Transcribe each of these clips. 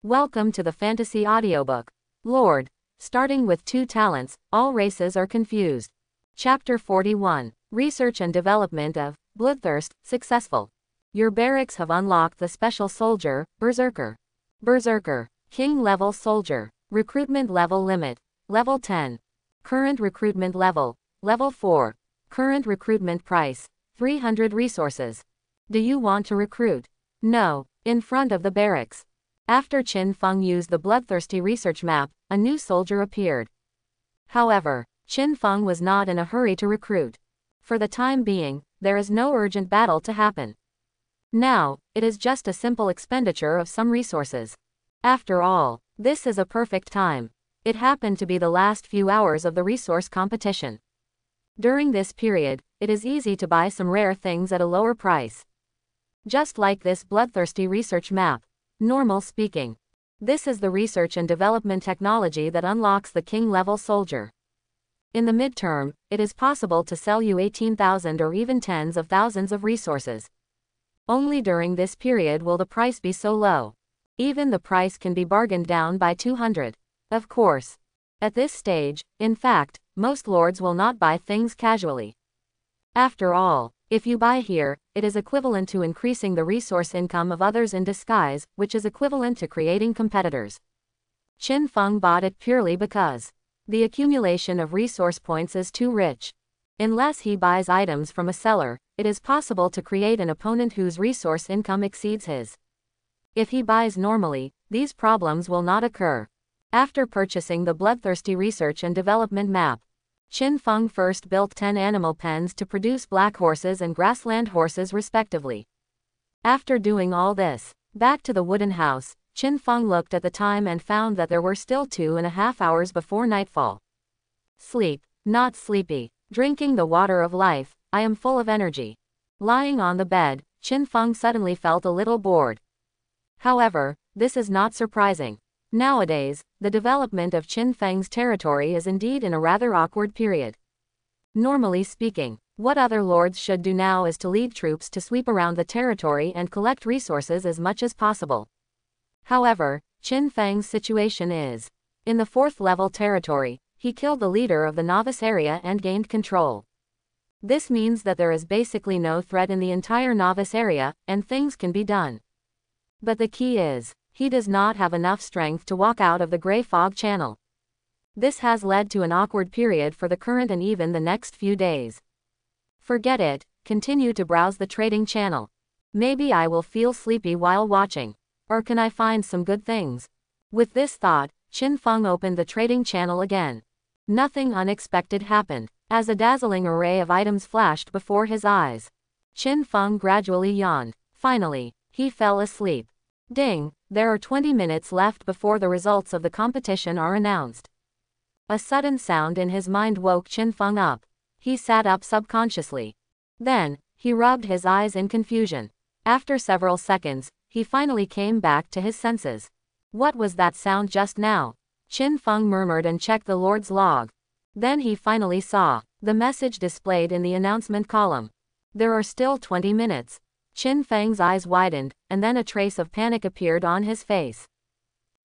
Welcome to the fantasy audiobook. Lord. Starting with 2 talents, all races are confused. Chapter 41. Research and development of Bloodthirst, successful. Your barracks have unlocked the special soldier, Berserker. Berserker. King level soldier. Recruitment level limit. Level 10. Current recruitment level. Level 4. Current recruitment price. 300 resources. Do you want to recruit? No. In front of the barracks. After Qin Feng used the bloodthirsty research map, a new soldier appeared. However, Qin Feng was not in a hurry to recruit. For the time being, there is no urgent battle to happen. Now, it is just a simple expenditure of some resources. After all, this is a perfect time. It happened to be the last few hours of the resource competition. During this period, it is easy to buy some rare things at a lower price. Just like this bloodthirsty research map. Normal speaking. This is the research and development technology that unlocks the king-level soldier. In the midterm, it is possible to sell you 18,000 or even tens of thousands of resources. Only during this period will the price be so low. Even the price can be bargained down by 200. Of course. At this stage, in fact, most lords will not buy things casually. After all, if you buy here, it is equivalent to increasing the resource income of others in disguise, which is equivalent to creating competitors. Qin Feng bought it purely because the accumulation of resource points is too rich. Unless he buys items from a seller, it is possible to create an opponent whose resource income exceeds his. If he buys normally, these problems will not occur. After purchasing the bloodthirsty research and development map, Qin Feng first built 10 animal pens to produce black horses and grassland horses respectively. After doing all this, back to the wooden house, Qin Feng looked at the time and found that there were still 2.5 hours before nightfall. Sleep, not sleepy. Drinking the water of life, I am full of energy. Lying on the bed, Qin Feng suddenly felt a little bored. However, this is not surprising. Nowadays, the development of Qin Feng's territory is indeed in a rather awkward period. Normally speaking, what other lords should do now is to lead troops to sweep around the territory and collect resources as much as possible. However, Qin Feng's situation is, in the 4th level territory, he killed the leader of the novice area and gained control. This means that there is basically no threat in the entire novice area, and things can be done. But the key is, he does not have enough strength to walk out of the gray fog channel. This has led to an awkward period for the current and even the next few days. Forget it, continue to browse the trading channel. Maybe I will feel sleepy while watching. Or can I find some good things? With this thought, Qin Feng opened the trading channel again. Nothing unexpected happened, as a dazzling array of items flashed before his eyes. Qin Feng gradually yawned. Finally, he fell asleep. Ding, there are 20 minutes left before the results of the competition are announced. A sudden sound in his mind woke Qin Feng up. He sat up subconsciously. Then, he rubbed his eyes in confusion. After several seconds, he finally came back to his senses. What was that sound just now? Qin Feng murmured and checked the Lord's log. Then he finally saw the message displayed in the announcement column. There are still 20 minutes. Qin Feng's eyes widened, and then a trace of panic appeared on his face.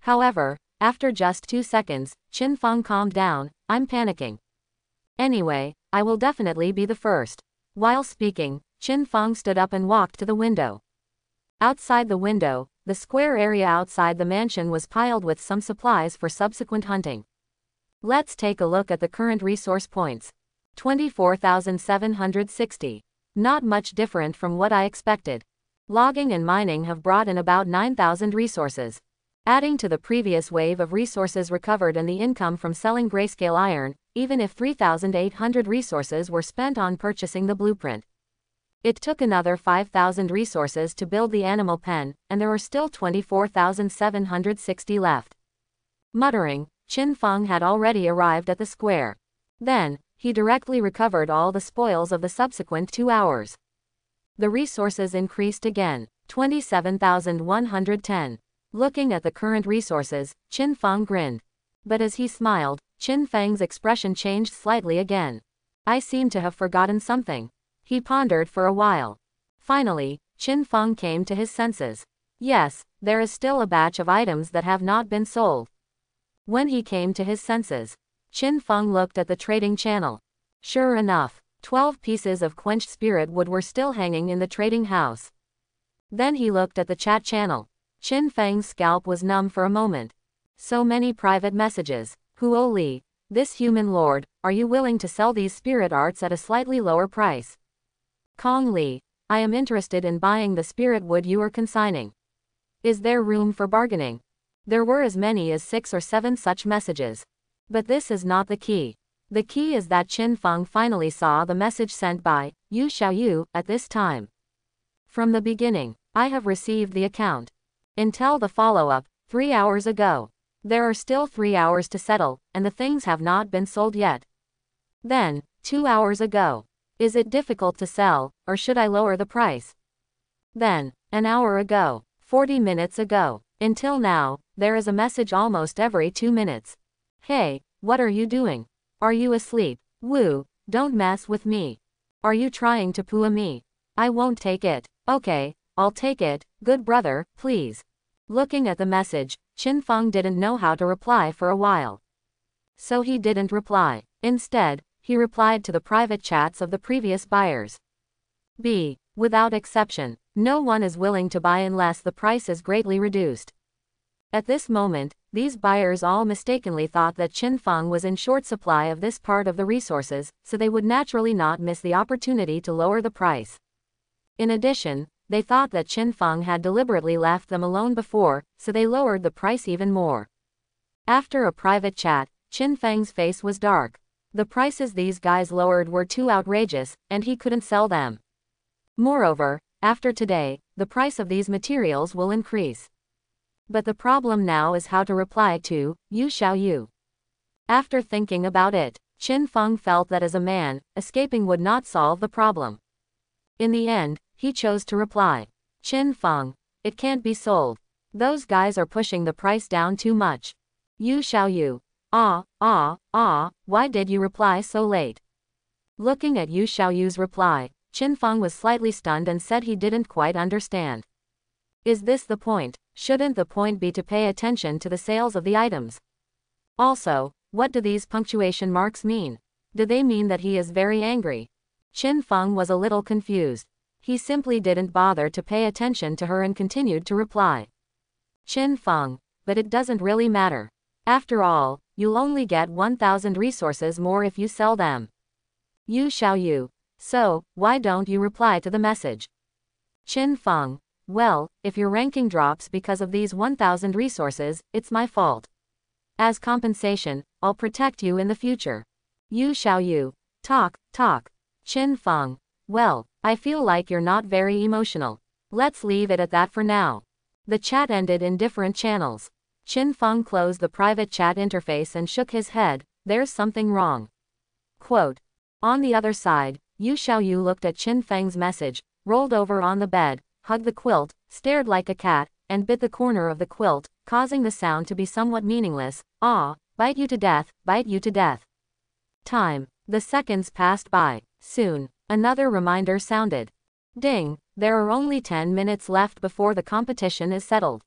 However, after just 2 seconds, Qin Feng calmed down. I'm panicking. Anyway, I will definitely be the first. While speaking, Qin Feng stood up and walked to the window. Outside the window, the square area outside the mansion was piled with some supplies for subsequent hunting. Let's take a look at the current resource points. 24,760. Not much different from what I expected. Logging and mining have brought in about 9,000 resources. Adding to the previous wave of resources recovered and the income from selling grayscale iron, even if 3,800 resources were spent on purchasing the blueprint. It took another 5,000 resources to build the animal pen, and there are still 24,760 left. Muttering, Qin Feng had already arrived at the square. Then, he directly recovered all the spoils of the subsequent 2 hours. The resources increased again, 27,110. Looking at the current resources, Qin Feng grinned. But as he smiled, Qin Feng's expression changed slightly again. I seem to have forgotten something. He pondered for a while. Finally, Qin Feng came to his senses. Yes, there is still a batch of items that have not been sold. When he came to his senses, Qin Feng looked at the trading channel. Sure enough, 12 pieces of quenched spirit wood were still hanging in the trading house. Then he looked at the chat channel. Qin Feng's scalp was numb for a moment. So many private messages. Huo Li, this human lord, are you willing to sell these spirit arts at a slightly lower price? Kong Li, I am interested in buying the spirit wood you are consigning. Is there room for bargaining? There were as many as 6 or 7 such messages. But this is not the key. The key is that Qin Feng finally saw the message sent by Yu Xiaoyu at this time. From the beginning, I have received the account. Until the follow-up, 3 hours ago. There are still 3 hours to settle, and the things have not been sold yet. Then, 2 hours ago. Is it difficult to sell, or should I lower the price? Then, an hour ago, 40 minutes ago. Until now, there is a message almost every 2 minutes. Hey, what are you doing? Are you asleep? Woo, don't mess with me. Are you trying to poo me? I won't take it. Okay, I'll take it, good brother, please. Looking at the message, Qin Feng didn't know how to reply for a while. So he didn't reply. Instead, he replied to the private chats of the previous buyers. B. Without exception, no one is willing to buy unless the price is greatly reduced. At this moment, these buyers all mistakenly thought that Qin Feng was in short supply of this part of the resources, so they would naturally not miss the opportunity to lower the price. In addition, they thought that Qin Feng had deliberately left them alone before, so they lowered the price even more. After a private chat, Qin Feng's face was dark. The prices these guys lowered were too outrageous, and he couldn't sell them. Moreover, after today, the price of these materials will increase. But the problem now is how to reply to Yu Xiaoyu. After thinking about it, Qin Feng felt that as a man, escaping would not solve the problem. In the end, he chose to reply. Qin Feng, it can't be sold. Those guys are pushing the price down too much. Yu Xiaoyu, why did you reply so late? Looking at Yu Xiaoyu's reply, Qin Feng was slightly stunned and said he didn't quite understand. Is this the point? Shouldn't the point be to pay attention to the sales of the items? Also, what do these punctuation marks mean? Do they mean that he is very angry? Qin Feng was a little confused. He simply didn't bother to pay attention to her and continued to reply. Qin Feng, but it doesn't really matter. After all, you'll only get 1,000 resources more if you sell them. Yu Xiaoyu, so, why don't you reply to the message? Qin Feng, well, if your ranking drops because of these 1,000 resources, it's my fault. As compensation, I'll protect you in the future. Yu Xiaoyu, talk. Qin Feng, well, I feel like you're not very emotional. Let's leave it at that for now. The chat ended in different channels. Qin Feng closed the private chat interface and shook his head, there's something wrong. Quote. On the other side, Yu Xiaoyu looked at Qin Feng's message, rolled over on the bed, hugged the quilt, stared like a cat, and bit the corner of the quilt, causing the sound to be somewhat meaningless. Bite you to death, bite you to death. Time. The seconds passed by. Soon, another reminder sounded. Ding, there are only 10 minutes left before the competition is settled.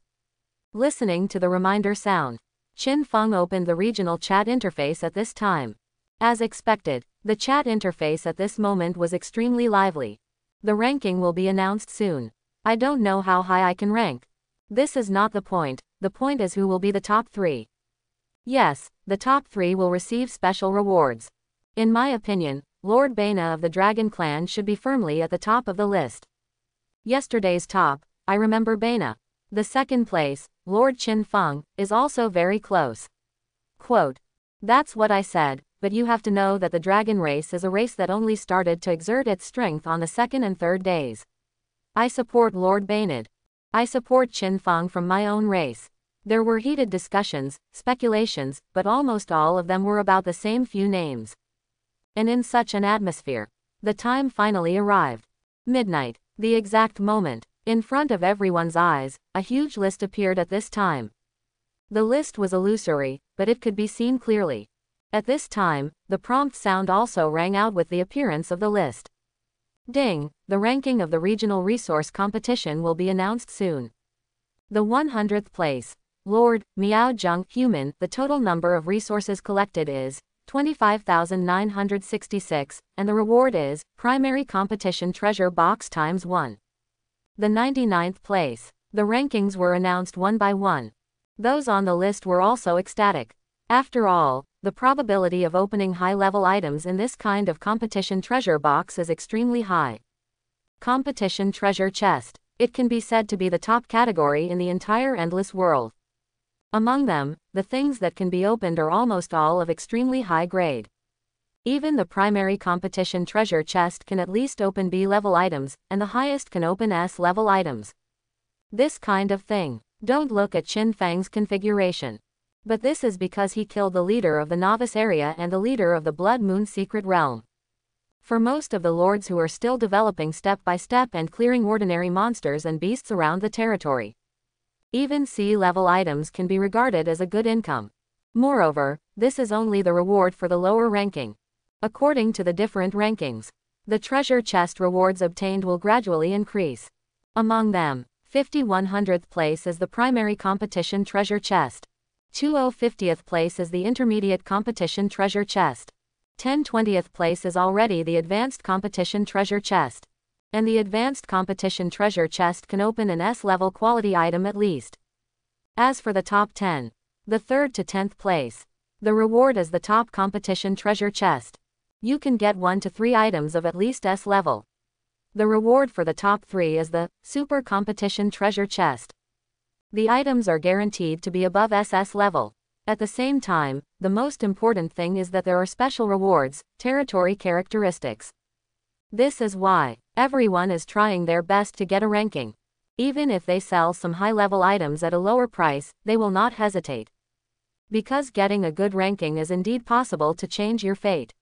Listening to the reminder sound, Qin Feng opened the regional chat interface at this time. As expected, the chat interface at this moment was extremely lively. The ranking will be announced soon. I don't know how high I can rank. This is not the point is who will be the top 3. Yes, the top 3 will receive special rewards. In my opinion, Lord Baina of the Dragon Clan should be firmly at the top of the list. Yesterday's top, I remember Baina. The second place, Lord Qin Feng, is also very close. Quote. That's what I said, but you have to know that the dragon race is a race that only started to exert its strength on the 2nd and 3rd days. I support Lord Bainid. I support Qin Feng from my own race. There were heated discussions, speculations, but almost all of them were about the same few names. And in such an atmosphere, the time finally arrived. Midnight, the exact moment. In front of everyone's eyes, a huge list appeared at this time. The list was illusory, but it could be seen clearly. At this time, the prompt sound also rang out with the appearance of the list. Ding, the ranking of the regional resource competition will be announced soon. The 100th place. Lord, Miao Zheng, human, the total number of resources collected is 25,966, and the reward is primary competition treasure box times 1. The 99th place. The rankings were announced one by one. Those on the list were also ecstatic. After all, the probability of opening high-level items in this kind of competition treasure box is extremely high. Competition treasure chest. It can be said to be the top category in the entire endless world. Among them, the things that can be opened are almost all of extremely high grade. Even the primary competition treasure chest can at least open B-level items, and the highest can open S-level items. This kind of thing. Don't look at Qin Fang's configuration. But this is because he killed the leader of the novice area and the leader of the Blood Moon secret realm. For most of the lords who are still developing step by step and clearing ordinary monsters and beasts around the territory, even C-level items can be regarded as a good income. Moreover, this is only the reward for the lower ranking. According to the different rankings, the treasure chest rewards obtained will gradually increase. Among them, 5100th place is the primary competition treasure chest. 2050th place is the intermediate competition treasure chest. 1020th place is already the advanced competition treasure chest. And the advanced competition treasure chest can open an S-level quality item at least. As for the top 10, the 3rd to 10th place, the reward is the top competition treasure chest. You can get 1 to 3 items of at least S-level. The reward for the top 3 is the super competition treasure chest. The items are guaranteed to be above SS level. At the same time, the most important thing is that there are special rewards, territory characteristics. This is why everyone is trying their best to get a ranking. Even if they sell some high-level items at a lower price, they will not hesitate. Because getting a good ranking is indeed possible to change your fate.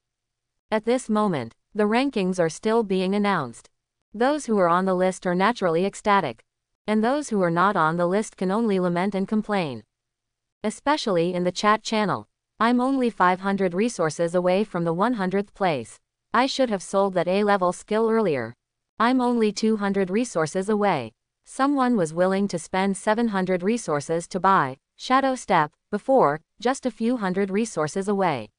At this moment, the rankings are still being announced. Those who are on the list are naturally ecstatic. And those who are not on the list can only lament and complain. Especially in the chat channel. I'm only 500 resources away from the 100th place. I should have sold that A-level skill earlier. I'm only 200 resources away. Someone was willing to spend 700 resources to buy Shadow Step before, just a few hundred resources away.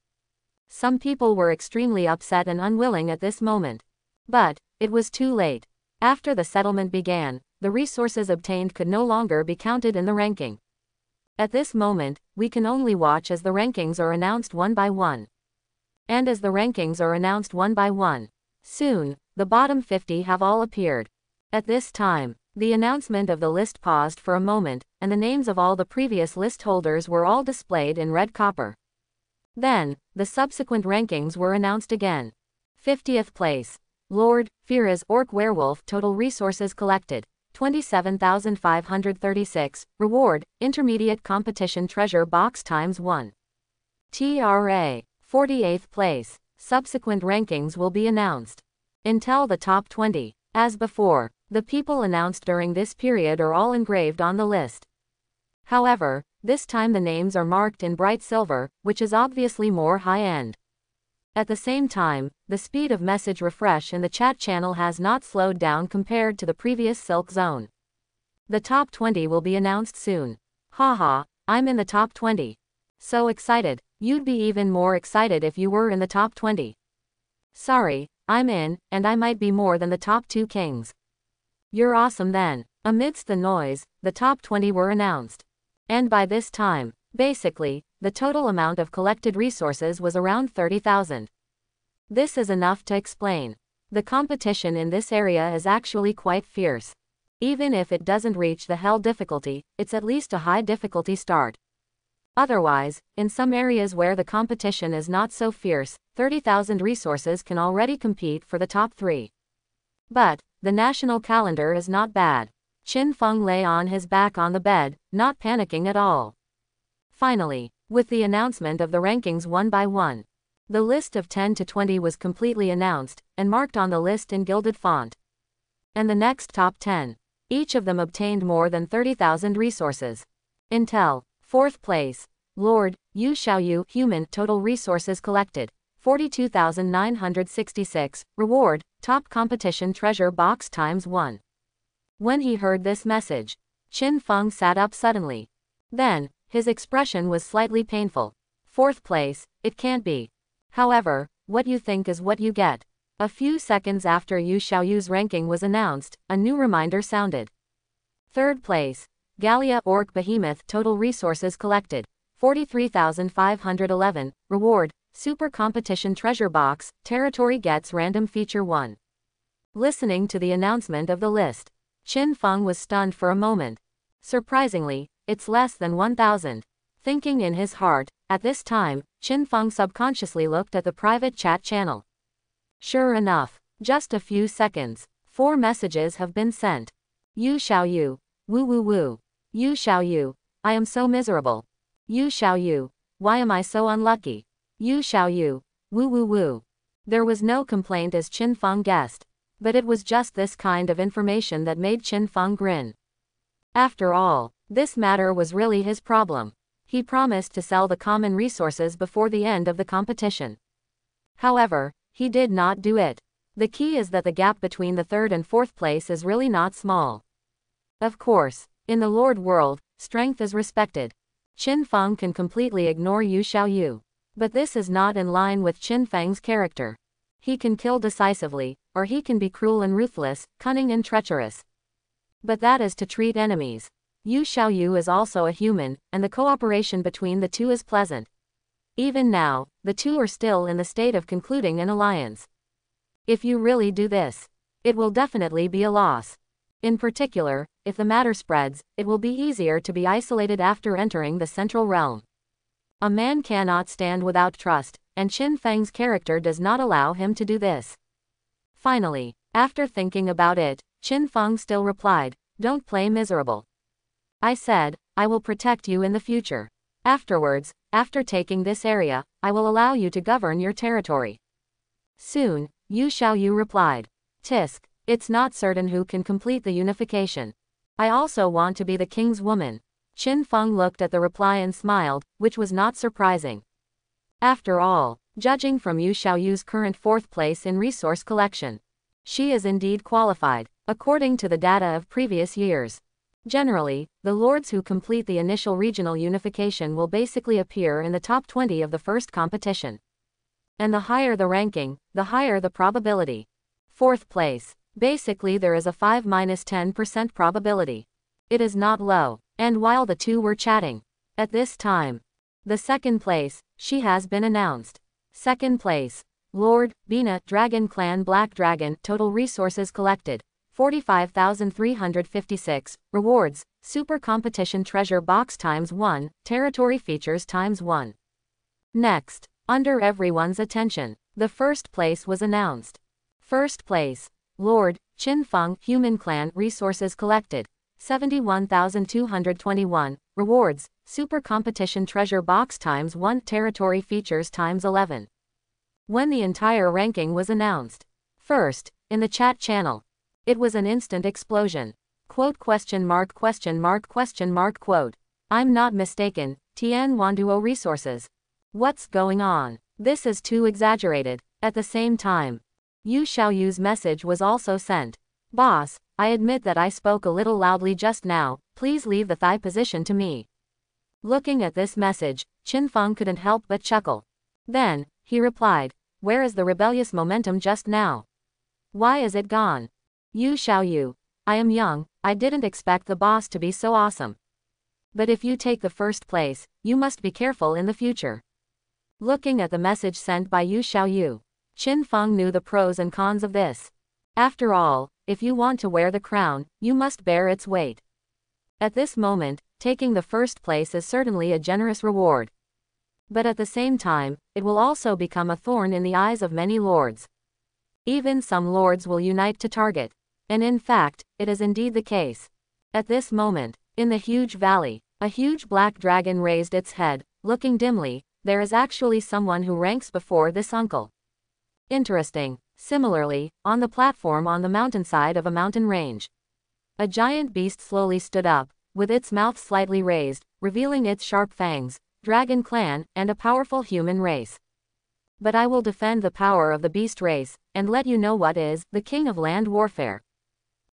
Some people were extremely upset and unwilling at this moment. But it was too late. After the settlement began, the resources obtained could no longer be counted in the ranking. At this moment, we can only watch as the rankings are announced one by one. And as the rankings are announced one by one, soon, the bottom 50 have all appeared. At this time, the announcement of the list paused for a moment, and the names of all the previous list holders were all displayed in red copper. Then, the subsequent rankings were announced again. 50th place. Lord, Fira's Orc Werewolf total resources collected. 27,536, reward, intermediate competition treasure box times 1. TRA, 48th place, subsequent rankings will be announced. Until the top 20, as before, the people announced during this period are all engraved on the list. However, this time the names are marked in bright silver, which is obviously more high-end. At the same time, the speed of message refresh in the chat channel has not slowed down compared to the previous Silk Zone. The top 20 will be announced soon. Haha, I'm in the top 20. So excited, you'd be even more excited if you were in the top 20. Sorry, I'm in, and I might be more than the top 2 kings. You're awesome then. Amidst the noise, the top 20 were announced. And by this time, basically, the total amount of collected resources was around 30,000. This is enough to explain. The competition in this area is actually quite fierce. Even if it doesn't reach the hell difficulty, it's at least a high difficulty start. Otherwise, in some areas where the competition is not so fierce, 30,000 resources can already compete for the top 3. But the national calendar is not bad. Qin Feng lay on his back on the bed, not panicking at all. Finally, with the announcement of the rankings one by one, the list of 10 to 20 was completely announced, and marked on the list in gilded font. And the next top 10. Each of them obtained more than 30,000 resources. Intel, 4th place. Lord, Yu Xiaoyu, human, total resources collected. 42,966, reward, top competition treasure box times 1. When he heard this message, Qin Feng sat up suddenly. Then, his expression was slightly painful. 4th place, it can't be. However, what you think is what you get. A few seconds after Yu Xiaoyu's ranking was announced, a new reminder sounded. 3rd place, Gallia Orc Behemoth. Total resources collected, 43,511. Reward, Super Competition Treasure Box. Territory gets Random Feature 1. Listening to the announcement of the list, Qin Feng was stunned for a moment. Surprisingly, it's less than 1,000. Thinking in his heart, at this time, Qin Feng subconsciously looked at the private chat channel. Sure enough, just a few seconds, 4 messages have been sent. Yu Xiaoyu, woo woo woo. Yu Xiaoyu, I am so miserable. Yu Xiaoyu, why am I so unlucky? Yu Xiaoyu, woo woo woo. There was no complaint as Qin Feng guessed. But it was just this kind of information that made Qin Feng grin. After all, this matter was really his problem. He promised to sell the common resources before the end of the competition. However, he did not do it. The key is that the gap between the 3rd and 4th place is really not small. Of course, in the Lord world, strength is respected. Qin Feng can completely ignore Yu Xiaoyu. But this is not in line with Qin Feng's character. He can kill decisively, or he can be cruel and ruthless, cunning and treacherous. But that is to treat enemies. Yu Xiaoyu is also a human, and the cooperation between the two is pleasant. Even now, the two are still in the state of concluding an alliance. If you really do this, it will definitely be a loss. In particular, if the matter spreads, it will be easier to be isolated after entering the central realm. A man cannot stand without trust, and Qin Feng's character does not allow him to do this. Finally, after thinking about it, Qin Feng still replied, don't play miserable. I said, I will protect you in the future. Afterwards, after taking this area, I will allow you to govern your territory. Soon, Yu Xiaoyu replied. Tisk, it's not certain who can complete the unification. I also want to be the king's woman. Qin Feng looked at the reply and smiled, which was not surprising. After all, judging from Yu Xiaoyu's current 4th place in resource collection, she is indeed qualified, according to the data of previous years. Generally, the lords who complete the initial regional unification will basically appear in the top 20 of the first competition. And the higher the ranking, the higher the probability. 4th place. Basically there is a 5-10% probability. It is not low. And while the two were chatting, at this time, the 2nd place, she has been announced. 2nd place, Lord, Bina, Dragon Clan Black Dragon. Total resources collected, 45,356. Rewards, Super Competition Treasure Box ×1, Territory Features ×1. Next, under everyone's attention, the 1st place was announced. 1st place, Lord, Qin Feng, Human Clan. Resources collected, 71,221. Rewards, Super Competition Treasure Box ×1, Territory Features ×11. When the entire ranking was announced, first, in the chat channel, it was an instant explosion. Quote ? I'm not mistaken, Tian Wanduo resources. What's going on? This is too exaggerated. At the same time, Yu Xiaoyu's message was also sent. Boss, I admit that I spoke a little loudly just now, please leave the thigh position to me. Looking at this message, Qin Feng couldn't help but chuckle. Then, he replied, where is the rebellious momentum just now? Why is it gone? Yu Xiaoyu, I am young, I didn't expect the boss to be so awesome. But if you take the 1st place, you must be careful in the future. Looking at the message sent by Yu Xiaoyu, Qin Feng knew the pros and cons of this. After all, if you want to wear the crown, you must bear its weight. At this moment, taking the 1st place is certainly a generous reward. But at the same time, it will also become a thorn in the eyes of many lords. Even some lords will unite to target. And in fact, it is indeed the case. At this moment, in the huge valley, a huge black dragon raised its head, looking dimly. There is actually someone who ranks before this uncle. Interesting. Similarly, on the platform on the mountainside of a mountain range, a giant beast slowly stood up, with its mouth slightly raised, revealing its sharp fangs. Dragon Clan, and a powerful human race. But I will defend the power of the beast race, and let you know what is the king of land warfare.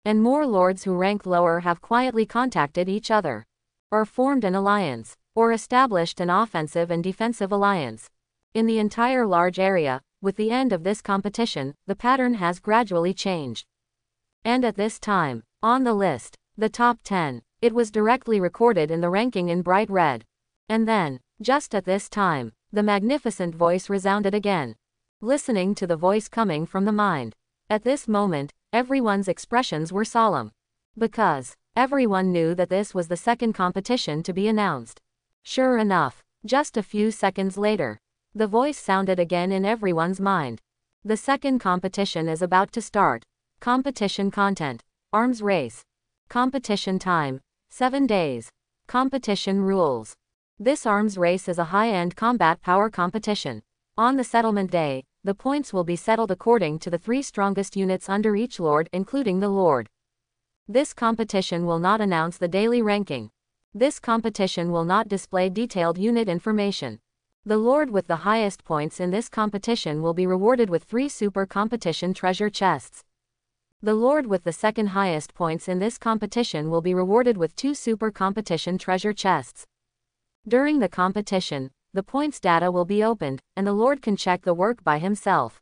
And more lords who rank lower have quietly contacted each other, or formed an alliance, or established an offensive and defensive alliance. In the entire large area, with the end of this competition, the pattern has gradually changed. And at this time, on the list, the top 10, it was directly recorded in the ranking in bright red. And then, just at this time, the magnificent voice resounded again. Listening to the voice coming from the mind. At this moment, everyone's expressions were solemn. Because everyone knew that this was the second competition to be announced. Sure enough, just a few seconds later, the voice sounded again in everyone's mind. The second competition is about to start. Competition content. Arms race. Competition time. 7 days. Competition rules. This arms race is a high-end combat power competition. On the settlement day, the points will be settled according to the 3 strongest units under each lord, including the lord. This competition will not announce the daily ranking. This competition will not display detailed unit information. The lord with the highest points in this competition will be rewarded with 3 super competition treasure chests. The lord with the second highest points in this competition will be rewarded with 2 super competition treasure chests. During the competition, the points data will be opened, and the lord can check the work by himself.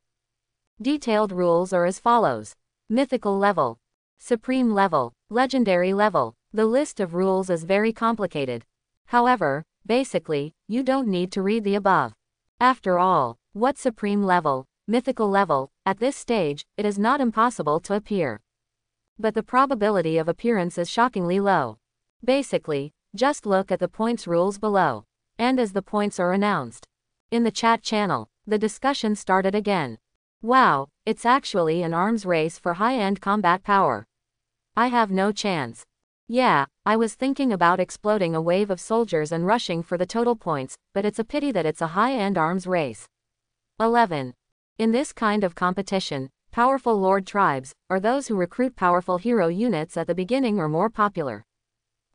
Detailed rules are as follows. Mythical level. Supreme level. Legendary level. The list of rules is very complicated. However, basically, you don't need to read the above. After all, what supreme level, mythical level, at this stage, it is not impossible to appear. But the probability of appearance is shockingly low. Basically, just look at the points rules below. And as the points are announced in the chat channel, the discussion started again. Wow, it's actually an arms race for high-end combat power. I have no chance. Yeah, I was thinking about exploding a wave of soldiers and rushing for the total points, but it's a pity that it's a high-end arms race. 11. In this kind of competition, powerful lord tribes, or those who recruit powerful hero units at the beginning, are more popular.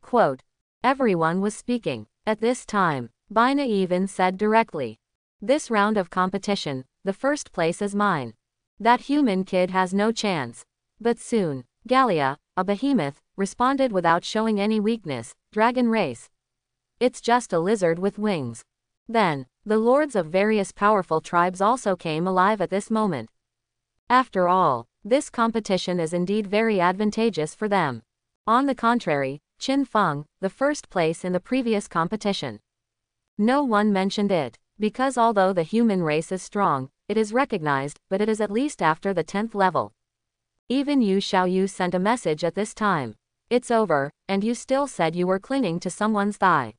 Quote. Everyone was speaking. At this time, Bina even said directly. This round of competition, the first place is mine. That human kid has no chance. But soon, Gallia, a behemoth, responded without showing any weakness. Dragon race. It's just a lizard with wings. Then, the lords of various powerful tribes also came alive at this moment. After all, this competition is indeed very advantageous for them. On the contrary, Qin Feng, the first place in the previous competition. No one mentioned it, because although the human race is strong, it is recognized, but it is at least after the 10th level. Even Yu Xiaoyu sent a message at this time. It's over, and you still said you were clinging to someone's thigh.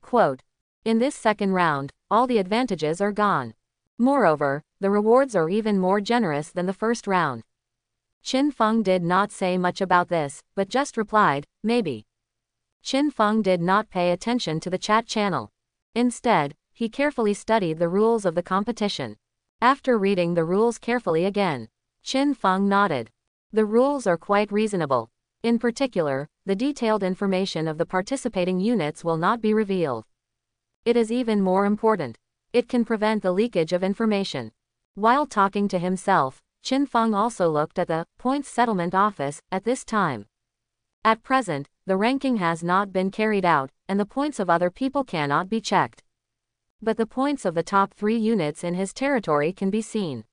Quote. In this second round, all the advantages are gone. Moreover, the rewards are even more generous than the first round. Qin Feng did not say much about this, but just replied, maybe. Qin Feng did not pay attention to the chat channel. Instead, he carefully studied the rules of the competition. After reading the rules carefully again, Qin Feng nodded. The rules are quite reasonable. In particular, the detailed information of the participating units will not be revealed. It is even more important. It can prevent the leakage of information. While talking to himself, Qin Feng also looked at the points settlement office at this time. At present, the ranking has not been carried out, and the points of other people cannot be checked. But the points of the top 3 units in his territory can be seen.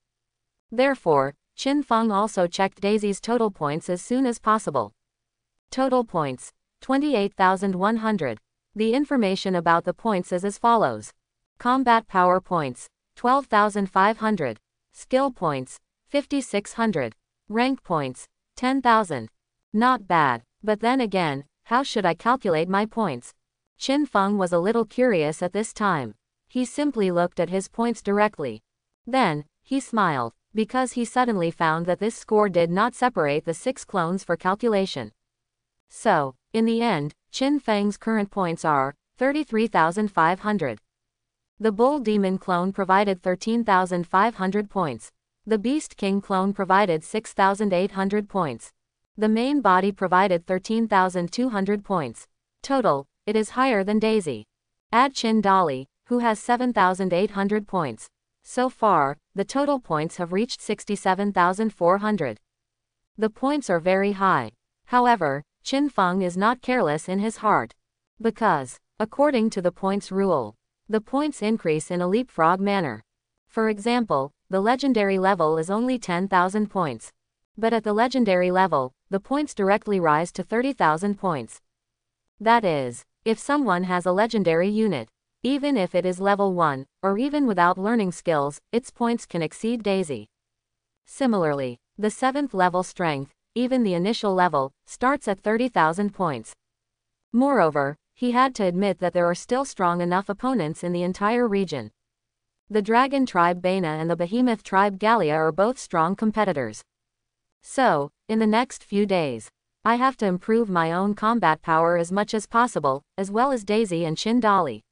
Therefore, Qin Feng also checked Daisy's total points as soon as possible. Total points, 28,100. The information about the points is as follows. Combat power points, 12,500. Skill points, 5,600. Rank points, 10,000. Not bad, but then again, how should I calculate my points? Qin Feng was a little curious at this time. He simply looked at his points directly. Then, he smiled, because he suddenly found that this score did not separate the 6 clones for calculation. So, in the end, Qin Feng's current points are 33,500. The Bull Demon clone provided 13,500 points. The Beast King clone provided 6,800 points. The main body provided 13,200 points. Total, it is higher than Daisy. Add Qin Dolly, who has 7,800 points. So far, the total points have reached 67,400. The points are very high. However, Qin Feng is not careless in his heart. Because, according to the points rule, the points increase in a leapfrog manner. For example, the legendary level is only 10,000 points. But at the legendary level, the points directly rise to 30,000 points. That is, if someone has a legendary unit, even if it is level 1, or even without learning skills, its points can exceed Daisy. Similarly, the 7th level strength, even the initial level, starts at 30,000 points. Moreover, he had to admit that there are still strong enough opponents in the entire region. The dragon tribe Baina and the behemoth tribe Gallia are both strong competitors. So, in the next few days, I have to improve my own combat power as much as possible, as well as Daisy and Chin Dolly.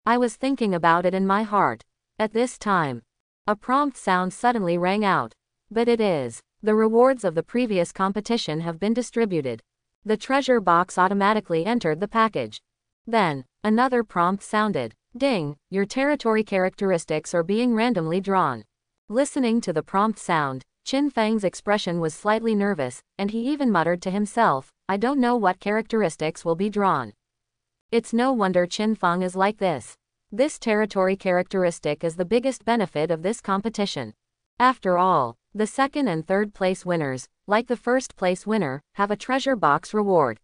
I was thinking about it in my heart. At this time, a prompt sound suddenly rang out. But it is, the rewards of the previous competition have been distributed. The treasure box automatically entered the package. Then, another prompt sounded. Ding, your territory characteristics are being randomly drawn. Listening to the prompt sound, Qin Feng's expression was slightly nervous, and he even muttered to himself, I don't know what characteristics will be drawn. It's no wonder Qin Feng is like this. This territory characteristic is the biggest benefit of this competition. After all, the second and third place winners, like the first place winner, have a treasure box reward.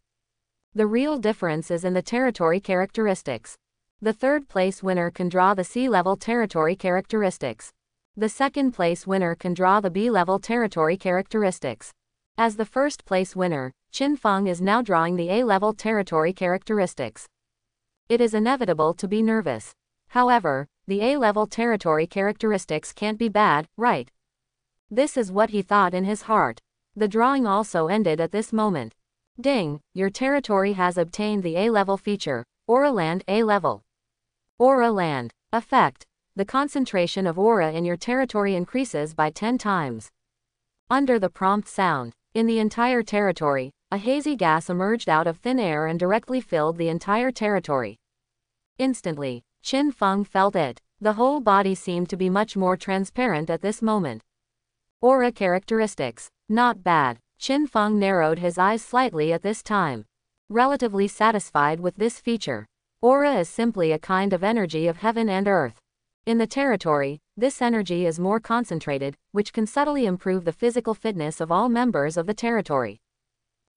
The real difference is in the territory characteristics. The third place winner can draw the C-level territory characteristics. The second place winner can draw the B-level territory characteristics. As the first place winner, Qin Feng is now drawing the A-level territory characteristics. It is inevitable to be nervous. However, the A-level territory characteristics can't be bad, right? This is what he thought in his heart. The drawing also ended at this moment. Ding, your territory has obtained the A-level feature, Aura Land A-level. Aura Land. Effect. The concentration of aura in your territory increases by 10 times. Under the prompt sound, in the entire territory, a hazy gas emerged out of thin air and directly filled the entire territory. Instantly, Qin Feng felt it. The whole body seemed to be much more transparent at this moment. Aura characteristics. Not bad. Qin Feng narrowed his eyes slightly at this time. Relatively satisfied with this feature. Aura is simply a kind of energy of heaven and earth. In the territory, this energy is more concentrated, which can subtly improve the physical fitness of all members of the territory.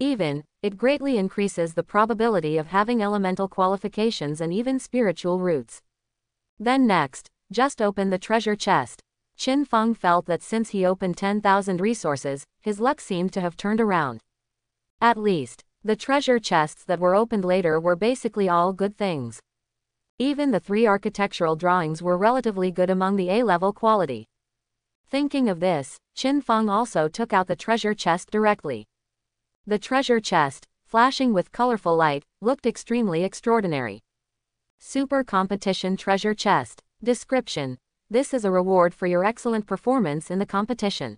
Even, it greatly increases the probability of having elemental qualifications and even spiritual roots. Then next, just open the treasure chest. Qin Feng felt that since he opened 10,000 resources, his luck seemed to have turned around. At least, the treasure chests that were opened later were basically all good things. Even the 3 architectural drawings were relatively good among the A-level quality. Thinking of this, Qin Feng also took out the treasure chest directly. The treasure chest, flashing with colorful light, looked extremely extraordinary. Super Competition Treasure Chest. Description. This is a reward for your excellent performance in the competition.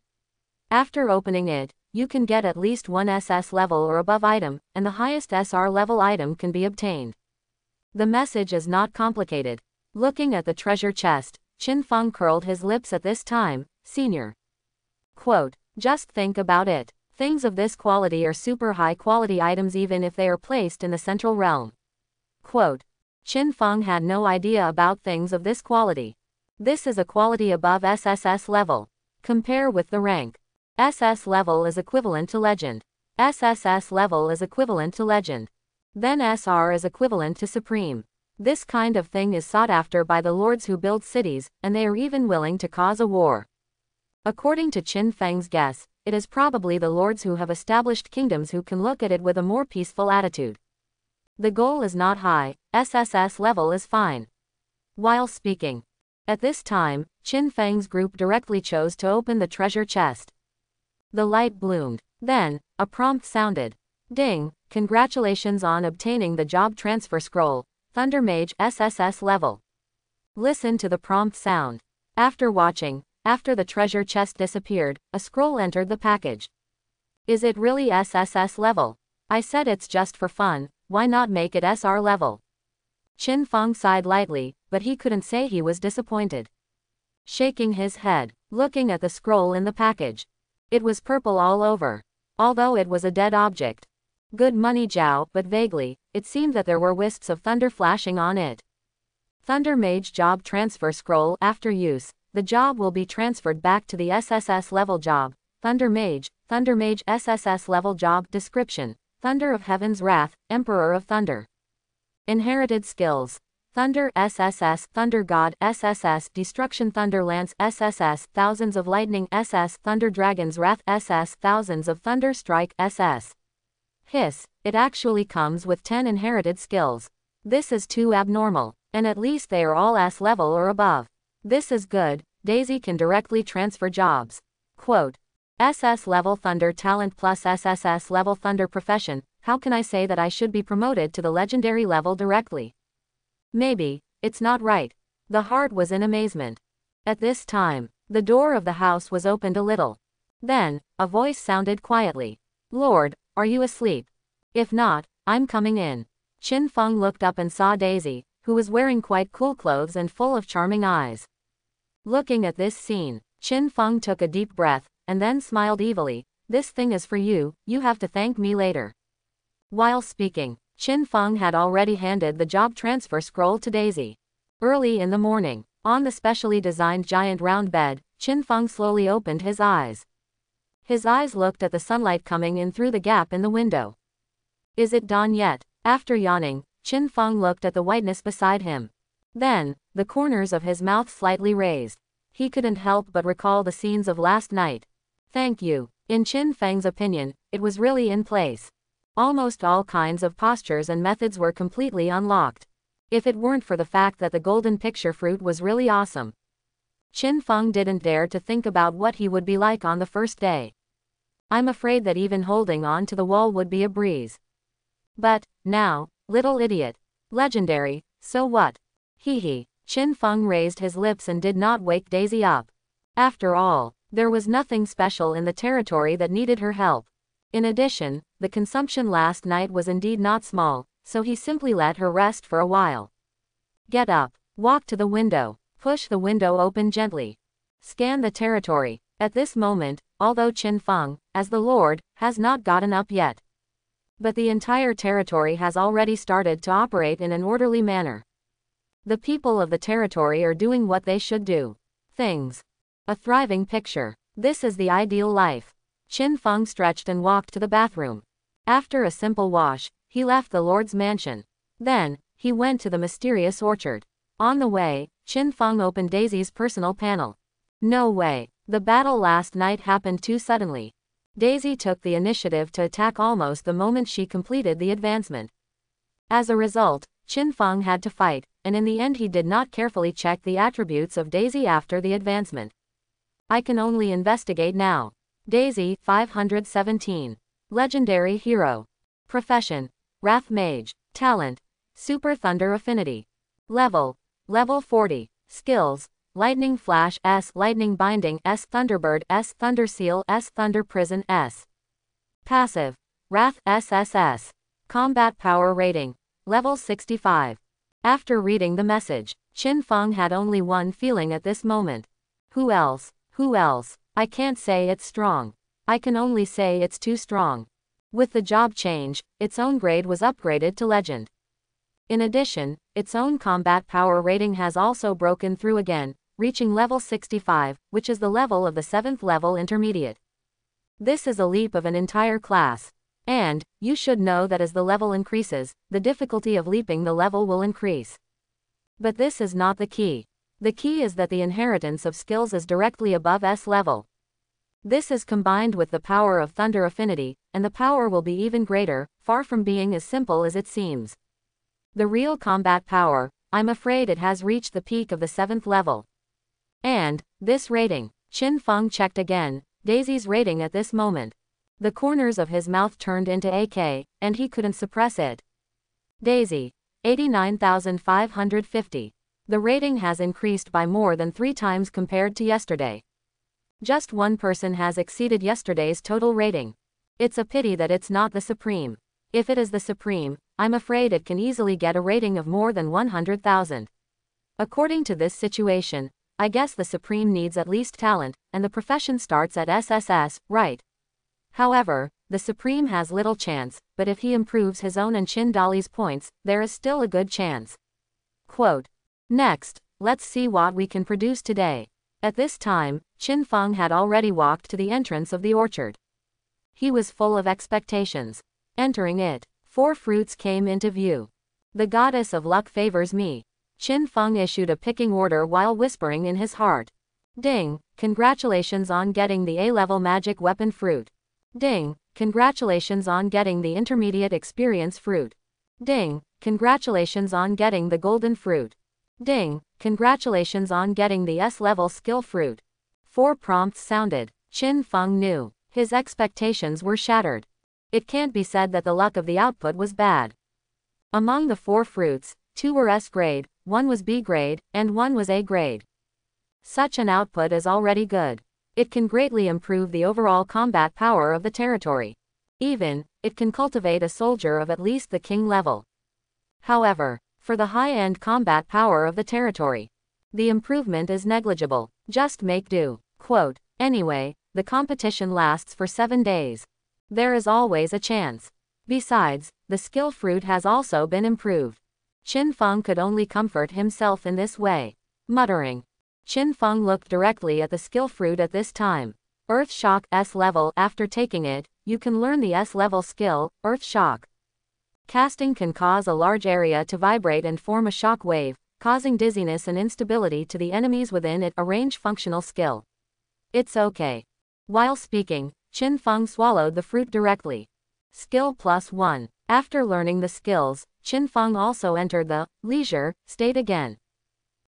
After opening it, you can get at least one SS level or above item, and the highest SR level item can be obtained. The message is not complicated. Looking at the treasure chest, Qin Feng curled his lips at this time. Senior. Quote, just think about it. Things of this quality are super high quality items even if they are placed in the central realm. Quote, Qin Feng had no idea about things of this quality. This is a quality above SSS level. Compare with the rank. SS level is equivalent to legend. SSS level is equivalent to legend. Then SR is equivalent to supreme. This kind of thing is sought after by the lords who build cities, and they are even willing to cause a war. According to Qin Feng's guess, it is probably the lords who have established kingdoms who can look at it with a more peaceful attitude. The goal is not high, SSS level is fine. While speaking at this time, Qin Feng's group directly chose to open the treasure chest. The light bloomed. Then, a prompt sounded. Ding, congratulations on obtaining the job transfer scroll, Thunder Mage SSS level. Listen to the prompt sound. After the treasure chest disappeared, a scroll entered the package. Is it really SSS level? I said it's just for fun, why not make it SR level? Qin Feng sighed lightly, but he couldn't say he was disappointed. Shaking his head, looking at the scroll in the package. It was purple all over. although it was a dead object. Good money, Zhao, but vaguely, it seemed that there were wisps of thunder flashing on it. Thunder Mage Job Transfer Scroll. After use, the job will be transferred back to the SSS level job. Thunder Mage SSS level job. Description: Thunder of Heaven's Wrath, Emperor of Thunder. Inherited skills: Thunder SSS, Thunder God SSS, Destruction Thunder Lance SSS, Thousands of Lightning SS, Thunder Dragon's Wrath SS, Thousands of Thunder Strike SS. Hiss, it actually comes with 10 inherited skills. This is too abnormal, and at least they are all S level or above. This is good, Daisy can directly transfer jobs. Quote, SS level Thunder Talent plus SSS level Thunder Profession, how can I say that I should be promoted to the legendary level directly? Maybe, it's not right. The heart was in amazement. At this time, the door of the house was opened a little. Then, a voice sounded quietly. Lord, are you asleep? If not, I'm coming in. Qin Feng looked up and saw Daisy, who was wearing quite cool clothes and full of charming eyes. Looking at this scene, Qin Feng took a deep breath, and then smiled evilly. This thing is for you, you have to thank me later. While speaking, Qin Feng had already handed the job transfer scroll to Daisy. Early in the morning, on the specially designed giant round bed, Qin Feng slowly opened his eyes. His eyes looked at the sunlight coming in through the gap in the window. Is it dawn yet? After yawning, Qin Feng looked at the whiteness beside him. Then, the corners of his mouth slightly raised. He couldn't help but recall the scenes of last night. Thank you. In Qin Feng's opinion, it was really in place. Almost all kinds of postures and methods were completely unlocked. If it weren't for the fact that the golden picture fruit was really awesome. Qin Feng didn't dare to think about what he would be like on the first day. I'm afraid that even holding on to the wall would be a breeze. But, now, little idiot. Legendary, so what? Hee hee. Qin Feng raised his lips and did not wake Daisy up. After all, there was nothing special in the territory that needed her help. In addition, the consumption last night was indeed not small, so he simply let her rest for a while. Get up, walk to the window, push the window open gently. Scan the territory. At this moment, although Qin Feng, as the Lord, has not gotten up yet. But the entire territory has already started to operate in an orderly manner. The people of the territory are doing what they should do. Things. A thriving picture. This is the ideal life. Qin Feng stretched and walked to the bathroom. After a simple wash, he left the Lord's mansion. Then, he went to the mysterious orchard. On the way, Qin Feng opened Daisy's personal panel. No way. The battle last night happened too suddenly. Daisy took the initiative to attack almost the moment she completed the advancement. As a result, Qin Feng had to fight, and in the end he did not carefully check the attributes of Daisy after the advancement. I can only investigate now. Daisy, 517. Legendary Hero. Profession: Wrath Mage. Talent: Super Thunder Affinity. Level 40. Skills: Lightning Flash S, Lightning Binding S, Thunderbird S, Thunder Seal S, Thunder Prison S. Passive: Wrath SSS. Combat Power Rating: Level 65. After reading the message, Qin Feng had only one feeling at this moment. Who else? Who else? I can't say it's strong. I can only say it's too strong. With the job change, its own grade was upgraded to Legend. In addition, its own combat power rating has also broken through again, reaching level 65, which is the level of the 7th level intermediate. This is a leap of an entire class. And, you should know that as the level increases, the difficulty of leaping the level will increase. But this is not the key. The key is that the inheritance of skills is directly above S level. This is combined with the power of Thunder Affinity, and the power will be even greater, far from being as simple as it seems. The real combat power, I'm afraid it has reached the peak of the 7th level. And, this rating, Qin Feng checked again, Daisy's rating at this moment. The corners of his mouth turned into AK, and he couldn't suppress it. Daisy, 89,550. The rating has increased by more than 3 times compared to yesterday. Just one person has exceeded yesterday's total rating. It's a pity that it's not the Supreme. If it is the Supreme, I'm afraid it can easily get a rating of more than 100,000. According to this situation, I guess the Supreme needs at least talent, and the profession starts at SSS, right? However, the Supreme has little chance, but if he improves his own and Qin Dali's points, there is still a good chance. Quote. Next, let's see what we can produce today. At this time, Qin Feng had already walked to the entrance of the orchard. He was full of expectations. Entering it, 4 fruits came into view. The goddess of luck favors me. Qin Feng issued a picking order while whispering in his heart. Ding, congratulations on getting the A-level magic weapon fruit. Ding, congratulations on getting the intermediate experience fruit. Ding, congratulations on getting the golden fruit. Ding, congratulations on getting the S-level skill fruit. 4 prompts sounded. Qin Feng knew. His expectations were shattered. It can't be said that the luck of the output was bad. Among the 4 fruits, 2 were S grade, 1 was B grade, and 1 was A grade. Such an output is already good. It can greatly improve the overall combat power of the territory. Even, it can cultivate a soldier of at least the king level. However, for the high-end combat power of the territory, the improvement is negligible. Just make do. Quote. Anyway, the competition lasts for 7 days. There is always a chance. Besides, the skill fruit has also been improved. Qin Feng could only comfort himself in this way. Muttering. Qin Feng looked directly at the skill fruit at this time. Earth Shock S level. After taking it, you can learn the S level skill, Earth Shock. Casting can cause a large area to vibrate and form a shock wave, causing dizziness and instability to the enemies within it. A range functional skill. It's okay. While speaking, Qin Feng swallowed the fruit directly. Skill +1. After learning the skills, Qin Feng also entered the leisure state again.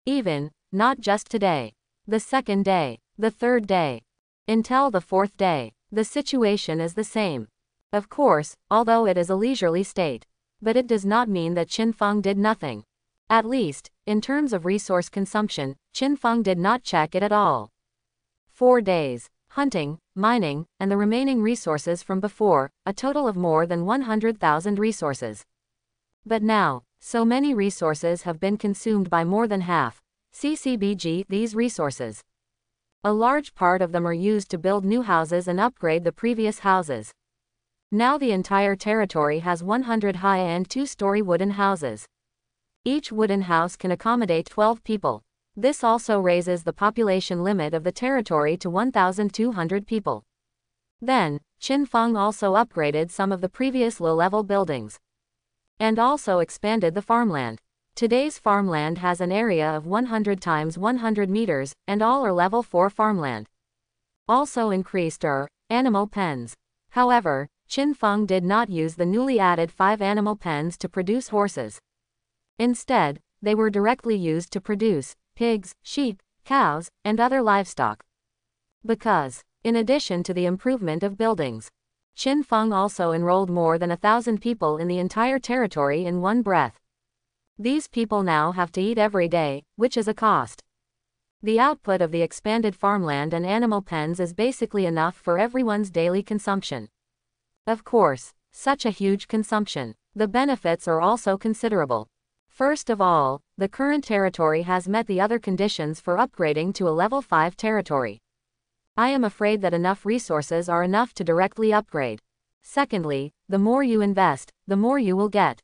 Even, not just today. The 2nd day. The 3rd day. Until the 4th day. The situation is the same. Of course, although it is a leisurely state. But it does not mean that Qin Feng did nothing. At least, in terms of resource consumption, Qin Feng did not check it at all. 4 days. Hunting, mining, and the remaining resources from before, a total of more than 100,000 resources. But now, so many resources have been consumed by more than half. CCBG these resources. A large part of them are used to build new houses and upgrade the previous houses. Now the entire territory has 100 high-end 2-story wooden houses. Each wooden house can accommodate 12 people. This also raises the population limit of the territory to 1,200 people. Then, Qin Feng also upgraded some of the previous low-level buildings. And also expanded the farmland. Today's farmland has an area of 100 times 100 meters, and all are level 4 farmland. Also increased are animal pens. However, Qin Feng did not use the newly added 5 animal pens to produce horses. Instead, they were directly used to produce pigs, sheep, cows, and other livestock. Because, in addition to the improvement of buildings, Qin Feng also enrolled more than 1,000 people in the entire territory in one breath. These people now have to eat every day, which is a cost. The output of the expanded farmland and animal pens is basically enough for everyone's daily consumption. Of course, such a huge consumption. The benefits are also considerable. First of all, the current territory has met the other conditions for upgrading to a level 5 territory. I am afraid that enough resources are enough to directly upgrade. Secondly, the more you invest, the more you will get.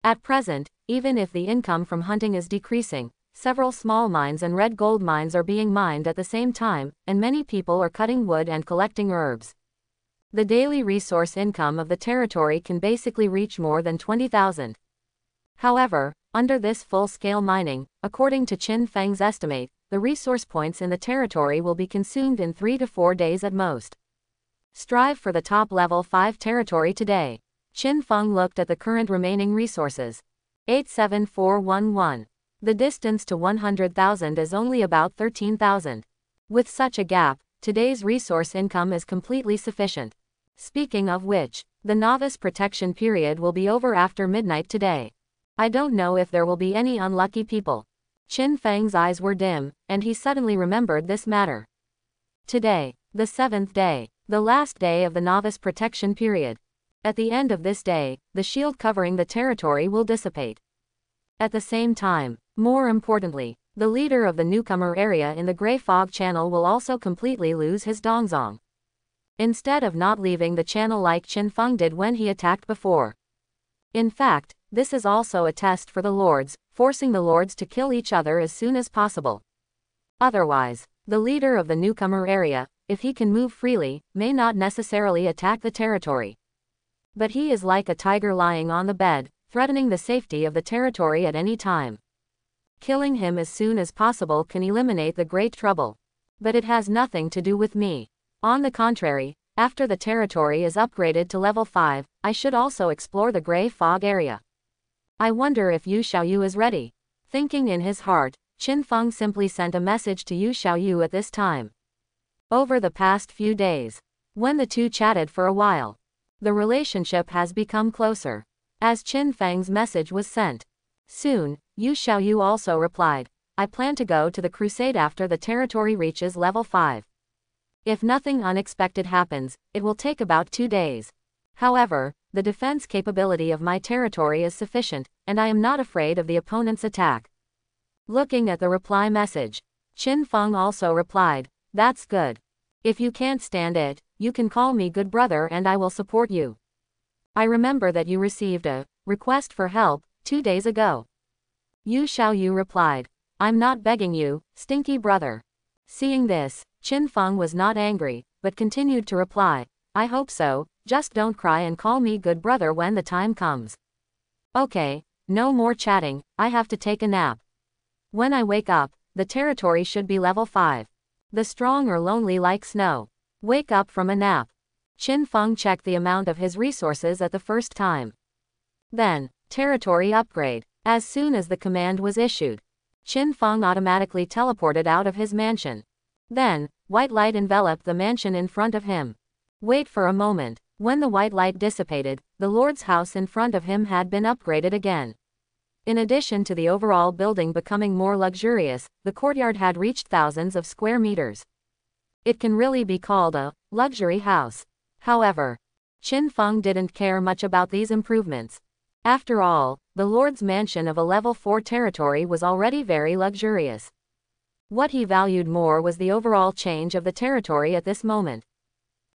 At present, even if the income from hunting is decreasing, several small mines and red gold mines are being mined at the same time, and many people are cutting wood and collecting herbs. The daily resource income of the territory can basically reach more than 20,000. However, under this full-scale mining, according to Qin Feng's estimate, the resource points in the territory will be consumed in 3 to 4 days at most. Strive for the top level 5 territory today. Qin Feng looked at the current remaining resources. 87411. The distance to 100,000 is only about 13,000. With such a gap, today's resource income is completely sufficient. Speaking of which, the novice protection period will be over after midnight today. I don't know if there will be any unlucky people. Qin Feng's eyes were dim, and he suddenly remembered this matter. Today, the 7th day, the last day of the novice protection period. At the end of this day, the shield covering the territory will dissipate. At the same time, more importantly, the leader of the newcomer area in the Grey Fog Channel will also completely lose his dongzong. instead of not leaving the channel like Qin Feng did when he attacked before. In fact, this is also a test for the lords, forcing the lords to kill each other as soon as possible. Otherwise, the leader of the newcomer area, if he can move freely, may not necessarily attack the territory. But he is like a tiger lying on the bed, threatening the safety of the territory at any time. Killing him as soon as possible can eliminate the great trouble. But it has nothing to do with me. On the contrary, after the territory is upgraded to level 5, I should also explore the Grey Fog area. I wonder if Yu Xiaoyu is ready. Thinking in his heart, Qin Feng simply sent a message to Yu Xiaoyu at this time. Over the past few days, when the two chatted for a while, the relationship has become closer. As Qin Feng's message was sent, soon, Yu Xiaoyu also replied, I plan to go to the crusade after the territory reaches level 5. If nothing unexpected happens, it will take about 2 days. However, the defense capability of my territory is sufficient, and I am not afraid of the opponent's attack. Looking at the reply message, Qin Feng also replied, that's good. If you can't stand it, you can call me good brother and I will support you. I remember that you received a request for help 2 days ago. Yu Xiaoyu replied, I'm not begging you, stinky brother. Seeing this, Qin Feng was not angry, but continued to reply, I hope so, just don't cry and call me good brother when the time comes. Okay, no more chatting, I have to take a nap. When I wake up, the territory should be level 5. The strong are lonely like snow. Wake up from a nap. Qin Feng checked the amount of his resources at the first time. Then, territory upgrade. As soon as the command was issued, Qin Feng automatically teleported out of his mansion. Then, white light enveloped the mansion in front of him. Wait for a moment. When the white light dissipated, the Lord's house in front of him had been upgraded again. In addition to the overall building becoming more luxurious, the courtyard had reached thousands of square meters. It can really be called a luxury house. However, Qin Feng didn't care much about these improvements. After all, the Lord's mansion of a level 4 territory was already very luxurious. What he valued more was the overall change of the territory at this moment.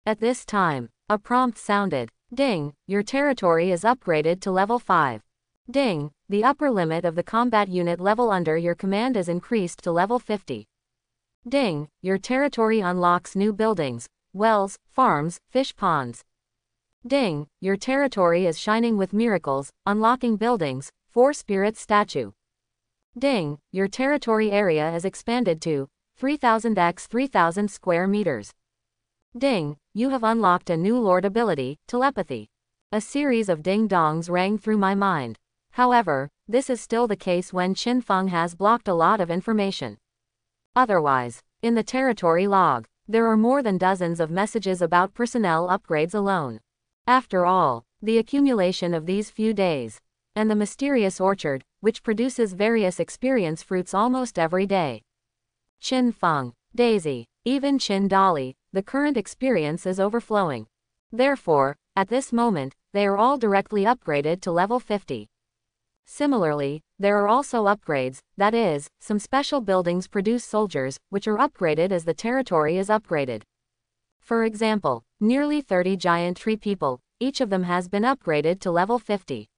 At this time, a prompt sounded. Ding, your territory is upgraded to level 5. Ding, the upper limit of the combat unit level under your command is increased to level 50. Ding, your territory unlocks new buildings, wells, farms, fish ponds. Ding, your territory is shining with miracles, unlocking buildings, 4 spirits statue. Ding, your territory area is expanded to 3000 x 3000 square meters. Ding, you have unlocked a new lord ability, telepathy. A series of ding-dongs rang through my mind. However, this is still the case when Qin Feng has blocked a lot of information. Otherwise, in the territory log, there are more than dozens of messages about personnel upgrades alone. After all, the accumulation of these few days, and the mysterious orchard, which produces various experience fruits almost every day. Qin Feng, Daisy, even Qin Dolly, the current experience is overflowing. Therefore, at this moment, they are all directly upgraded to level 50. Similarly, there are also upgrades, that is, some special buildings produce soldiers, which are upgraded as the territory is upgraded. For example, nearly 30 giant tree people, each of them has been upgraded to level 50.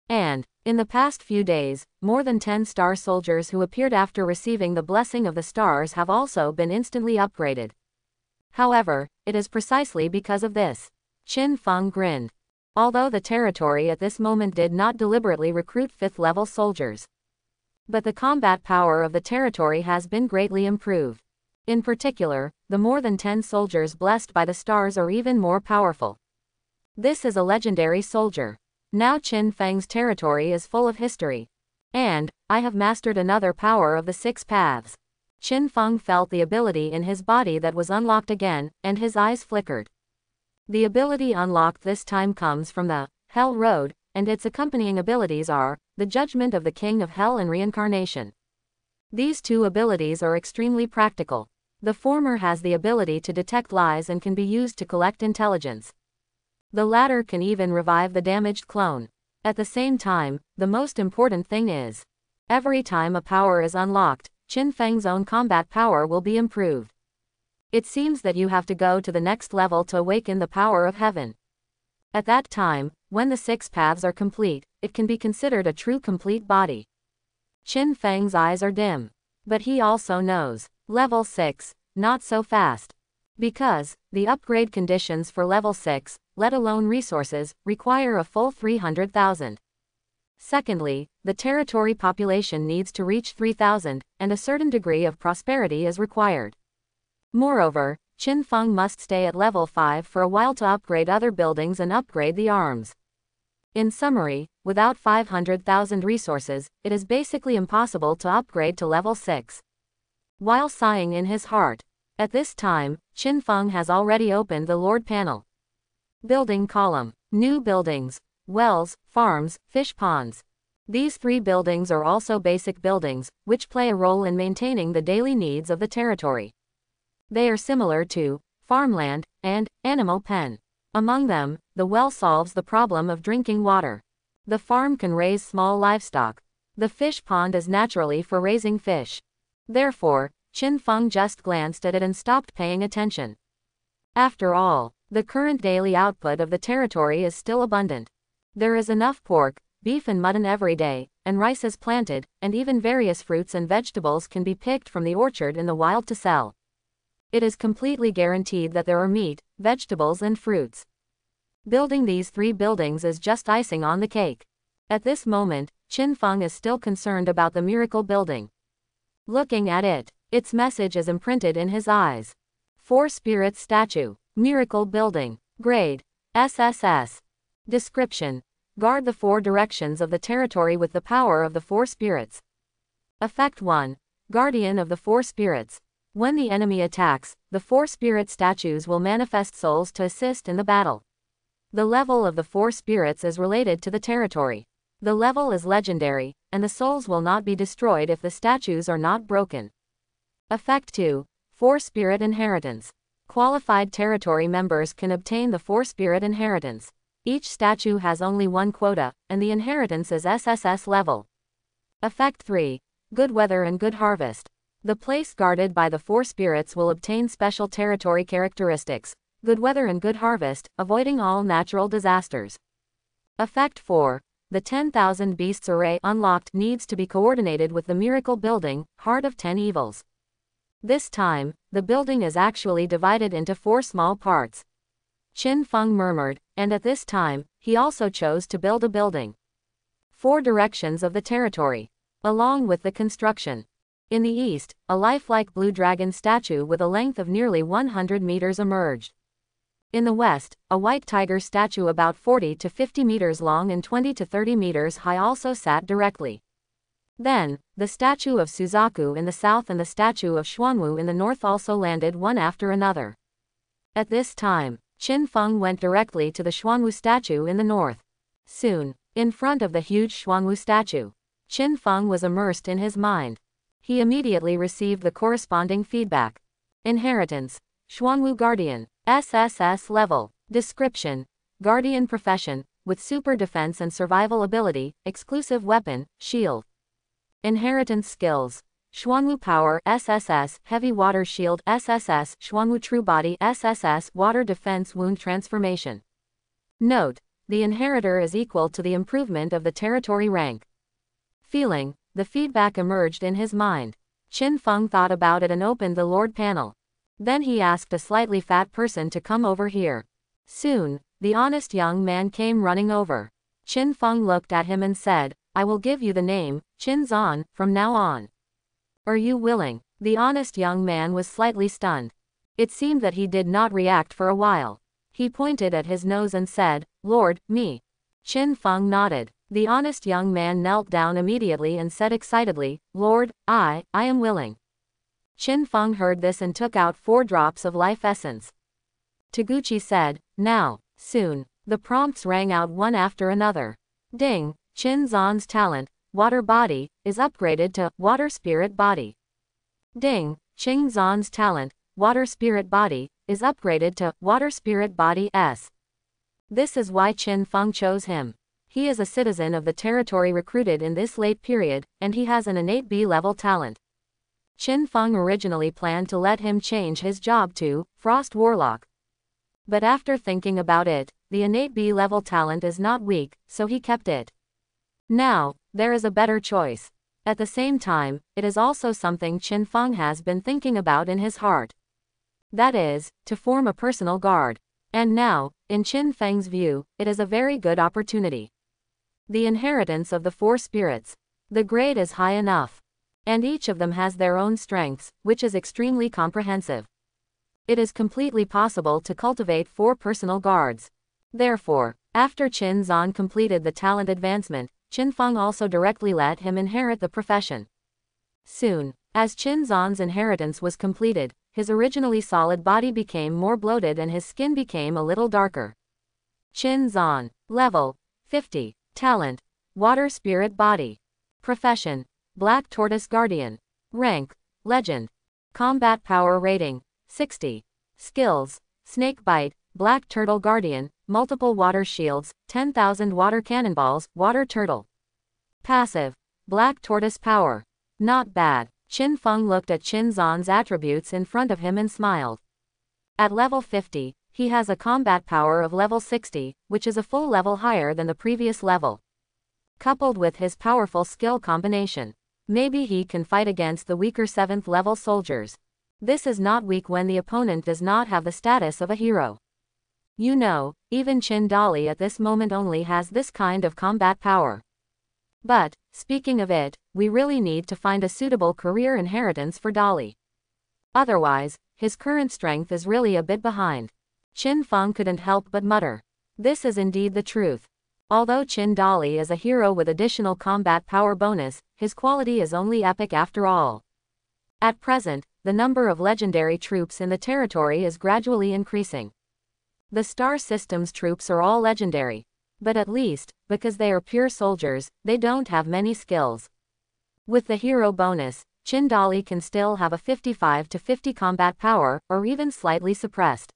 And, in the past few days, more than 10 star soldiers who appeared after receiving the blessing of the stars have also been instantly upgraded. However, it is precisely because of this. Qin Feng grinned. Although the territory at this moment did not deliberately recruit 5th level soldiers, but the combat power of the territory has been greatly improved. In particular, the more than 10 soldiers blessed by the stars are even more powerful. This is a legendary soldier. Now Qin Feng's territory is full of history. And, I have mastered another power of the 6 paths. Qin Feng felt the ability in his body that was unlocked again, and his eyes flickered. The ability unlocked this time comes from the Hell Road, and its accompanying abilities are the Judgment of the King of Hell and Reincarnation. These 2 abilities are extremely practical. The former has the ability to detect lies and can be used to collect intelligence. The latter can even revive the damaged clone. At the same time, the most important thing is, every time a power is unlocked, Qin Feng's own combat power will be improved. It seems that you have to go to the next level to awaken the power of heaven. At that time, when the 6 paths are complete, it can be considered a true complete body. Qin Feng's eyes are dim. But he also knows. Level 6, not so fast. Because, the upgrade conditions for level 6, let alone resources, require a full 300,000. Secondly, the territory population needs to reach 3,000, and a certain degree of prosperity is required. Moreover, Qin Feng must stay at level 5 for a while to upgrade other buildings and upgrade the arms. In summary, without 500,000 resources, it is basically impossible to upgrade to level 6. While sighing in his heart, at this time, Qin Feng has already opened the Lord panel. Building column. New buildings. Wells, farms, fish ponds. These 3 buildings are also basic buildings, which play a role in maintaining the daily needs of the territory. They are similar to farmland and animal pen. Among them, the well solves the problem of drinking water. The farm can raise small livestock. The fish pond is naturally for raising fish. Therefore, Qin Feng just glanced at it and stopped paying attention. After all, the current daily output of the territory is still abundant. There is enough pork, beef and mutton every day, and rice is planted, and even various fruits and vegetables can be picked from the orchard in the wild to sell. It is completely guaranteed that there are meat, vegetables and fruits. Building these 3 buildings is just icing on the cake. At this moment, Qin Feng is still concerned about the miracle building. Looking at it, its message is imprinted in his eyes. 4 Spirits Statue. Miracle Building. Grade. SSS. Description. Guard the 4 directions of the territory with the power of the 4 spirits. Effect 1. Guardian of the 4 spirits. When the enemy attacks, the 4 spirit statues will manifest souls to assist in the battle. The level of the 4 spirits is related to the territory. The level is legendary, and the souls will not be destroyed if the statues are not broken. Effect 2. 4 Spirit Inheritance. Qualified territory members can obtain the 4 Spirit Inheritance. Each statue has only 1 quota, and the inheritance is SSS level. Effect 3. Good Weather and Good Harvest. The place guarded by the 4 spirits will obtain special territory characteristics, good weather and good harvest, avoiding all natural disasters. Effect 4. The 10,000 Beasts Array unlocked needs to be coordinated with the Miracle Building, Heart of 10 Evils. This time, the building is actually divided into 4 small parts. Qin Feng murmured, and at this time, he also chose to build a building. 4 directions of the territory. Along with the construction. In the east, a lifelike blue dragon statue with a length of nearly 100 meters emerged. In the west, a white tiger statue about 40 to 50 meters long and 20 to 30 meters high also sat directly. Then, the statue of Suzaku in the south and the statue of Xuanwu in the north also landed one after another. At this time, Qin Feng went directly to the Xuanwu statue in the north. Soon, in front of the huge Xuanwu statue, Qin Feng was immersed in his mind. He immediately received the corresponding feedback. Inheritance. Xuanwu Guardian. SSS level. Description. Guardian profession, with super defense and survival ability, exclusive weapon, shield. Inheritance skills. Xuanwu Power SSS, Heavy Water Shield SSS, Xuanwu True Body SSS, Water Defense Wound Transformation. Note, the inheritor is equal to the improvement of the territory rank. Feeling, the feedback emerged in his mind. Qin Feng thought about it and opened the Lord panel. Then he asked a slightly fat person to come over here. Soon, the honest young man came running over. Qin Feng looked at him and said, I will give you the name, Qin Zan, from now on. Are you willing? The honest young man was slightly stunned. It seemed that he did not react for a while. He pointed at his nose and said, Lord, me. Qin Feng nodded. The honest young man knelt down immediately and said excitedly, Lord, I am willing. Qin Feng heard this and took out 4 drops of life essence. Taguchi said, now, soon. The prompts rang out one after another. Ding, Qin Zan's talent, Water Body, is upgraded to Water Spirit Body. Ding, Qin Zan's talent, Water Spirit Body, is upgraded to Water Spirit Body S. This is why Qin Feng chose him. He is a citizen of the territory recruited in this late period, and he has an innate B-level talent. Qin Feng originally planned to let him change his job to Frost Warlock. But after thinking about it, the innate B-level talent is not weak, so he kept it. Now, there is a better choice. At the same time, it is also something Qin Feng has been thinking about in his heart. That is, to form a personal guard. And now, in Qin Feng's view, it is a very good opportunity. The inheritance of the four spirits. The grade is high enough. And each of them has their own strengths, which is extremely comprehensive. It is completely possible to cultivate 4 personal guards. Therefore, after Qin Zan completed the talent advancement, Qin Feng also directly let him inherit the profession. Soon, as Qin Zan's inheritance was completed, his originally solid body became more bloated and his skin became a little darker. Qin Zan. Level 50. Talent. Water Spirit Body. Profession. Black Tortoise Guardian. Rank. Legend. Combat Power Rating. 60. Skills. Snake Bite, Black Turtle Guardian, Multiple Water Shields, 10,000 Water Cannonballs, Water Turtle. Passive. Black Tortoise Power. Not bad. Qin Feng looked at Qin Zan's attributes in front of him and smiled. At level 50, he has a combat power of level 60, which is a full level higher than the previous level. Coupled with his powerful skill combination, maybe he can fight against the weaker 7th level soldiers. This is not weak when the opponent does not have the status of a hero. You know, even Qin Dali at this moment only has this kind of combat power. But, speaking of it, we really need to find a suitable career inheritance for Dali. Otherwise, his current strength is really a bit behind. Qin Feng couldn't help but mutter. This is indeed the truth. Although Qin Dali is a hero with additional combat power bonus, his quality is only epic after all. At present, the number of legendary troops in the territory is gradually increasing. The star system's troops are all legendary. But at least, because they are pure soldiers, they don't have many skills. With the hero bonus, Qin Dali can still have a 55 to 50 combat power, or even slightly suppressed.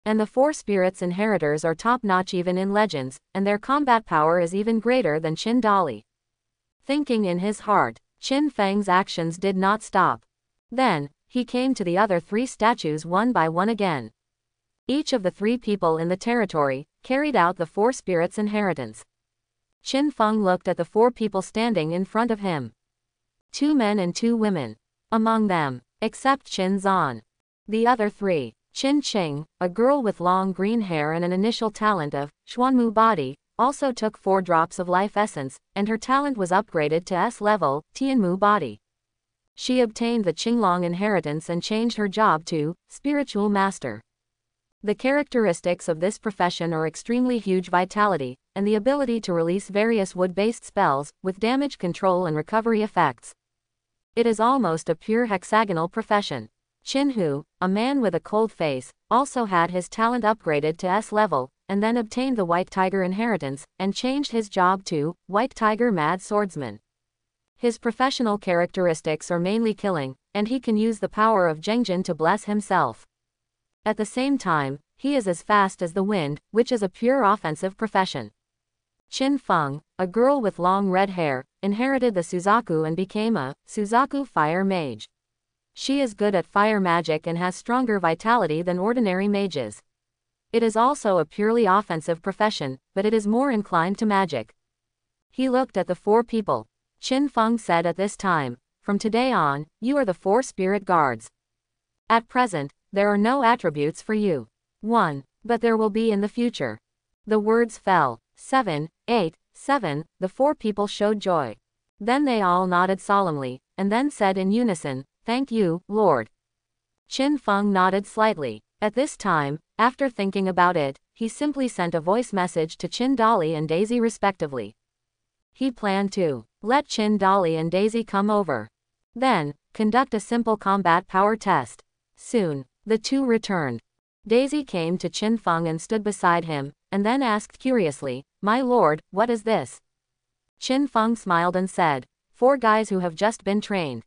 And the 4 spirits inheritors are top-notch even in legends, and their combat power is even greater than Qin Dali. Thinking in his heart, Qin Feng's actions did not stop. Then, he came to the other 3 statues one by one again. Each of the 3 people in the territory carried out the 4 spirits' inheritance. Qin Feng looked at the 4 people standing in front of him. 2 men and 2 women. Among them, except Qin Zan. The other 3, Qin Qing, a girl with long green hair and an initial talent of Xuanmu body, also took 4 drops of life essence, and her talent was upgraded to S level, Tianmu body. She obtained the Qinglong inheritance and changed her job to Spiritual Master. The characteristics of this profession are extremely huge vitality, and the ability to release various wood-based spells, with damage control and recovery effects. It is almost a pure hexagonal profession. Qin Hu, a man with a cold face, also had his talent upgraded to S level, and then obtained the White Tiger inheritance, and changed his job to White Tiger Mad Swordsman. His professional characteristics are mainly killing, and he can use the power of Zhengjin to bless himself. At the same time, he is as fast as the wind, which is a pure offensive profession. Qin Feng, a girl with long red hair, inherited the Suzaku and became a Suzaku Fire Mage. She is good at fire magic and has stronger vitality than ordinary mages. It is also a purely offensive profession, but it is more inclined to magic. He looked at the 4 people. Qin Feng said at this time, "From today on, you are the 4 spirit guards. At present, there are no attributes for you. 1. But there will be in the future." The words fell. 7, 8, 7, the 4 people showed joy. Then they all nodded solemnly, and then said in unison, "Thank you, Lord." Qin Feng nodded slightly. At this time, after thinking about it, he simply sent a voice message to Qin Dali and Daisy respectively. He planned to let Qin Dali and Daisy come over. Then, conduct a simple combat power test. Soon, the 2 returned. Daisy came to Qin Feng and stood beside him, and then asked curiously, "My lord, what is this?" Qin Feng smiled and said, "4 guys who have just been trained.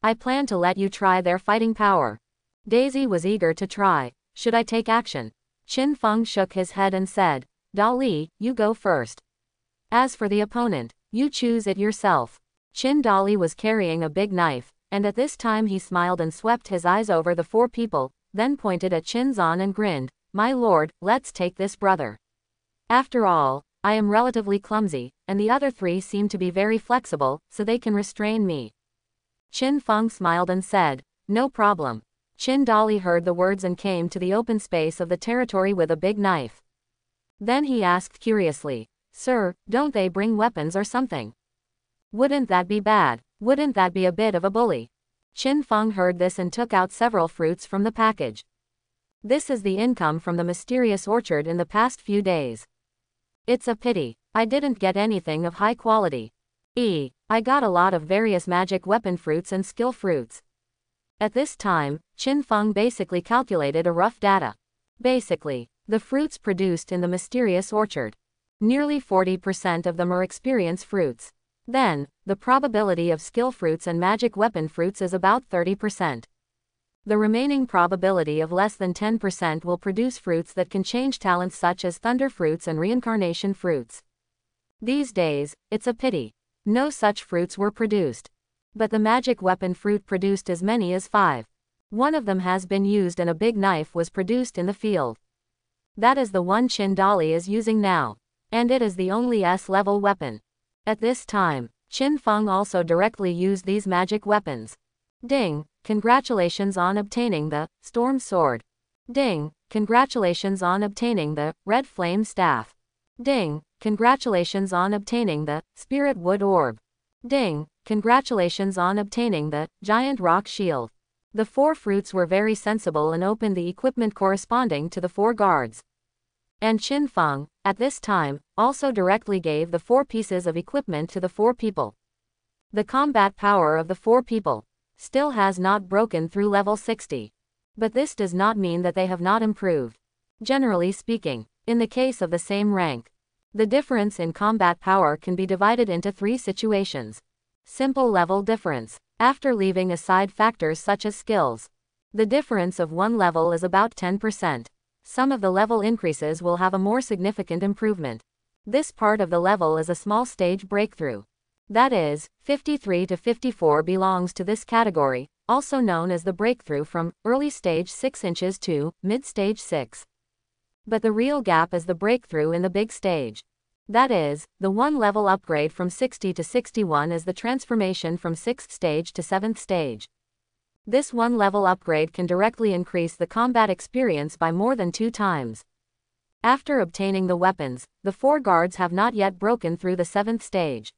I plan to let you try their fighting power." Daisy was eager to try. "Should I take action?" Qin Feng shook his head and said, "Dali, you go first. As for the opponent, you choose it yourself." Qin Dali was carrying a big knife, and at this time he smiled and swept his eyes over the 4 people, then pointed at Chinzan and grinned, "My lord, let's take this brother. After all, I am relatively clumsy, and the other 3 seem to be very flexible, so they can restrain me." Qin Feng smiled and said, "No problem." Qin Dali heard the words and came to the open space of the territory with a big knife. Then he asked curiously, "Sir, don't they bring weapons or something? Wouldn't that be bad? Wouldn't that be a bit of a bully?" Qin Feng heard this and took out several fruits from the package. "This is the income from the mysterious orchard in the past few days. It's a pity I didn't get anything of high quality. I got a lot of various magic weapon fruits and skill fruits." At this time, Qin Feng basically calculated a rough data. Basically, the fruits produced in the mysterious orchard, nearly 40% of them are experience fruits. Then, the probability of skill fruits and magic weapon fruits is about 30%. The remaining probability of less than 10% will produce fruits that can change talents such as thunder fruits and reincarnation fruits. These days, it's a pity no such fruits were produced. But the magic weapon fruit produced as many as 5. One of them has been used and a big knife was produced in the field. That is the one Qin Dali is using now. And it is the only S-level weapon. At this time, Qin Feng also directly used these magic weapons. Ding, congratulations on obtaining the Storm Sword. Ding, congratulations on obtaining the Red Flame Staff. Ding, congratulations on obtaining the Spirit Wood Orb. Ding, congratulations on obtaining the Giant Rock Shield. The 4 fruits were very sensible and opened the equipment corresponding to the 4 guards. And Qin Feng, at this time, also directly gave the 4 pieces of equipment to the 4 people. The combat power of the 4 people still has not broken through level 60. But this does not mean that they have not improved. Generally speaking, in the case of the same rank, the difference in combat power can be divided into 3 situations. Simple level difference. After leaving aside factors such as skills, the difference of 1 level is about 10%. Some of the level increases will have a more significant improvement. This part of the level is a small stage breakthrough. That is, 53 to 54 belongs to this category, also known as the breakthrough from early stage 6 inches to mid-stage 6. But the real gap is the breakthrough in the big stage. That is, the 1 level upgrade from 60 to 61 is the transformation from 6th stage to 7th stage. This 1 level upgrade can directly increase the combat experience by more than 2 times. After obtaining the weapons, the 4 guards have not yet broken through the 7th stage.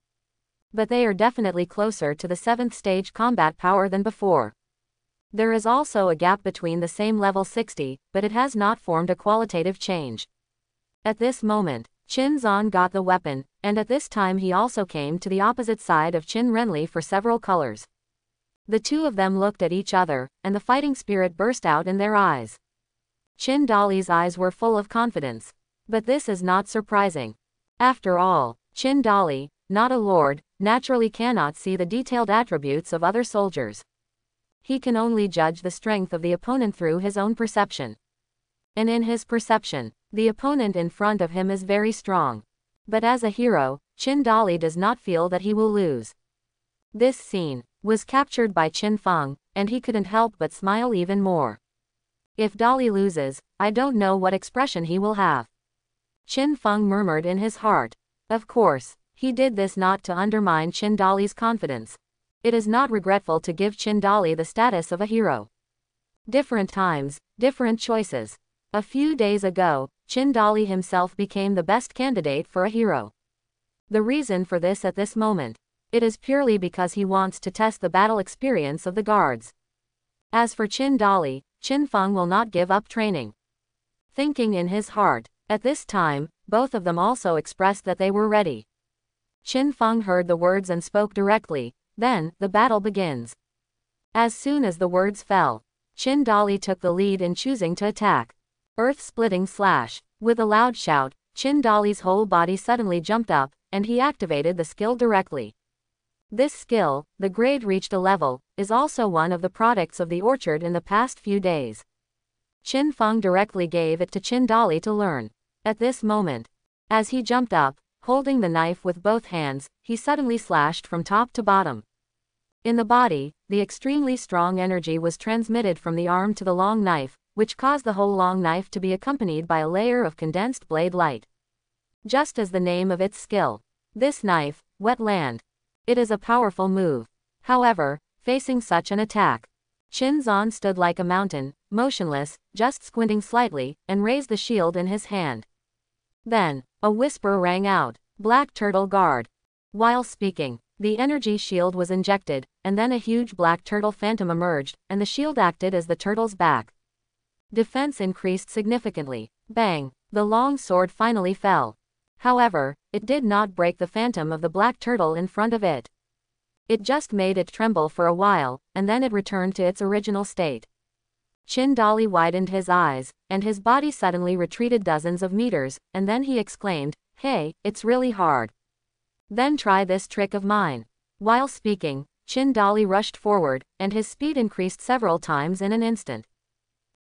But they are definitely closer to the 7th stage combat power than before. There is also a gap between the same level 60, but it has not formed a qualitative change. At this moment, Qin Zan got the weapon, and at this time he also came to the opposite side of Qin Renli for several colors. The 2 of them looked at each other, and the fighting spirit burst out in their eyes. Qin Dali's eyes were full of confidence. But this is not surprising. After all, Qin Dali, not a lord, naturally cannot see the detailed attributes of other soldiers. He can only judge the strength of the opponent through his own perception. And in his perception, the opponent in front of him is very strong. But as a hero, Qin Dali does not feel that he will lose. This scene was captured by Qin Feng, and he couldn't help but smile even more. If Dali loses, I don't know what expression he will have. Qin Feng murmured in his heart. Of course, he did this not to undermine Qin Dali's confidence. It is not regretful to give Qin Dali the status of a hero. Different times, different choices. A few days ago, Qin Dali himself became the best candidate for a hero. The reason for this at this moment, it is purely because he wants to test the battle experience of the guards. As for Qin Dali, Qin Feng will not give up training. Thinking in his heart, at this time, both of them also expressed that they were ready. Qin Feng heard the words and spoke directly, then, the battle begins. As soon as the words fell, Qin Dali took the lead in choosing to attack. Earth-splitting slash. With a loud shout, Qin Dali's whole body suddenly jumped up, and he activated the skill directly. This skill, the grade reached a level, is also one of the products of the orchard in the past few days. Qin Feng directly gave it to Qin Dali to learn. At this moment, as he jumped up, holding the knife with both hands, he suddenly slashed from top to bottom. In the body, the extremely strong energy was transmitted from the arm to the long knife, which caused the whole long knife to be accompanied by a layer of condensed blade light. Just as the name of its skill. This knife, wet land. It is a powerful move. However, facing such an attack, Qin Zan stood like a mountain, motionless, just squinting slightly, and raised the shield in his hand. Then, a whisper rang out, "Black Turtle Guard." While speaking, the energy shield was injected, and then a huge black turtle phantom emerged, and the shield acted as the turtle's back. Defense increased significantly. Bang! The long sword finally fell. However, it did not break the phantom of the black turtle in front of it. It just made it tremble for a while, and then it returned to its original state. Qin Dali widened his eyes, and his body suddenly retreated dozens of meters, and then he exclaimed, "Hey, it's really hard. Then try this trick of mine." While speaking, Qin Dali rushed forward, and his speed increased several times in an instant.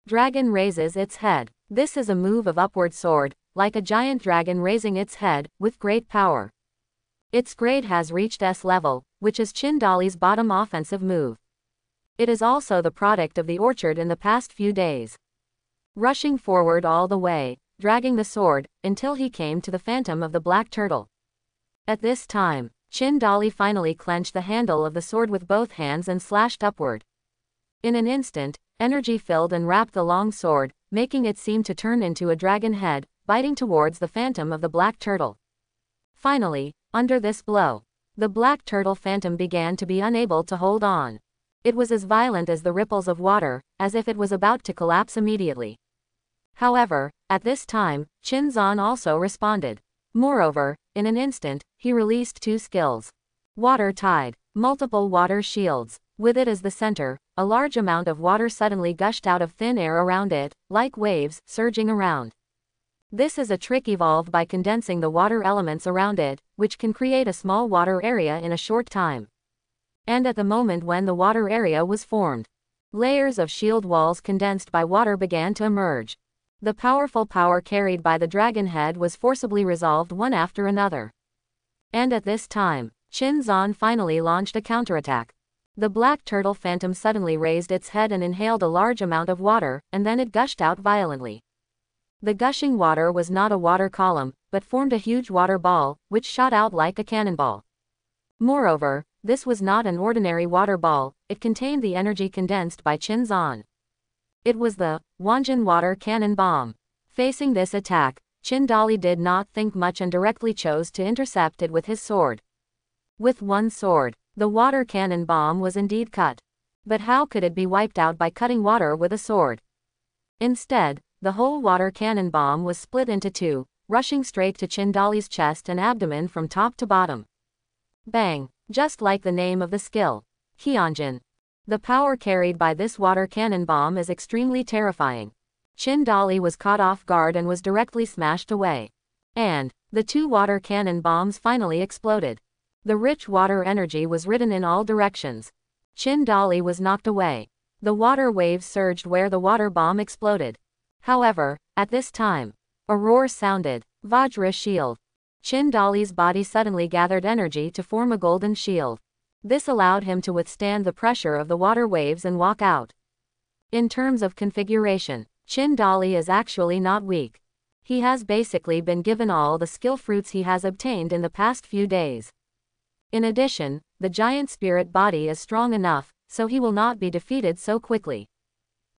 Dragon raises its head. This is a move of upward sword, like a giant dragon raising its head, with great power. Its grade has reached S level, which is Qin Dali's bottom offensive move. It is also the product of the orchard in the past few days. Rushing forward all the way, dragging the sword, until he came to the phantom of the black turtle. At this time, Qin Dali finally clenched the handle of the sword with both hands and slashed upward. In an instant, energy filled and wrapped the long sword, making it seem to turn into a dragon head, biting towards the phantom of the black turtle. Finally, under this blow, the black turtle phantom began to be unable to hold on. It was as violent as the ripples of water, as if it was about to collapse immediately. However, at this time, Qin Zan also responded. Moreover, in an instant, he released two skills. Water Tide, multiple water shields. With it as the center, a large amount of water suddenly gushed out of thin air around it, like waves surging around. This is a trick evolved by condensing the water elements around it, which can create a small water area in a short time. And at the moment when the water area was formed, layers of shield walls condensed by water began to emerge. The powerful power carried by the dragon head was forcibly resolved one after another. And at this time, Qin Zan finally launched a counterattack. The black turtle phantom suddenly raised its head and inhaled a large amount of water, and then it gushed out violently. The gushing water was not a water column, but formed a huge water ball, which shot out like a cannonball. Moreover, this was not an ordinary water ball, it contained the energy condensed by Qin Zan. It was the Wanjin water cannon bomb. Facing this attack, Qin Dali did not think much and directly chose to intercept it with his sword. With one sword, the water cannon bomb was indeed cut. But how could it be wiped out by cutting water with a sword? Instead, the whole water cannon bomb was split into two, rushing straight to Qin Dali's chest and abdomen from top to bottom. Bang! Just like the name of the skill. Hyunjin. The power carried by this water cannon bomb is extremely terrifying. Qin Dali was caught off guard and was directly smashed away. And the two water cannon bombs finally exploded. The rich water energy was ridden in all directions. Qin Dali was knocked away. The water waves surged where the water bomb exploded. However, at this time, a roar sounded. Vajra shield. Qin Dali's body suddenly gathered energy to form a golden shield. This allowed him to withstand the pressure of the water waves and walk out. In terms of configuration, Qin Dali is actually not weak. He has basically been given all the skill fruits he has obtained in the past few days. In addition, the giant spirit body is strong enough, so he will not be defeated so quickly.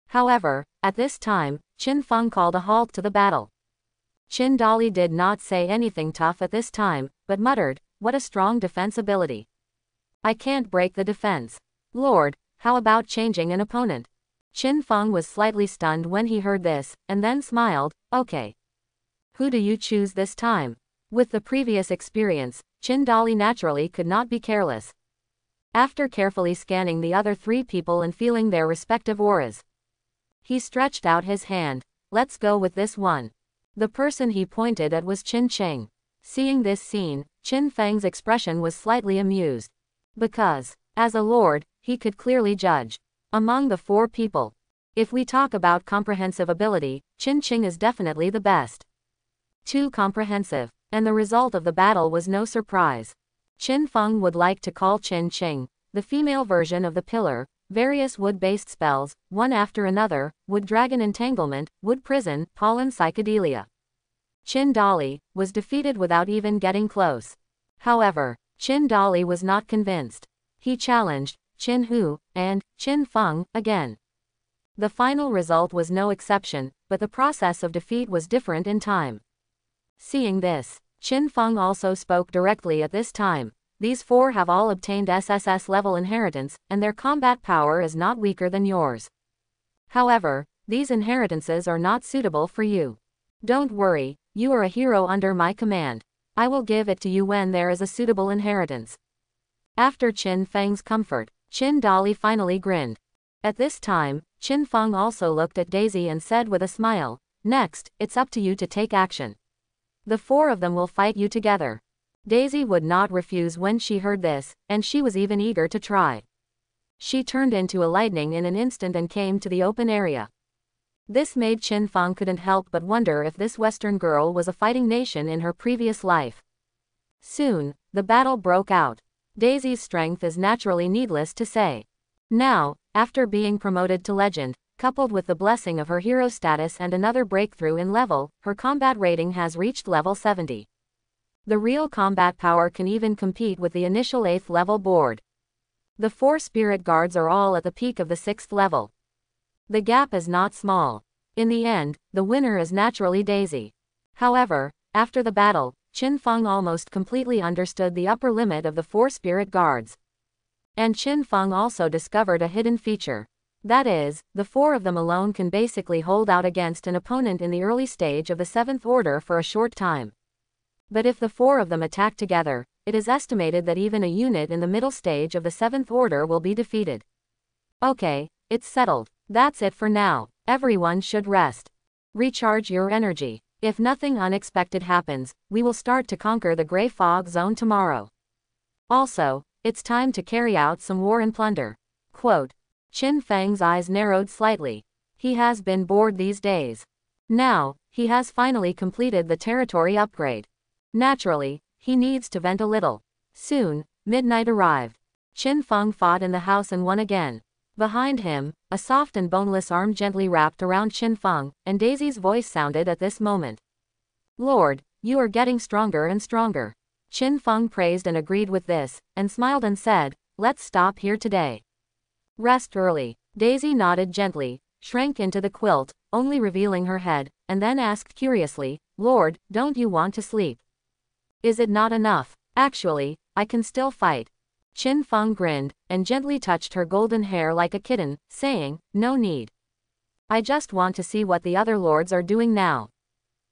However, at this time, Qin Feng called a halt to the battle. Qin Dali did not say anything tough at this time, but muttered, "What a strong defense ability. I can't break the defense. Lord, how about changing an opponent?" Qin Feng was slightly stunned when he heard this, and then smiled, "Okay. Who do you choose this time?" With the previous experience, Qin Dali naturally could not be careless. After carefully scanning the other three people and feeling their respective auras, he stretched out his hand. "Let's go with this one." The person he pointed at was Qin Cheng. Seeing this scene, Qin Feng's expression was slightly amused. Because, as a lord, he could clearly judge. Among the four people, if we talk about comprehensive ability, Qin Cheng is definitely the best. Too comprehensive, and the result of the battle was no surprise. Qin Feng would like to call Qin Cheng, the female version of the pillar, various wood-based spells, one after another, wood dragon entanglement, wood prison, pollen psychedelia. Chin Dali was defeated without even getting close. However, Chin Dali was not convinced. He challenged Chin Hu and Chin Feng again. The final result was no exception, but the process of defeat was different in time. Seeing this, Chin Feng also spoke directly at this time. These four have all obtained SSS level inheritance, and their combat power is not weaker than yours. However, these inheritances are not suitable for you. Don't worry, you are a hero under my command. I will give it to you when there is a suitable inheritance. After Chin Feng's comfort, Chin Dali finally grinned. At this time, Chin Feng also looked at Daisy and said with a smile, "Next, it's up to you to take action. The four of them will fight you together." Daisy would not refuse when she heard this, and she was even eager to try. She turned into a lightning in an instant and came to the open area. This made Chin Feng couldn't help but wonder if this Western girl was a fighting nation in her previous life. Soon, the battle broke out. Daisy's strength is naturally needless to say. Now, after being promoted to legend, coupled with the blessing of her hero status and another breakthrough in level, her combat rating has reached level 70. The real combat power can even compete with the initial 8th level board. The 4 spirit guards are all at the peak of the 6th level. The gap is not small. In the end, the winner is naturally Daisy. However, after the battle, Chin Feng almost completely understood the upper limit of the 4 spirit guards. And Chin Feng also discovered a hidden feature. That is, the 4 of them alone can basically hold out against an opponent in the early stage of the 7th order for a short time. But if the 4 of them attack together, it is estimated that even a unit in the middle stage of the 7th order will be defeated. Okay, it's settled. That's it for now. Everyone should rest. Recharge your energy. If nothing unexpected happens, we will start to conquer the Grey Fog Zone tomorrow. Also, it's time to carry out some war and plunder. Quote. Chin Feng's eyes narrowed slightly. He has been bored these days. Now, he has finally completed the territory upgrade. Naturally, he needs to vent a little. Soon, midnight arrived. Chin Feng fought in the house and won again. Behind him, a soft and boneless arm gently wrapped around Chin Feng, and Daisy's voice sounded at this moment. "Lord, you are getting stronger and stronger." Chin Feng praised and agreed with this, and smiled and said, "Let's stop here today. Rest early." Daisy nodded gently, shrank into the quilt, only revealing her head, and then asked curiously, "Lord, don't you want to sleep? Is it not enough? Actually, I can still fight." Chin Feng grinned, and gently touched her golden hair like a kitten, saying, "No need. I just want to see what the other lords are doing now."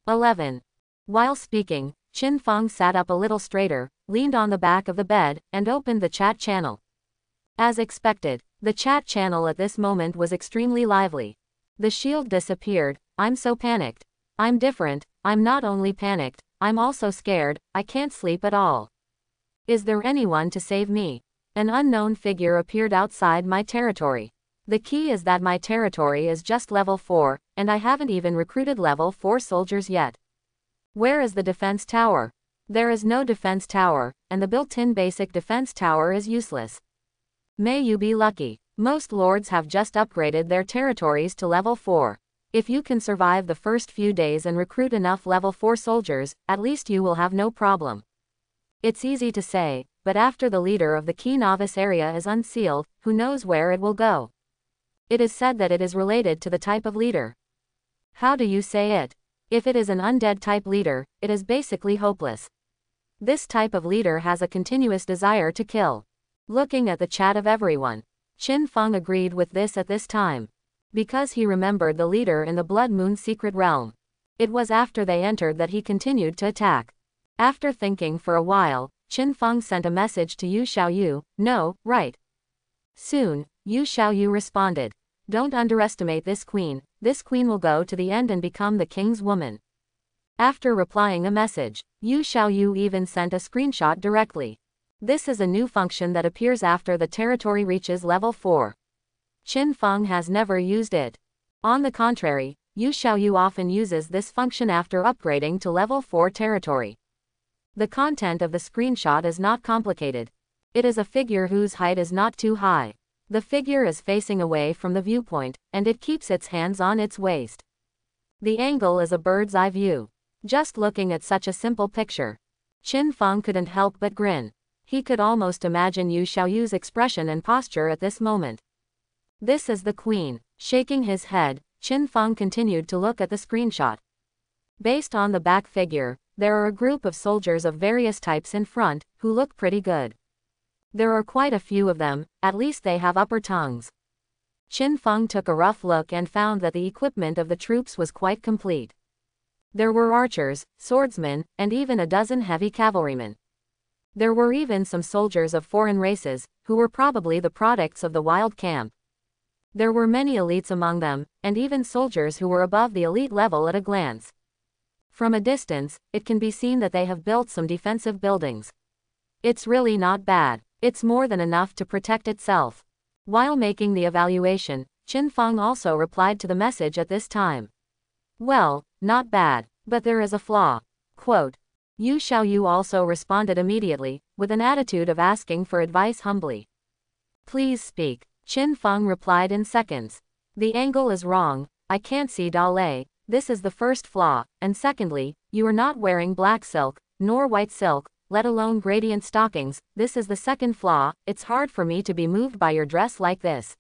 11. While speaking, Chin Feng sat up a little straighter, leaned on the back of the bed, and opened the chat channel. As expected, the chat channel at this moment was extremely lively. The shield disappeared. "I'm so panicked. I'm different. I'm not only panicked, I'm also scared. I can't sleep at all. Is there anyone to save me? An unknown figure appeared outside my territory. The key is that my territory is just level 4, and I haven't even recruited level 4 soldiers yet. Where is the defense tower? There is no defense tower, and the built-in basic defense tower is useless. May you be lucky. Most lords have just upgraded their territories to level 4. If you can survive the first few days and recruit enough level 4 soldiers, at least you will have no problem. It's easy to say, but after the leader of the key novice area is unsealed, who knows where it will go? It is said that it is related to the type of leader. How do you say it? If it is an undead type leader, it is basically hopeless. This type of leader has a continuous desire to kill." Looking at the chat of everyone, Chin Feng agreed with this at this time. Because he remembered the leader in the Blood Moon secret realm. It was after they entered that he continued to attack. After thinking for a while, Chin Feng sent a message to Yu Xiaoyu. "No, right." Soon, Yu Xiaoyu responded, "Don't underestimate this queen. This queen will go to the end and become the king's woman." After replying a message, Yu Xiaoyu even sent a screenshot directly. This is a new function that appears after the territory reaches level 4. Chin Feng has never used it. On the contrary, Yu Xiaoyu often uses this function after upgrading to level 4 territory. The content of the screenshot is not complicated. It is a figure whose height is not too high. The figure is facing away from the viewpoint, and it keeps its hands on its waist. The angle is a bird's eye view. Just looking at such a simple picture, Qin Feng couldn't help but grin. He could almost imagine Yu Xiaoyu's expression and posture at this moment. This is the queen. Shaking his head, Qin Feng continued to look at the screenshot. Based on the back figure, there are a group of soldiers of various types in front, who look pretty good. There are quite a few of them, at least they have upper tongues. Qin Feng took a rough look and found that the equipment of the troops was quite complete. There were archers, swordsmen, and even a dozen heavy cavalrymen. There were even some soldiers of foreign races, who were probably the products of the wild camp. There were many elites among them, and even soldiers who were above the elite level at a glance. From a distance, it can be seen that they have built some defensive buildings. It's really not bad. It's more than enough to protect itself. While making the evaluation, Qin Feng also replied to the message at this time. Well, not bad, but there is a flaw. Quote. Yu Xiaoyu also responded immediately, with an attitude of asking for advice humbly. Please speak. Qin Feng replied in seconds. The angle is wrong, I can't see Dalei, this is the first flaw, and secondly, you are not wearing black silk, nor white silk, let alone gradient stockings, this is the second flaw, it's hard for me to be moved by your dress like this.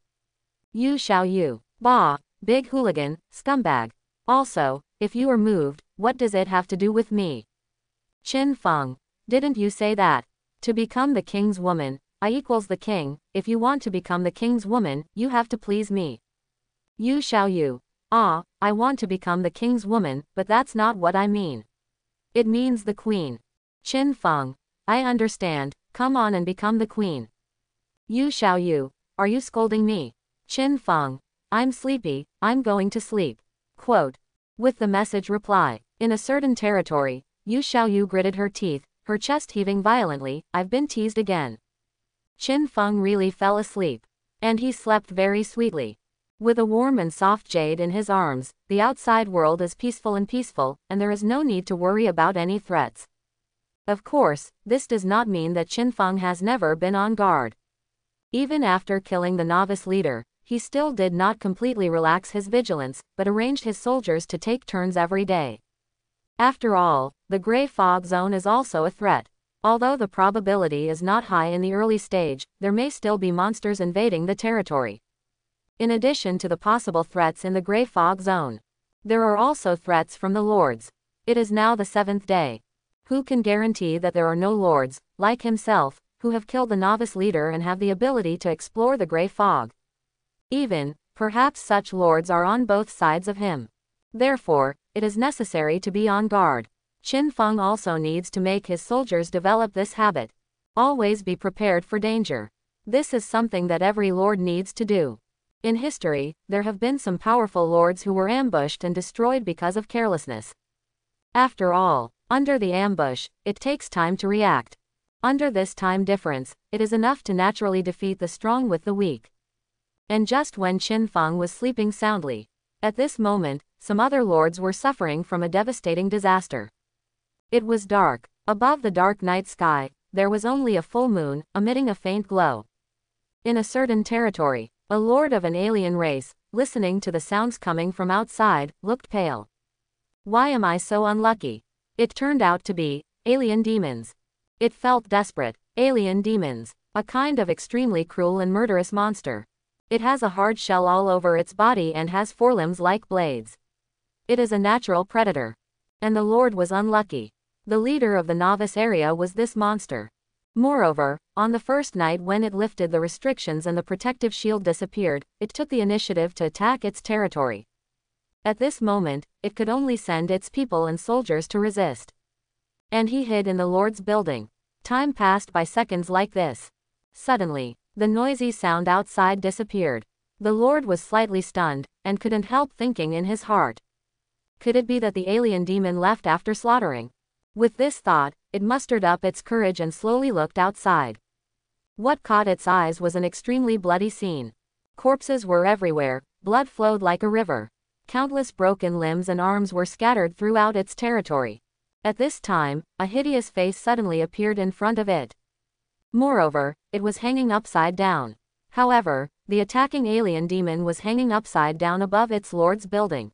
Yu Xiaoyu. Bah, big hooligan, scumbag. Also, if you are moved, what does it have to do with me? Qin Feng. Didn't you say that? To become the king's woman, I equals the king, if you want to become the king's woman, you have to please me. Yu Xiaoyu. Ah, I want to become the king's woman, but that's not what I mean. It means the queen. Qin Feng. I understand, come on and become the queen. Yu Xiaoyu. Are you scolding me? Qin Feng. I'm sleepy, I'm going to sleep. Quote. With the message reply. In a certain territory, Yu Xiaoyu gritted her teeth, her chest heaving violently, I've been teased again. Qin Feng really fell asleep. And he slept very sweetly. With a warm and soft jade in his arms, the outside world is peaceful, and there is no need to worry about any threats. Of course, this does not mean that Qin Feng has never been on guard. Even after killing the novice leader, he still did not completely relax his vigilance, but arranged his soldiers to take turns every day. After all, the gray fog zone is also a threat. Although the probability is not high in the early stage, there may still be monsters invading the territory. In addition to the possible threats in the gray fog zone, there are also threats from the lords. It is now the 7th day. Who can guarantee that there are no lords, like himself, who have killed the novice leader and have the ability to explore the gray fog? Even, perhaps such lords are on both sides of him. Therefore, it is necessary to be on guard. Qin Feng also needs to make his soldiers develop this habit. Always be prepared for danger. This is something that every lord needs to do. In history, there have been some powerful lords who were ambushed and destroyed because of carelessness. After all, under the ambush, it takes time to react. Under this time difference, it is enough to naturally defeat the strong with the weak. And just when Qin Feng was sleeping soundly, at this moment, some other lords were suffering from a devastating disaster. It was dark. Above the dark night sky, there was only a full moon, emitting a faint glow. In a certain territory, a lord of an alien race, listening to the sounds coming from outside, looked pale. Why am I so unlucky? It turned out to be alien demons. It felt desperate. Alien demons, a kind of extremely cruel and murderous monster. It has a hard shell all over its body and has forelimbs like blades. It is a natural predator. And the lord was unlucky. The leader of the novice area was this monster. Moreover, on the first night when it lifted the restrictions and the protective shield disappeared, it took the initiative to attack its territory. At this moment, it could only send its people and soldiers to resist. And he hid in the lord's building. Time passed by seconds like this. Suddenly, the noisy sound outside disappeared. The lord was slightly stunned, and couldn't help thinking in his heart. Could it be that the alien demon left after slaughtering? With this thought, it mustered up its courage and slowly looked outside. What caught its eyes was an extremely bloody scene. Corpses were everywhere, blood flowed like a river. Countless broken limbs and arms were scattered throughout its territory. At this time, a hideous face suddenly appeared in front of it. Moreover, it was hanging upside down. However, the attacking alien demon was hanging upside down above its lord's building.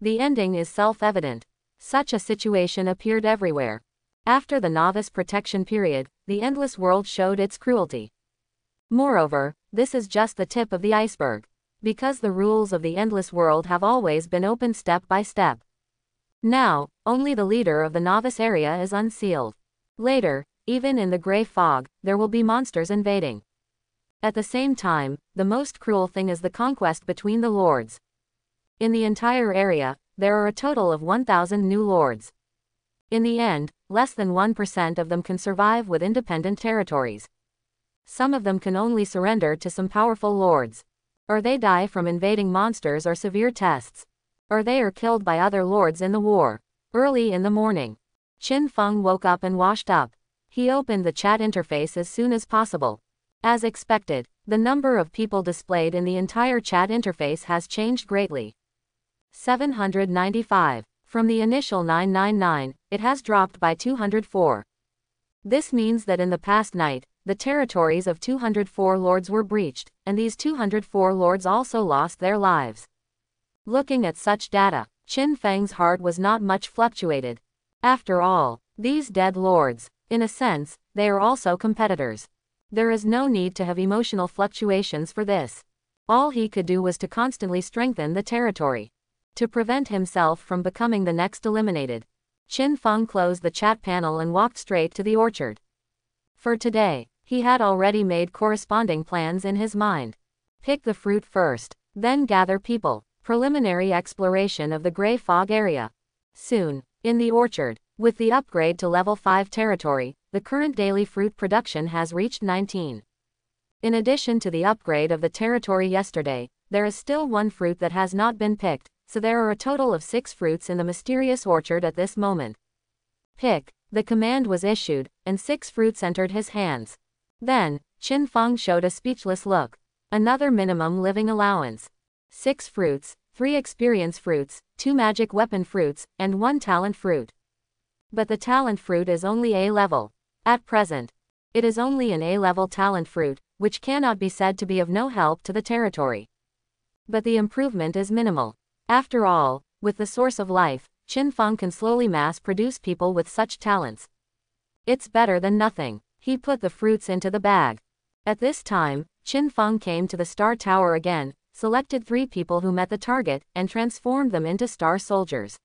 The ending is self-evident. Such a situation appeared everywhere. After the novice protection period, the endless world showed its cruelty. Moreover, this is just the tip of the iceberg. Because the rules of the endless world have always been opened step by step. Now, only the leader of the novice area is unsealed. Later, even in the gray fog, there will be monsters invading. At the same time, the most cruel thing is the conquest between the lords. In the entire area, there are a total of 1,000 new lords. In the end, less than 1% of them can survive with independent territories. Some of them can only surrender to some powerful lords. Or they die from invading monsters or severe tests. Or they are killed by other lords in the war. Early in the morning, Qin Feng woke up and washed up. He opened the chat interface as soon as possible. As expected, the number of people displayed in the entire chat interface has changed greatly. 795. From the initial 999, it has dropped by 204. This means that in the past night, the territories of 204 lords were breached, and these 204 lords also lost their lives. Looking at such data, Qin Feng's heart was not much fluctuated. After all, these dead lords, in a sense, they are also competitors. There is no need to have emotional fluctuations for this. All he could do was to constantly strengthen the territory. To prevent himself from becoming the next eliminated, Qin Feng closed the chat panel and walked straight to the orchard. For today, he had already made corresponding plans in his mind. Pick the fruit first, then gather people. Preliminary exploration of the gray fog area. Soon, in the orchard, with the upgrade to level 5 territory, the current daily fruit production has reached 19. In addition to the upgrade of the territory yesterday, there is still one fruit that has not been picked, so there are a total of 6 fruits in the mysterious orchard at this moment. Pick. The command was issued, and 6 fruits entered his hands. Then, Qin Feng showed a speechless look. Another minimum living allowance. 6 fruits, 3 experience fruits, 2 magic weapon fruits, and 1 talent fruit. But the talent fruit is only A level. At present, it is only an A-level talent fruit, which cannot be said to be of no help to the territory. But the improvement is minimal. After all, with the source of life, Qin Feng can slowly mass-produce people with such talents. It's better than nothing. He put the fruits into the bag. At this time, Qin Feng came to the Star Tower again, selected 3 people who met the target, and transformed them into Star Soldiers.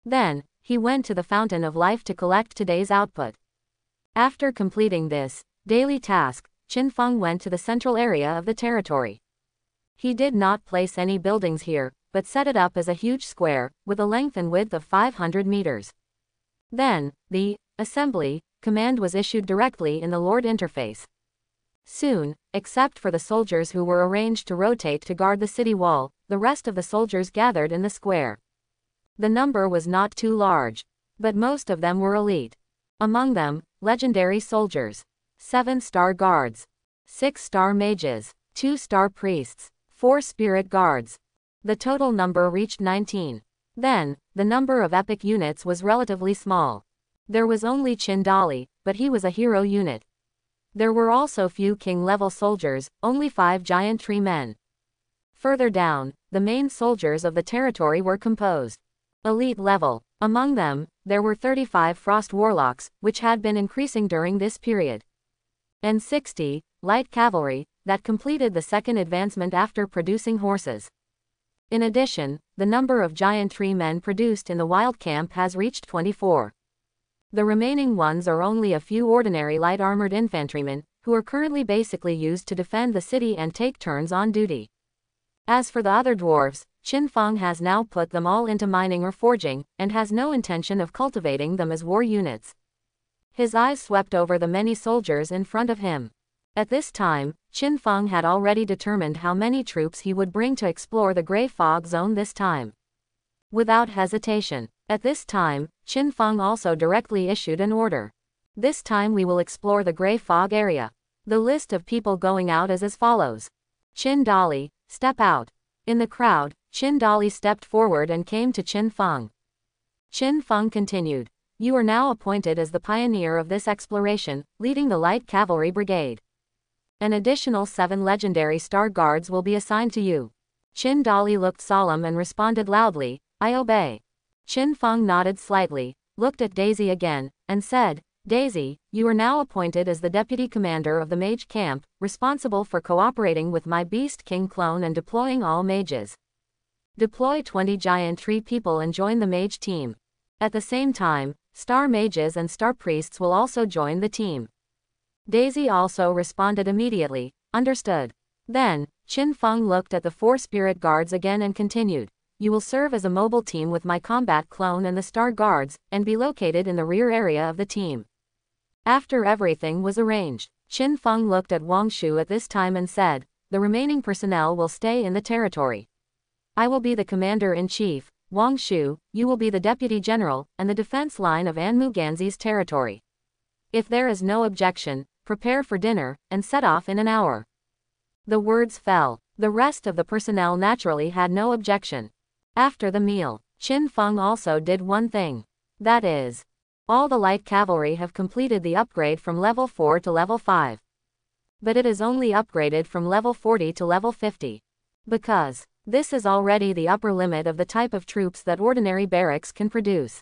Then, he went to the Fountain of Life to collect today's output. After completing this daily task, Qin Feng went to the central area of the territory. He did not place any buildings here, but set it up as a huge square, with a length and width of 500 meters. Then, the assembly command was issued directly in the Lord interface. Soon, except for the soldiers who were arranged to rotate to guard the city wall, the rest of the soldiers gathered in the square. The number was not too large, but most of them were elite. Among them, legendary soldiers, 7-star guards, 6-star mages, 2-star priests, 4 spirit guards. The total number reached 19. Then, the number of epic units was relatively small. There was only Qin Dali, but he was a hero unit. There were also few king-level soldiers, only 5 giant tree men. Further down, the main soldiers of the territory were composed. Elite level. Among them, there were 35 frost warlocks, which had been increasing during this period. And 60, light cavalry, that completed the second advancement after producing horses. In addition, the number of giant tree men produced in the wild camp has reached 24. The remaining ones are only a few ordinary light armored infantrymen, who are currently basically used to defend the city and take turns on duty. As for the other dwarves, Qin Feng has now put them all into mining or forging, and has no intention of cultivating them as war units. His eyes swept over the many soldiers in front of him. At this time, Qin Feng had already determined how many troops he would bring to explore the Grey Fog Zone this time. Without hesitation, at this time, Qin Feng also directly issued an order. This time we will explore the Grey Fog area. The list of people going out is as follows. Qin Dali, step out. In the crowd, Qin Dali stepped forward and came to Qin Feng. Qin Feng continued. You are now appointed as the pioneer of this exploration, leading the Light Cavalry Brigade. An additional 7 legendary Star Guards will be assigned to you. Qin Dali looked solemn and responded loudly, I obey. Qin Feng nodded slightly, looked at Daisy again, and said, Daisy, you are now appointed as the deputy commander of the mage camp, responsible for cooperating with my Beast King clone and deploying all mages. Deploy 20 giant tree people and join the mage team. At the same time, star mages and star priests will also join the team. Daisy also responded immediately, understood. Then, Qin Feng looked at the 4 spirit guards again and continued, you will serve as a mobile team with my combat clone and the star guards, and be located in the rear area of the team. After everything was arranged, Qin Feng looked at Wang Shu at this time and said, the remaining personnel will stay in the territory. I will be the commander-in-chief, Wang Shu, you will be the deputy general, and the defense line of Anmu Ganzi's territory. If there is no objection, prepare for dinner, and set off in an hour. The words fell. The rest of the personnel naturally had no objection. After the meal, Qin Feng also did one thing. That is, all the light cavalry have completed the upgrade from level 4 to level 5. But it is only upgraded from level 40 to level 50. Because this is already the upper limit of the type of troops that ordinary barracks can produce.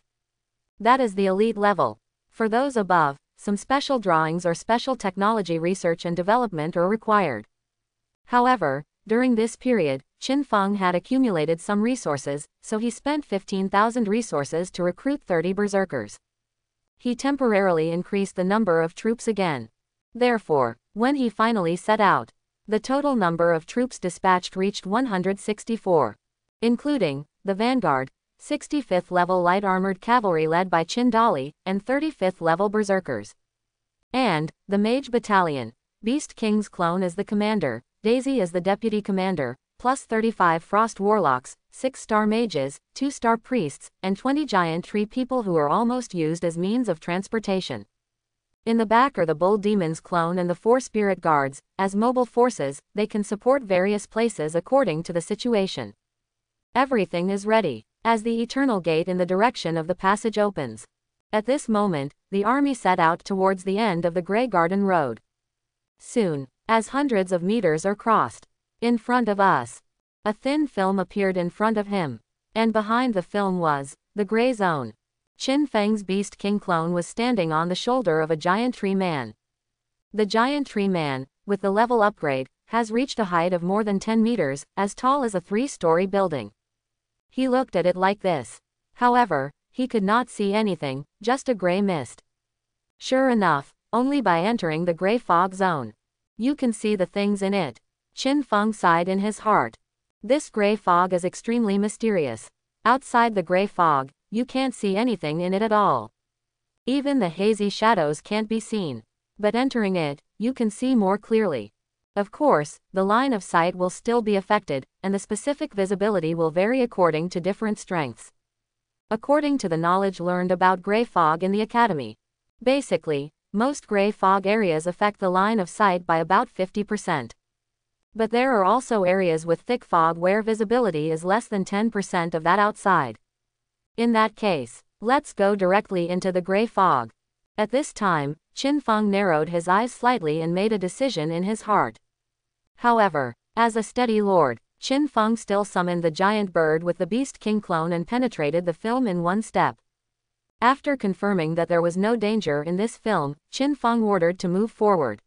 That is the elite level. For those above, some special drawings or special technology research and development are required. However, during this period, Qin Feng had accumulated some resources, so he spent 15,000 resources to recruit 30 berserkers. He temporarily increased the number of troops again. Therefore, when he finally set out, the total number of troops dispatched reached 164, including the vanguard, 65th level light armored cavalry led by Qin Dali, and 35th level berserkers. And the mage battalion, Beast King's clone as the commander, Daisy as the deputy commander, plus 35 frost warlocks, 6 star mages, 2 star priests, and 20 giant tree people who are almost used as means of transportation. In the back are the Bull Demon's clone and the 4 spirit guards. As mobile forces, they can support various places according to the situation. Everything is ready, as the eternal gate in the direction of the passage opens. At this moment, the army set out towards the end of the Grey Garden Road. Soon, as hundreds of meters are crossed, in front of us, a thin film appeared in front of him. And behind the film was the Grey Zone. Qin Feng's Beast King clone was standing on the shoulder of a giant tree man. The giant tree man, with the level upgrade, has reached a height of more than 10 meters, as tall as a 3-story building. He looked at it like this. However, he could not see anything, just a gray mist. Sure enough, only by entering the gray fog zone, you can see the things in it. Qin Feng sighed in his heart. This gray fog is extremely mysterious. Outside the gray fog, you can't see anything in it at all. Even the hazy shadows can't be seen. But entering it, you can see more clearly. Of course, the line of sight will still be affected, and the specific visibility will vary according to different strengths. According to the knowledge learned about gray fog in the academy. Basically, most gray fog areas affect the line of sight by about 50%. But there are also areas with thick fog where visibility is less than 10% of that outside. In that case, let's go directly into the gray fog. At this time, Qin Feng narrowed his eyes slightly and made a decision in his heart. However, as a steady lord, Qin Feng still summoned the giant bird with the Beast King clone and penetrated the film in one step. After confirming that there was no danger in this film, Qin Feng ordered to move forward.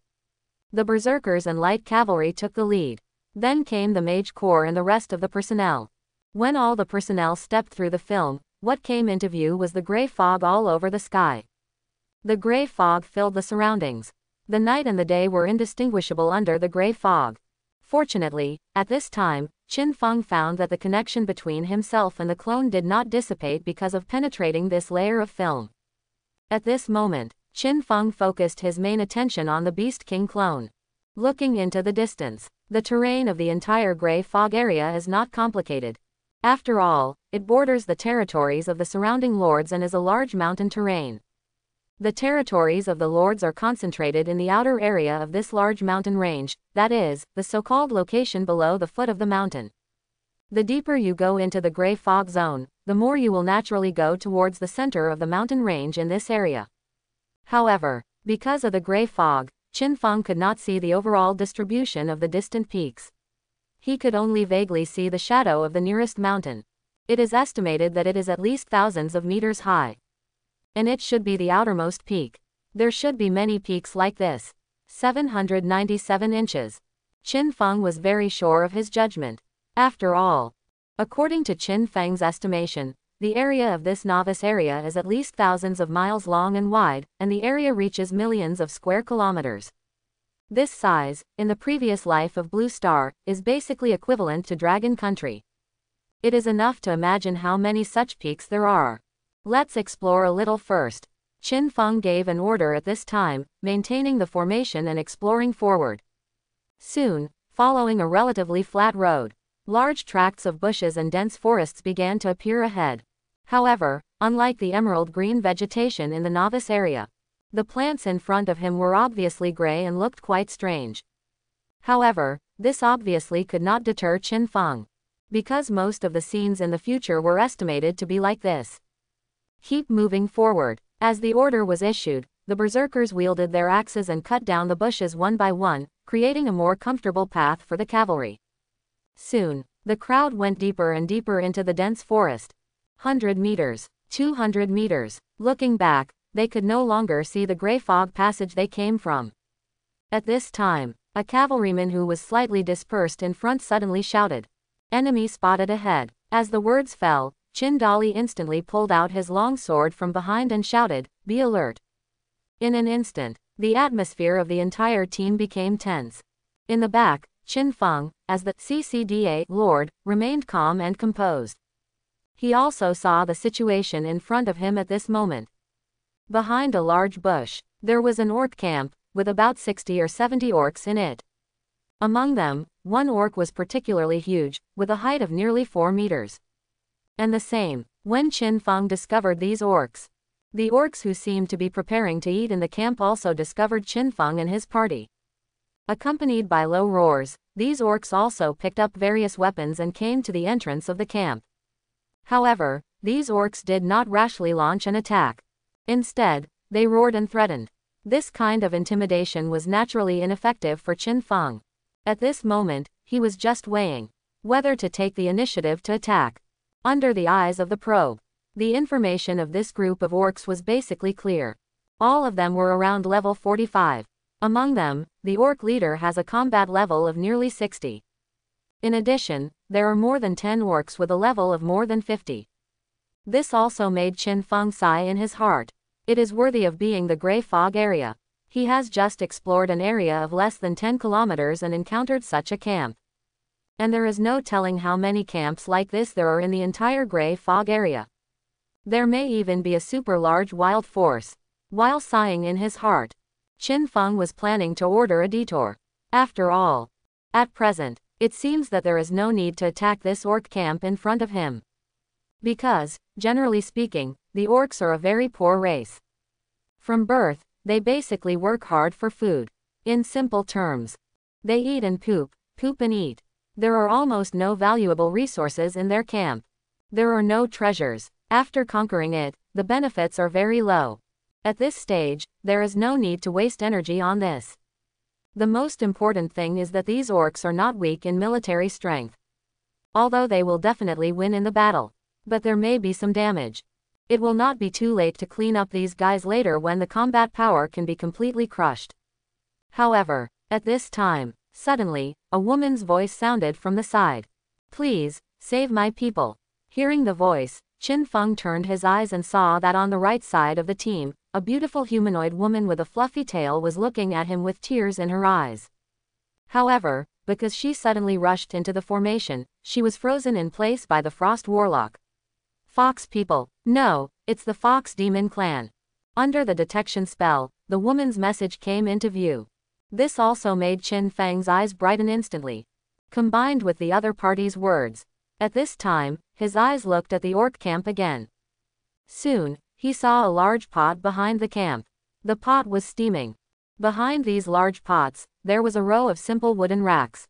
The berserkers and light cavalry took the lead. Then came the mage corps and the rest of the personnel. When all the personnel stepped through the film, what came into view was the gray fog all over the sky. The gray fog filled the surroundings. The night and the day were indistinguishable under the gray fog. Fortunately, at this time, Qin Feng found that the connection between himself and the clone did not dissipate because of penetrating this layer of film. At this moment, Qin Feng focused his main attention on the Beast King clone. Looking into the distance, the terrain of the entire gray fog area is not complicated. After all, it borders the territories of the surrounding lords and is a large mountain terrain. The territories of the lords are concentrated in the outer area of this large mountain range, that is, the so-called location below the foot of the mountain. The deeper you go into the gray fog zone, the more you will naturally go towards the center of the mountain range in this area. However, because of the gray fog, Qin Feng could not see the overall distribution of the distant peaks. He could only vaguely see the shadow of the nearest mountain. It is estimated that it is at least thousands of meters high. And it should be the outermost peak. There should be many peaks like this. 797 inches. Qin Feng was very sure of his judgment. After all, according to Qin Feng's estimation, the area of this novice area is at least thousands of miles long and wide, and the area reaches millions of square kilometers. This size, in the previous life of Blue Star, is basically equivalent to Dragon Country. It is enough to imagine how many such peaks there are. Let's explore a little first. Qin Feng gave an order at this time, maintaining the formation and exploring forward. Soon, following a relatively flat road, large tracts of bushes and dense forests began to appear ahead. However, unlike the emerald green vegetation in the novice area, the plants in front of him were obviously gray and looked quite strange. However, this obviously could not deter Qin Feng, because most of the scenes in the future were estimated to be like this. Keep moving forward. As the order was issued, the berserkers wielded their axes and cut down the bushes one by one, creating a more comfortable path for the cavalry. Soon, the crowd went deeper and deeper into the dense forest. 100 meters, 200 meters. Looking back, they could no longer see the gray fog passage they came from. At this time, a cavalryman who was slightly dispersed in front suddenly shouted, "Enemy spotted ahead." As the words fell, Qin Dali instantly pulled out his long sword from behind and shouted, "Be alert." In an instant, the atmosphere of the entire team became tense. In the back, Qin Feng, as the CCDA Lord, remained calm and composed. He also saw the situation in front of him at this moment. Behind a large bush, there was an orc camp, with about 60 or 70 orcs in it. Among them, one orc was particularly huge, with a height of nearly 4 meters. And the same, when Qin Feng discovered these orcs. The orcs who seemed to be preparing to eat in the camp also discovered Qin Feng and his party. Accompanied by low roars, these orcs also picked up various weapons and came to the entrance of the camp. However, these orcs did not rashly launch an attack. Instead, they roared and threatened. This kind of intimidation was naturally ineffective for Qin Feng. At this moment, he was just weighing whether to take the initiative to attack. Under the eyes of the probe, the information of this group of orcs was basically clear. All of them were around level 45. Among them, the orc leader has a combat level of nearly 60. In addition, there are more than 10 orcs with a level of more than 50. This also made Qin Feng sigh in his heart. It is worthy of being the gray fog area. He has just explored an area of less than 10 kilometers and encountered such a camp. And there is no telling how many camps like this there are in the entire gray fog area. There may even be a super large wild force. While sighing in his heart, Qin Feng was planning to order a detour. After all, at present, it seems that there is no need to attack this orc camp in front of him. Because, generally speaking, the orcs are a very poor race. From birth, they basically work hard for food. In simple terms, they eat and poop, poop and eat. There are almost no valuable resources in their camp. There are no treasures. After conquering it, the benefits are very low. At this stage, there is no need to waste energy on this. The most important thing is that these orcs are not weak in military strength. Although they will definitely win in the battle. But there may be some damage. It will not be too late to clean up these guys later when the combat power can be completely crushed. However, at this time, suddenly, a woman's voice sounded from the side. "Please, save my people." Hearing the voice, Qin Feng turned his eyes and saw that on the right side of the team, a beautiful humanoid woman with a fluffy tail was looking at him with tears in her eyes. However, because she suddenly rushed into the formation, she was frozen in place by the Frost Warlock. "Fox people, no, it's the Fox Demon clan." Under the detection spell, the woman's message came into view. This also made Qin Feng's eyes brighten instantly. Combined with the other party's words. At this time, his eyes looked at the orc camp again. Soon, he saw a large pot behind the camp. The pot was steaming. Behind these large pots, there was a row of simple wooden racks.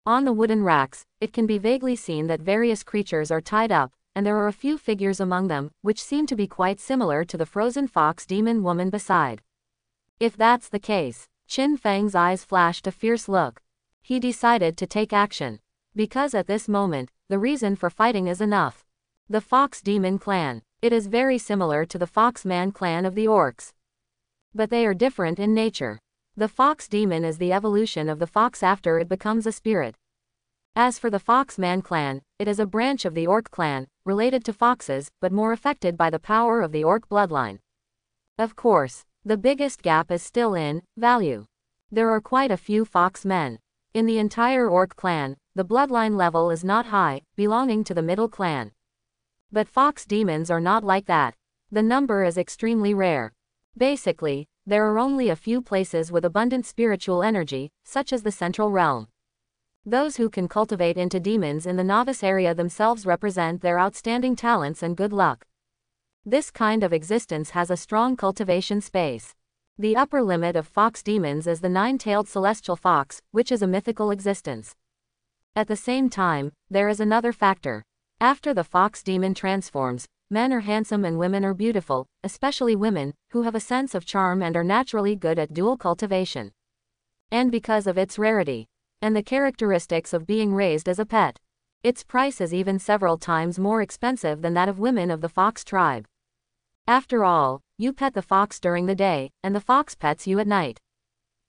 On the wooden racks, it can be vaguely seen that various creatures are tied up, and there are a few figures among them, which seem to be quite similar to the frozen fox demon woman beside. If that's the case, Qin Feng's eyes flashed a fierce look. He decided to take action. Because at this moment, the reason for fighting is enough. The Fox Demon Clan. It is very similar to the Foxman clan of the orcs. But they are different in nature. The Fox Demon is the evolution of the fox after it becomes a spirit. As for the Foxman clan, it is a branch of the orc clan, related to foxes, but more affected by the power of the orc bloodline. Of course, the biggest gap is still in value. There are quite a few fox men. In the entire orc clan, the bloodline level is not high, belonging to the middle clan. But fox demons are not like that. The number is extremely rare. Basically, there are only a few places with abundant spiritual energy, such as the Central Realm. Those who can cultivate into demons in the novice area themselves represent their outstanding talents and good luck. This kind of existence has a strong cultivation space. The upper limit of fox demons is the nine-tailed celestial fox, which is a mythical existence. At the same time, there is another factor. After the fox demon transforms, men are handsome and women are beautiful, especially women, who have a sense of charm and are naturally good at dual cultivation. And because of its rarity, and the characteristics of being raised as a pet, its price is even several times more expensive than that of women of the fox tribe. After all, you pet the fox during the day, and the fox pets you at night.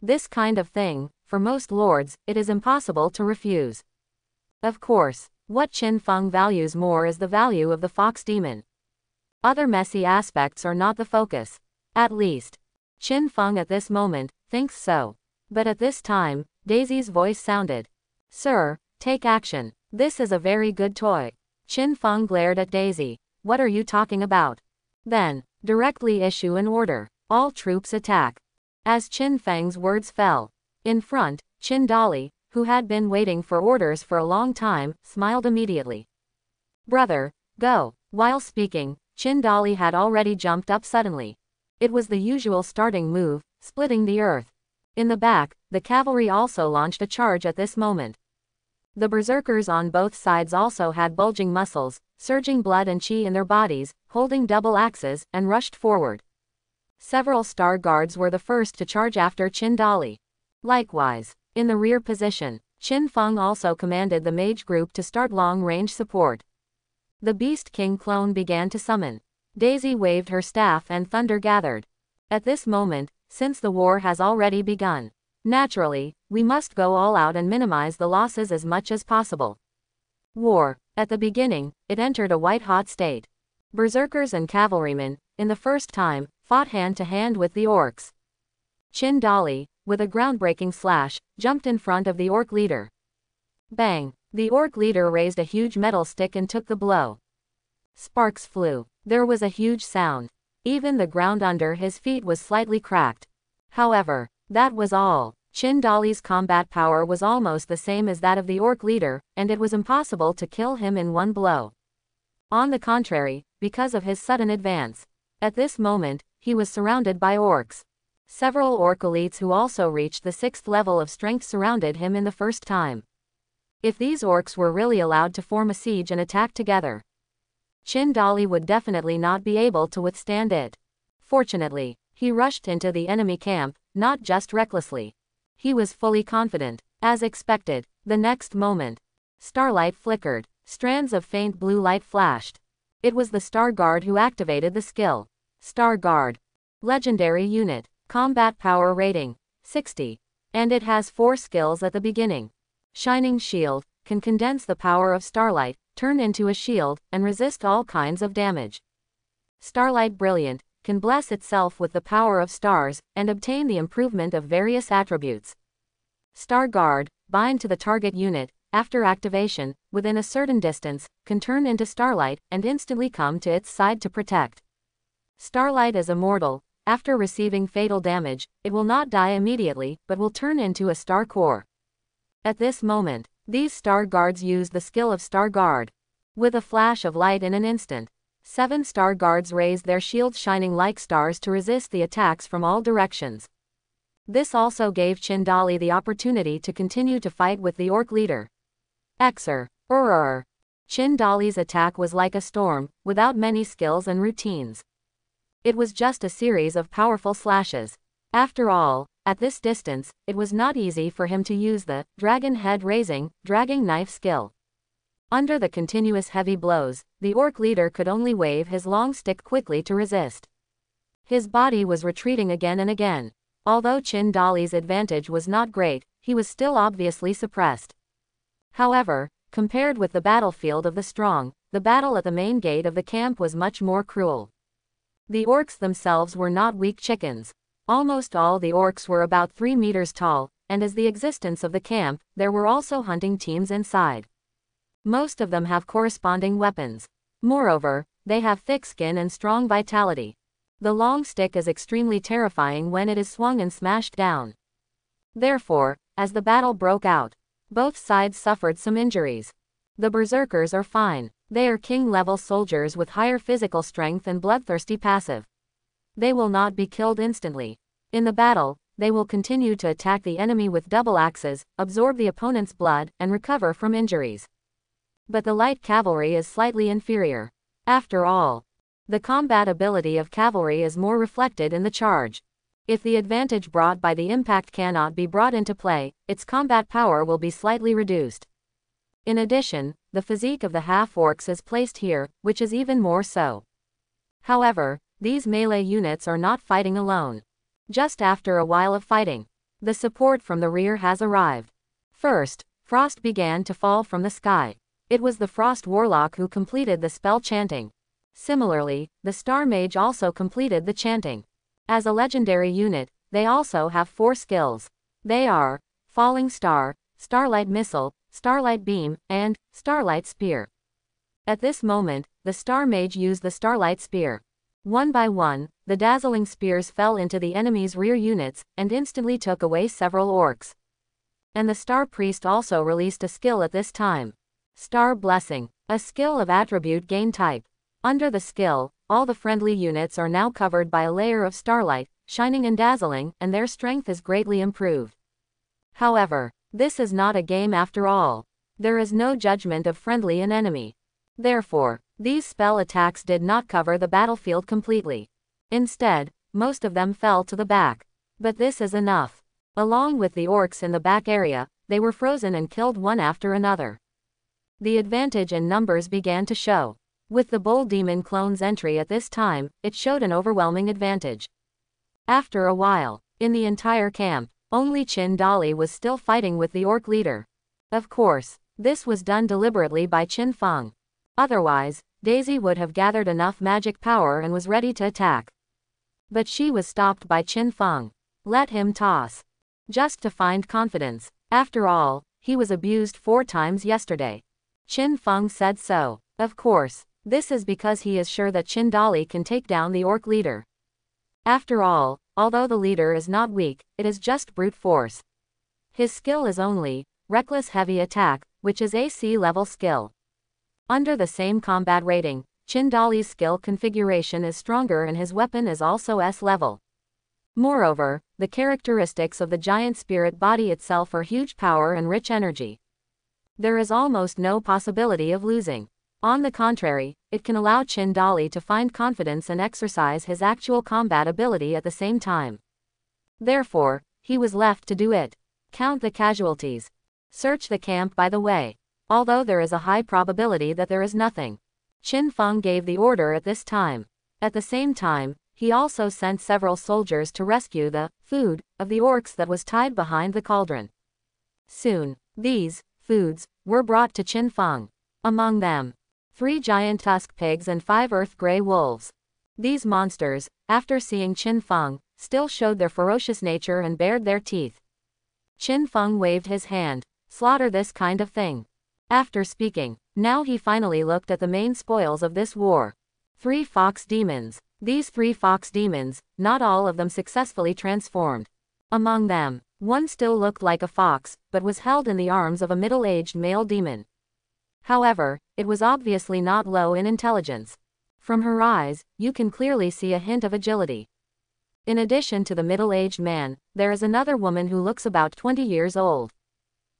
This kind of thing, for most lords, it is impossible to refuse. Of course, what Qin Feng values more is the value of the fox demon. Other messy aspects are not the focus. At least, Qin Feng at this moment thinks so. But at this time, Daisy's voice sounded. Sir, take action. This is a very good toy. Qin Feng glared at Daisy. What are you talking about? Then, directly issue an order. All troops attack. As Qin Feng's words fell. In front, Qin Dali, who had been waiting for orders for a long time, smiled immediately. Brother, go. While speaking, Qin Dali had already jumped up suddenly. It was the usual starting move, splitting the earth. In the back, the cavalry also launched a charge at this moment. The berserkers on both sides also had bulging muscles, surging blood and chi in their bodies, holding double axes, and rushed forward. Several star guards were the first to charge after Qin Dali. Likewise, in the rear position, Qin Feng also commanded the mage group to start long-range support. The Beast King clone began to summon. Daisy waved her staff and thunder gathered. At this moment, since the war has already begun, naturally, we must go all out and minimize the losses as much as possible. War. At the beginning, it entered a white-hot state. Berserkers and cavalrymen, in the first time, fought hand-to-hand with the orcs. Qin Dali, with a groundbreaking slash, jumped in front of the orc leader. Bang! The orc leader raised a huge metal stick and took the blow. Sparks flew. There was a huge sound. Even the ground under his feet was slightly cracked. However, that was all. Qin Dali's combat power was almost the same as that of the orc leader, and it was impossible to kill him in one blow. On the contrary, because of his sudden advance. At this moment, he was surrounded by orcs. Several orc elites who also reached the 6th level of strength surrounded him in the first time. If these orcs were really allowed to form a siege and attack together, Qin Dali would definitely not be able to withstand it. Fortunately, he rushed into the enemy camp, not just recklessly. He was fully confident. As expected, the next moment, starlight flickered. Strands of faint blue light flashed. It was the Star Guard who activated the skill. Star Guard. Legendary unit. Combat power rating, 60. And it has 4 skills at the beginning. Shining Shield, can condense the power of starlight, turn into a shield, and resist all kinds of damage. Starlight Brilliant, can bless itself with the power of stars, and obtain the improvement of various attributes. Star Guard, bind to the target unit, after activation, within a certain distance, can turn into starlight, and instantly come to its side to protect. Starlight is immortal. After receiving fatal damage, it will not die immediately, but will turn into a star core. At this moment, these Star Guards use the skill of Star Guard. With a flash of light in an instant, 7 Star Guards raised their shields shining like stars to resist the attacks from all directions. This also gave Qin Dali the opportunity to continue to fight with the orc leader. Exer. Chin Dali's attack was like a storm, without many skills and routines. It was just a series of powerful slashes. After all, at this distance, it was not easy for him to use the dragon head raising, dragging knife skill. Under the continuous heavy blows, the orc leader could only wave his long stick quickly to resist. His body was retreating again and again. Although Chin Dali's advantage was not great, he was still obviously suppressed. However, compared with the battlefield of the strong, the battle at the main gate of the camp was much more cruel. The orcs themselves were not weak chickens. Almost all the orcs were about 3 meters tall, and as the existence of the camp, there were also hunting teams inside. Most of them have corresponding weapons. Moreover, they have thick skin and strong vitality. The long stick is extremely terrifying when it is swung and smashed down. Therefore, as the battle broke out, both sides suffered some injuries. The berserkers are fine. They are king-level soldiers with higher physical strength and bloodthirsty passive. They will not be killed instantly. In the battle, they will continue to attack the enemy with double axes, absorb the opponent's blood, and recover from injuries. But the light cavalry is slightly inferior. After all, the combat ability of cavalry is more reflected in the charge. If the advantage brought by the impact cannot be brought into play, its combat power will be slightly reduced. In addition, the physique of the half-orcs is placed here, which is even more so. However, these melee units are not fighting alone. Just after a while of fighting, the support from the rear has arrived. First, frost began to fall from the sky. It was the Frost Warlock who completed the spell chanting. Similarly, the Star Mage also completed the chanting. As a legendary unit, they also have 4 skills. They are Falling Star, Starlight Missile, Starlight Beam, and Starlight Spear. At this moment, the Star Mage used the Starlight Spear. One by one, the dazzling spears fell into the enemy's rear units, and instantly took away several orcs. And the Star Priest also released a skill at this time. Star Blessing, a skill of attribute gain type. Under the skill, all the friendly units are now covered by a layer of starlight, shining and dazzling, and their strength is greatly improved. However, this is not a game after all. There is no judgment of friendly and enemy. Therefore, these spell attacks did not cover the battlefield completely. Instead, most of them fell to the back. But this is enough. Along with the orcs in the back area, they were frozen and killed one after another. The advantage in numbers began to show. With the Bull Demon clone's entry at this time, it showed an overwhelming advantage. After a while, in the entire camp, only Chin Dali was still fighting with the orc leader. Of course, this was done deliberately by Qin Feng. Otherwise, Daisy would have gathered enough magic power and was ready to attack. But she was stopped by Qin Feng. Let him toss. Just to find confidence. After all, he was abused 4 times yesterday. Qin Feng said so. Of course, this is because he is sure that Chin Dali can take down the orc leader. After all, although the leader is not weak, it is just brute force. His skill is only Reckless Heavy Attack, which is a C-level skill. Under the same combat rating, Chin Dali's skill configuration is stronger and his weapon is also S-level. Moreover, the characteristics of the giant spirit body itself are huge power and rich energy. There is almost no possibility of losing. On the contrary, it can allow Chin Dali to find confidence and exercise his actual combat ability at the same time. Therefore, he was left to do it. Count the casualties. Search the camp by the way. Although there is a high probability that there is nothing. Qin Feng gave the order at this time. At the same time, he also sent several soldiers to rescue the food of the orcs that was tied behind the cauldron. Soon, these foods were brought to Qin Feng. Among them, 3 giant tusk pigs and 5 earth gray wolves. These monsters, after seeing Qin Feng, still showed their ferocious nature and bared their teeth. Qin Feng waved his hand. Slaughter this kind of thing. After speaking, now he finally looked at the main spoils of this war. 3 fox demons. These 3 fox demons, not all of them successfully transformed. Among them, one still looked like a fox, but was held in the arms of a middle-aged male demon. However, it was obviously not low in intelligence. From her eyes, you can clearly see a hint of agility. In addition to the middle-aged man, there is another woman who looks about 20 years old.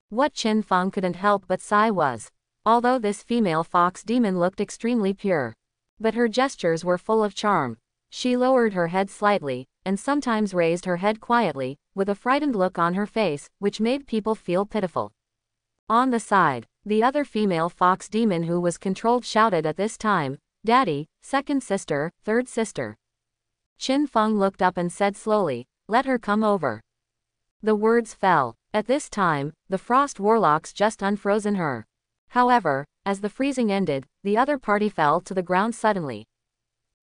What Qin Feng couldn't help but sigh was, Although this female fox demon looked extremely pure, but her gestures were full of charm. She lowered her head slightly, and sometimes raised her head quietly, with a frightened look on her face, which made people feel pitiful. On the side, the other female fox demon who was controlled shouted at this time, "Daddy, second sister, third sister." Qin Feng looked up and said slowly, "Let her come over." The words fell. At this time, the frost warlocks just unfrozen her. However, as the freezing ended, the other party fell to the ground suddenly.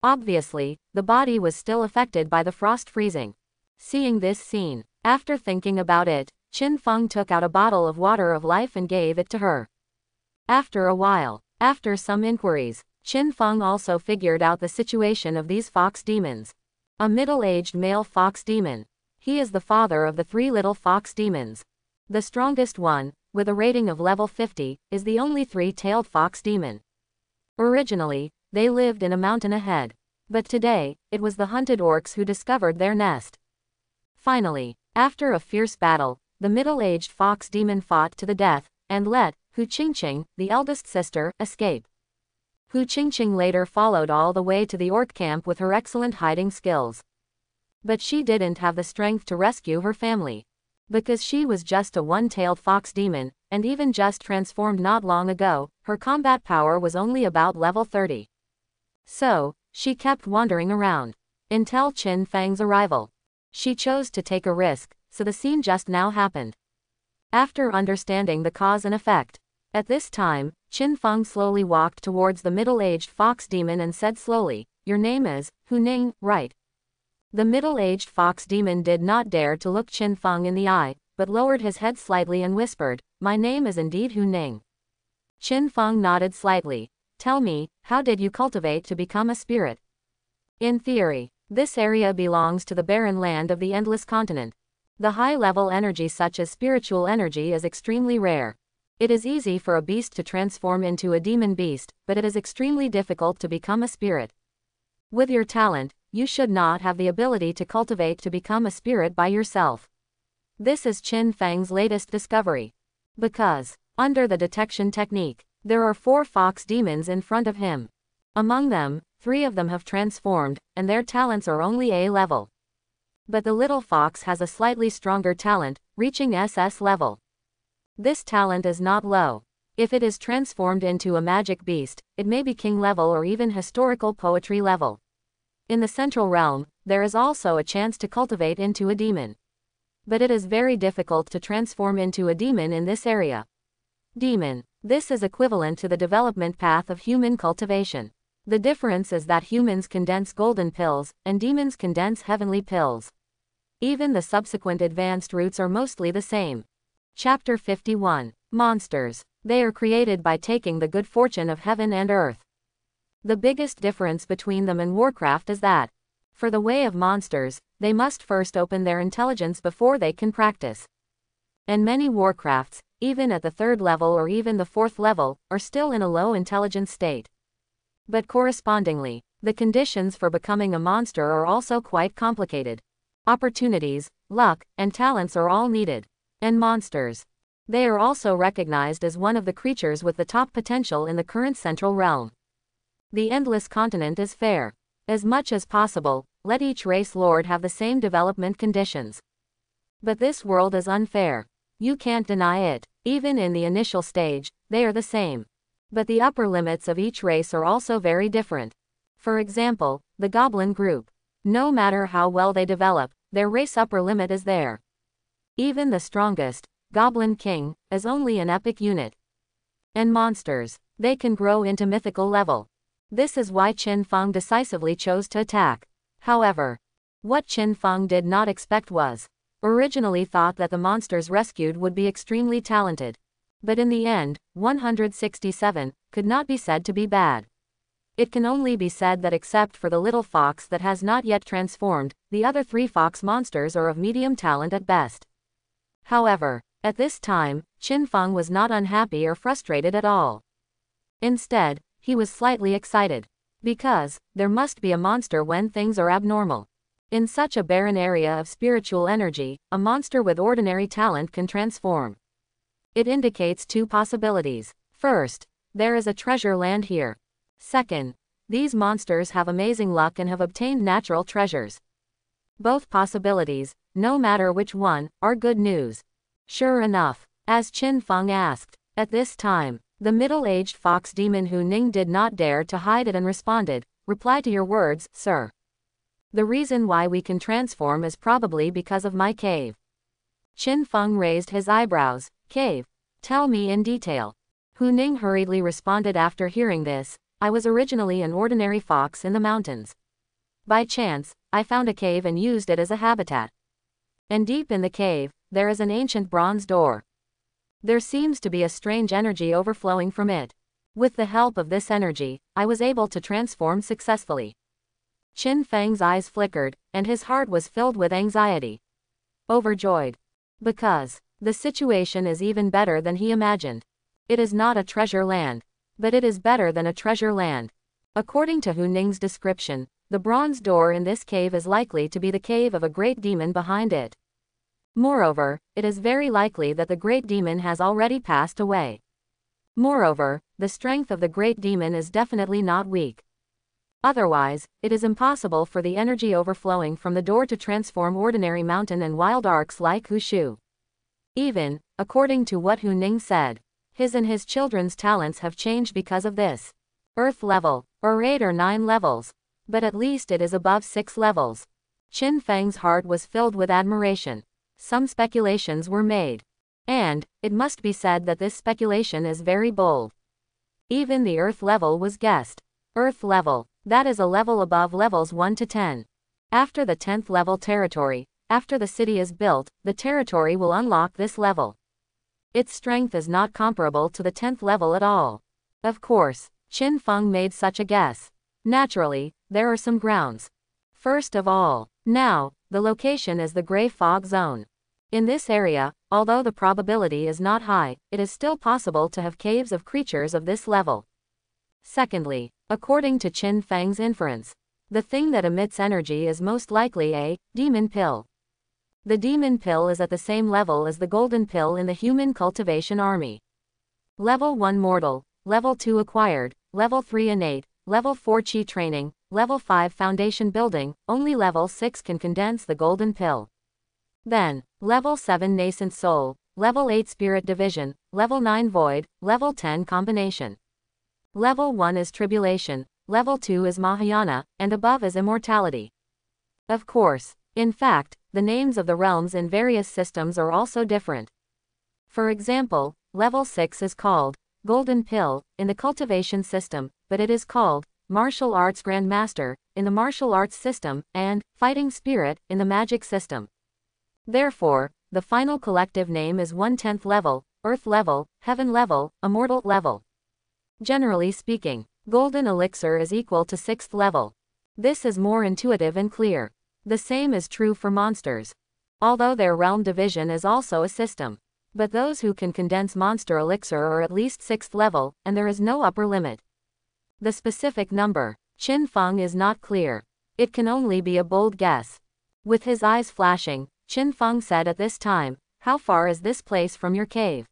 Obviously, the body was still affected by the frost freezing. Seeing this scene, after thinking about it, Qin Feng took out a bottle of water of life and gave it to her. After a while, after some inquiries, Qin Feng also figured out the situation of these fox demons. A middle-aged male fox demon. He is the father of the 3 little fox demons. The strongest one, with a rating of level 50, is the only 3-tailed fox demon. Originally, they lived in a mountain ahead. But today, it was the hunted orcs who discovered their nest. Finally, after a fierce battle, the middle-aged fox demon fought to the death, and let Hu Qingqing, the eldest sister, escape. Hu Qingqing later followed all the way to the orc camp with her excellent hiding skills. But she didn't have the strength to rescue her family. Because she was just a 1-tailed fox demon, and even just transformed not long ago, her combat power was only about level 30. So, she kept wandering around. Until Qin Feng's arrival. She chose to take a risk, so the scene just now happened. After understanding the cause and effect, at this time, Qin Feng slowly walked towards the middle-aged fox demon and said slowly, "Your name is Hu Ning, right?" The middle-aged fox demon did not dare to look Qin Feng in the eye, but lowered his head slightly and whispered, "My name is indeed Hu Ning." Qin Feng nodded slightly. "Tell me, how did you cultivate to become a spirit?" In theory, this area belongs to the barren land of the Endless Continent. The high-level energy such as spiritual energy is extremely rare. It is easy for a beast to transform into a demon beast, but it is extremely difficult to become a spirit. With your talent, you should not have the ability to cultivate to become a spirit by yourself. This is Qin Feng's latest discovery. Because, under the detection technique, there are 4 fox demons in front of him. Among them, 3 of them have transformed, and their talents are only A level. But the little fox has a slightly stronger talent, reaching SS level. This talent is not low. If it is transformed into a magic beast, it may be king level or even historical poetry level. In the central realm, there is also a chance to cultivate into a demon. But it is very difficult to transform into a demon in this area. Demon. This is equivalent to the development path of human cultivation. The difference is that humans condense golden pills, and demons condense heavenly pills. Even the subsequent advanced routes are mostly the same. Chapter 51. Monsters. They are created by taking the good fortune of heaven and earth. The biggest difference between them and Warcraft is that, for the way of monsters, they must first open their intelligence before they can practice. And many Warcrafts, even at the 3rd level or even the 4th level, are still in a low intelligence state. But correspondingly, the conditions for becoming a monster are also quite complicated. Opportunities, luck, and talents are all needed. And monsters. They are also recognized as one of the creatures with the top potential in the current central realm. The Endless Continent is fair. As much as possible, let each race lord have the same development conditions. But this world is unfair. You can't deny it. Even in the initial stage, they are the same. But the upper limits of each race are also very different. For example, the Goblin group. No matter how well they develop, their race upper limit is there. Even the strongest, Goblin King, is only an epic unit. And monsters. They can grow into mythical level. This is why Qin Feng decisively chose to attack. However, what Qin Feng did not expect was, originally thought that the monsters rescued would be extremely talented. But in the end, 167 could not be said to be bad. It can only be said that except for the little fox that has not yet transformed, the other 3 fox monsters are of medium talent at best. However, at this time, Qin Feng was not unhappy or frustrated at all. Instead, he was slightly excited. Because, there must be a monster when things are abnormal. In such a barren area of spiritual energy, a monster with ordinary talent can transform. It indicates 2 possibilities. First, There is a treasure land here. Second, these monsters have amazing luck and have obtained natural treasures. Both possibilities, no matter which one, are good news. Sure enough, as Qin Feng asked, at this time, the middle-aged fox demon Hu Ning did not dare to hide it and responded, "Reply to your words, sir. The reason why we can transform is probably because of my cave." Qin Feng raised his eyebrows. "Cave? Tell me in detail." Hu Ning hurriedly responded after hearing this, "I was originally an ordinary fox in the mountains. By chance, I found a cave and used it as a habitat. And deep in the cave, there is an ancient bronze door. There seems to be a strange energy overflowing from it. With the help of this energy, I was able to transform successfully." Qin Feng's eyes flickered, and his heart was filled with anxiety. Overjoyed. Because the situation is even better than he imagined. It is not a treasure land. But it is better than a treasure land. According to Hu Ning's description, the bronze door in this cave is likely to be the cave of a great demon behind it. Moreover, it is very likely that the great demon has already passed away. Moreover, the strength of the great demon is definitely not weak. Otherwise, it is impossible for the energy overflowing from the door to transform ordinary mountain and wild arcs like Hushu. Even, according to what Hu Ning said, his and his children's talents have changed because of this. Earth level, or 8 or 9 levels. But at least it is above 6 levels. Qin Feng's heart was filled with admiration. Some speculations were made. And, it must be said that this speculation is very bold. Even the Earth level was guessed. Earth level, that is a level above levels 1 to 10. After the 10th level territory, after the city is built, the territory will unlock this level. Its strength is not comparable to the 10th level at all. Of course, Qin Feng made such a guess. Naturally, there are some grounds. First of all, now, the location is the gray fog zone. In this area, although the probability is not high, it is still possible to have caves of creatures of this level. Secondly, according to Qin Feng's inference, the thing that emits energy is most likely a demon pill. The demon pill is at the same level as the golden pill in the human cultivation army. Level 1 mortal, level 2 acquired, level 3 innate, level 4 chi training, level 5 foundation building, only level 6 can condense the golden pill. Then, level 7 nascent soul, level 8 spirit division, level 9 void, level 10 combination. Level 1 is tribulation, level 2 is Mahayana, and above is immortality. Of course, in fact, the names of the realms in various systems are also different. For example, level 6 is called Golden Pill in the cultivation system, but it is called Martial Arts Grandmaster in the martial arts system, and Fighting Spirit in the magic system. Therefore, the final collective name is 1/10th level, Earth level, Heaven level, Immortal level. Generally speaking, Golden Elixir is equal to 6th level. This is more intuitive and clear. The same is true for monsters. Although their realm division is also a system. But those who can condense monster elixir are at least 6th level, and there is no upper limit. The specific number, Qin Feng is not clear. It can only be a bold guess. With his eyes flashing, Qin Feng said at this time, "How far is this place from your cave?"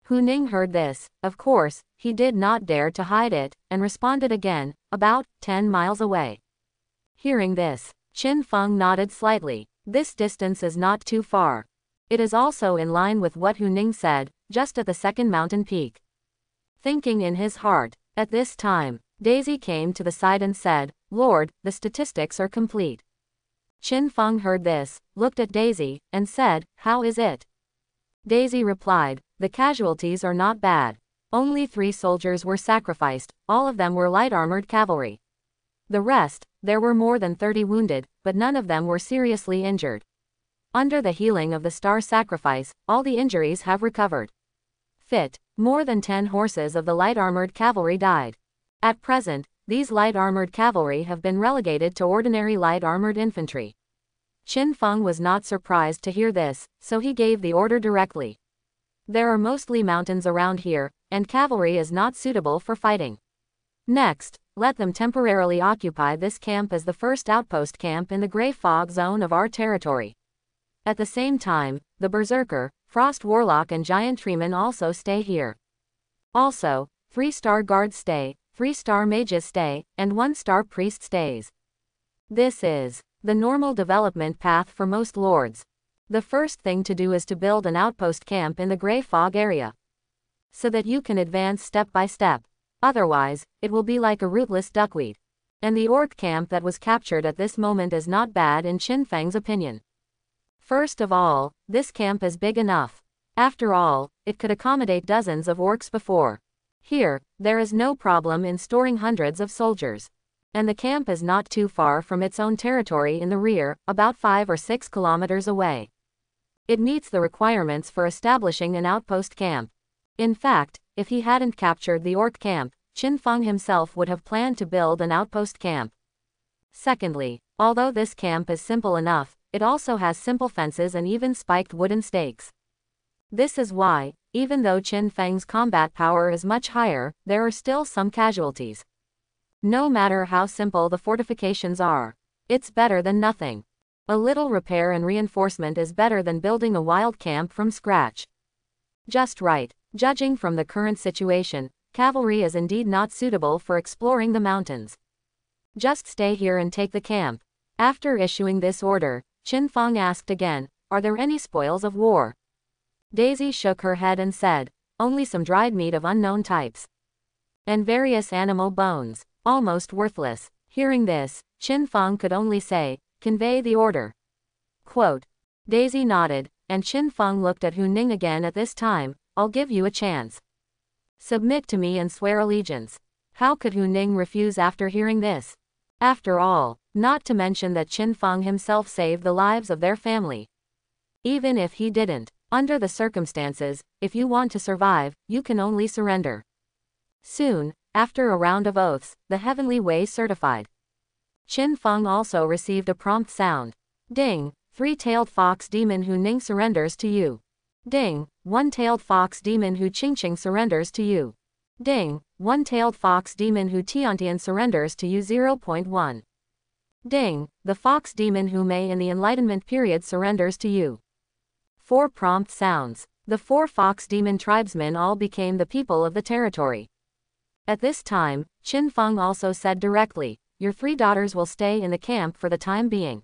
Hu Ning heard this. Of course, he did not dare to hide it, and responded again, "About 10 miles away." Hearing this, Qin Feng nodded slightly. This distance is not too far. It is also in line with what Hu Ning said, just at the second mountain peak. Thinking in his heart, at this time, Daisy came to the side and said, "Lord, the statistics are complete." Qin Feng heard this, looked at Daisy, and said, "How is it?" Daisy replied, "The casualties are not bad. Only 3 soldiers were sacrificed, all of them were light-armored cavalry. The rest, there were more than 30 wounded, but none of them were seriously injured. Under the healing of the star sacrifice, all the injuries have recovered. Fit, more than 10 horses of the light-armored cavalry died. At present, these light-armored cavalry have been relegated to ordinary light-armored infantry." Qin Feng was not surprised to hear this, so he gave the order directly. There are mostly mountains around here, and cavalry is not suitable for fighting. Next, let them temporarily occupy this camp as the first outpost camp in the gray fog zone of our territory. At the same time, the Berserker, Frost Warlock and Giant Treeman also stay here. Also, 3-star guards stay, 3-star mages stay, and 1-star priest stays. This is the normal development path for most lords. The first thing to do is to build an outpost camp in the Grey Fog area, so that you can advance step by step. Otherwise, it will be like a rootless duckweed. And the orc camp that was captured at this moment is not bad in Qin Feng's opinion. First of all, this camp is big enough. After all, it could accommodate dozens of orcs before. Here, there is no problem in storing hundreds of soldiers. And the camp is not too far from its own territory in the rear, about 5 or 6 kilometers away. It meets the requirements for establishing an outpost camp. In fact, if he hadn't captured the orc camp, Qin Feng himself would have planned to build an outpost camp. Secondly, although this camp is simple enough, it also has simple fences and even spiked wooden stakes. This is why, even though Qin Feng's combat power is much higher, there are still some casualties. No matter how simple the fortifications are, it's better than nothing. A little repair and reinforcement is better than building a wild camp from scratch. Just right. Judging from the current situation, cavalry is indeed not suitable for exploring the mountains. Just stay here and take the camp. After issuing this order, Qin Feng asked again, "Are there any spoils of war?" Daisy shook her head and said, "Only some dried meat of unknown types. And various animal bones, almost worthless." Hearing this, Qin Feng could only say, "Convey the order." Quote. Daisy nodded, and Qin Feng looked at Hu Ning again at this time. "I'll give you a chance. Submit to me and swear allegiance." How could Hu Ning refuse after hearing this? After all, not to mention that Qin Feng himself saved the lives of their family. Even if he didn't, under the circumstances, if you want to survive, you can only surrender. Soon, after a round of oaths, the Heavenly Way certified. Qin Feng also received a prompt sound. Ding, 3-tailed fox demon Hu Ning surrenders to you. Ding, 1-tailed fox demon Hu Qingqing surrenders to you. Ding, 1-tailed fox demon Hu Tiantian surrenders to you. 0.1. Ding, the fox demon Hu Mei in the Enlightenment period surrenders to you. 4 prompt sounds. The 4 fox demon tribesmen all became the people of the territory. At this time, Qin Feng also said directly, "Your 3 daughters will stay in the camp for the time being.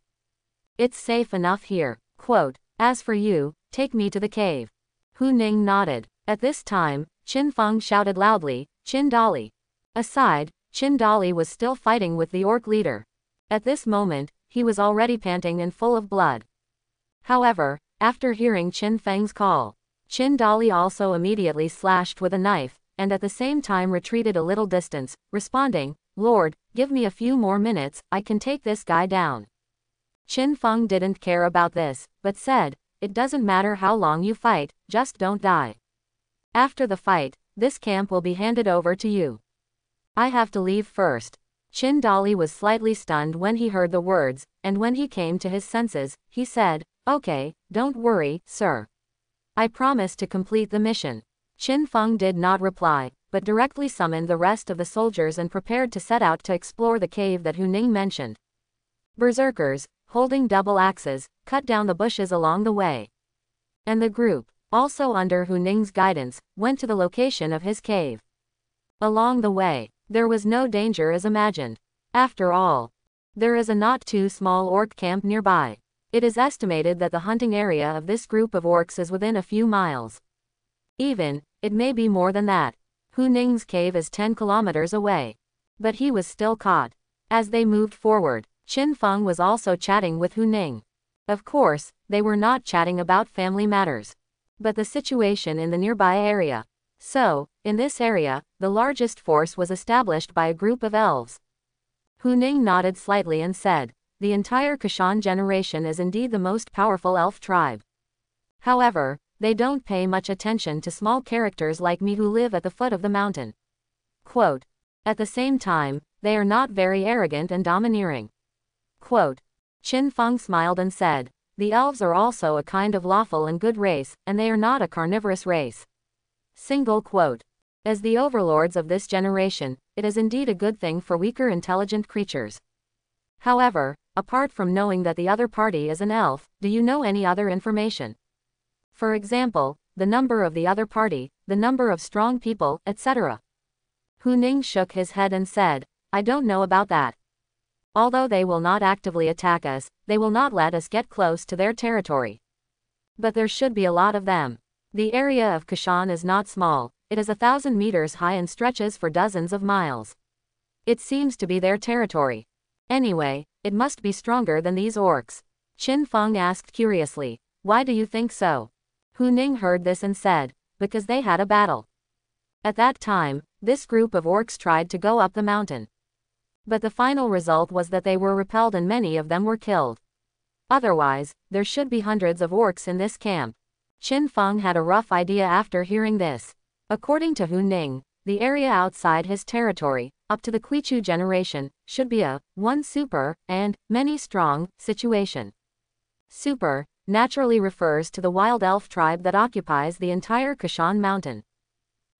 It's safe enough here." Quote, "As for you, take me to the cave." Hu Ning nodded. At this time, Qin Feng shouted loudly, "Qin Dali." Aside, Qin Dali was still fighting with the orc leader. At this moment, he was already panting and full of blood. However, after hearing Qin Feng's call, Qin Dali also immediately slashed with a knife, and at the same time retreated a little distance, responding, "Lord, give me a few more minutes, I can take this guy down." Qin Feng didn't care about this, but said, "It doesn't matter how long you fight, just don't die. After the fight, this camp will be handed over to you. I have to leave first." Qin Dali was slightly stunned when he heard the words, and when he came to his senses, he said, "Okay, don't worry, sir. I promise to complete the mission." Qin Feng did not reply, but directly summoned the rest of the soldiers and prepared to set out to explore the cave that Hu Ning mentioned. Berserkers, holding double axes, cut down the bushes along the way. And the group, also under Hu Ning's guidance, went to the location of his cave. Along the way, there was no danger as imagined. After all, there is a not too small orc camp nearby. It is estimated that the hunting area of this group of orcs is within a few miles. Even, it may be more than that. Hu Ning's cave is 10 kilometers away. But he was still caught. As they moved forward, Qin Feng was also chatting with Hu Ning. Of course, they were not chatting about family matters, but the situation in the nearby area. So, in this area, the largest force was established by a group of elves. Hu Ning nodded slightly and said, "The entire Kashan generation is indeed the most powerful elf tribe. However, they don't pay much attention to small characters like me who live at the foot of the mountain." Quote, "At the same time, they are not very arrogant and domineering." Quote, Qin Feng smiled and said, "The elves are also a kind of lawful and good race, and they are not a carnivorous race." Single quote. As the overlords of this generation, it is indeed a good thing for weaker intelligent creatures. However, apart from knowing that the other party is an elf, do you know any other information? For example, the number of the other party, the number of strong people, etc. Hu Ning shook his head and said, I don't know about that. Although they will not actively attack us, they will not let us get close to their territory. But there should be a lot of them. The area of Kashan is not small, it is 1,000 meters high and stretches for dozens of miles. It seems to be their territory. Anyway, it must be stronger than these orcs. Qin Feng asked curiously, why do you think so? Hu Ning heard this and said, because they had a battle. At that time, this group of orcs tried to go up the mountain. But the final result was that they were repelled and many of them were killed. Otherwise, there should be hundreds of orcs in this camp. Qin Feng had a rough idea after hearing this. According to Hu Ning, the area outside his territory, up to the Qichu generation, should be a one super and many strong situation. Super naturally refers to the wild elf tribe that occupies the entire Kashan mountain.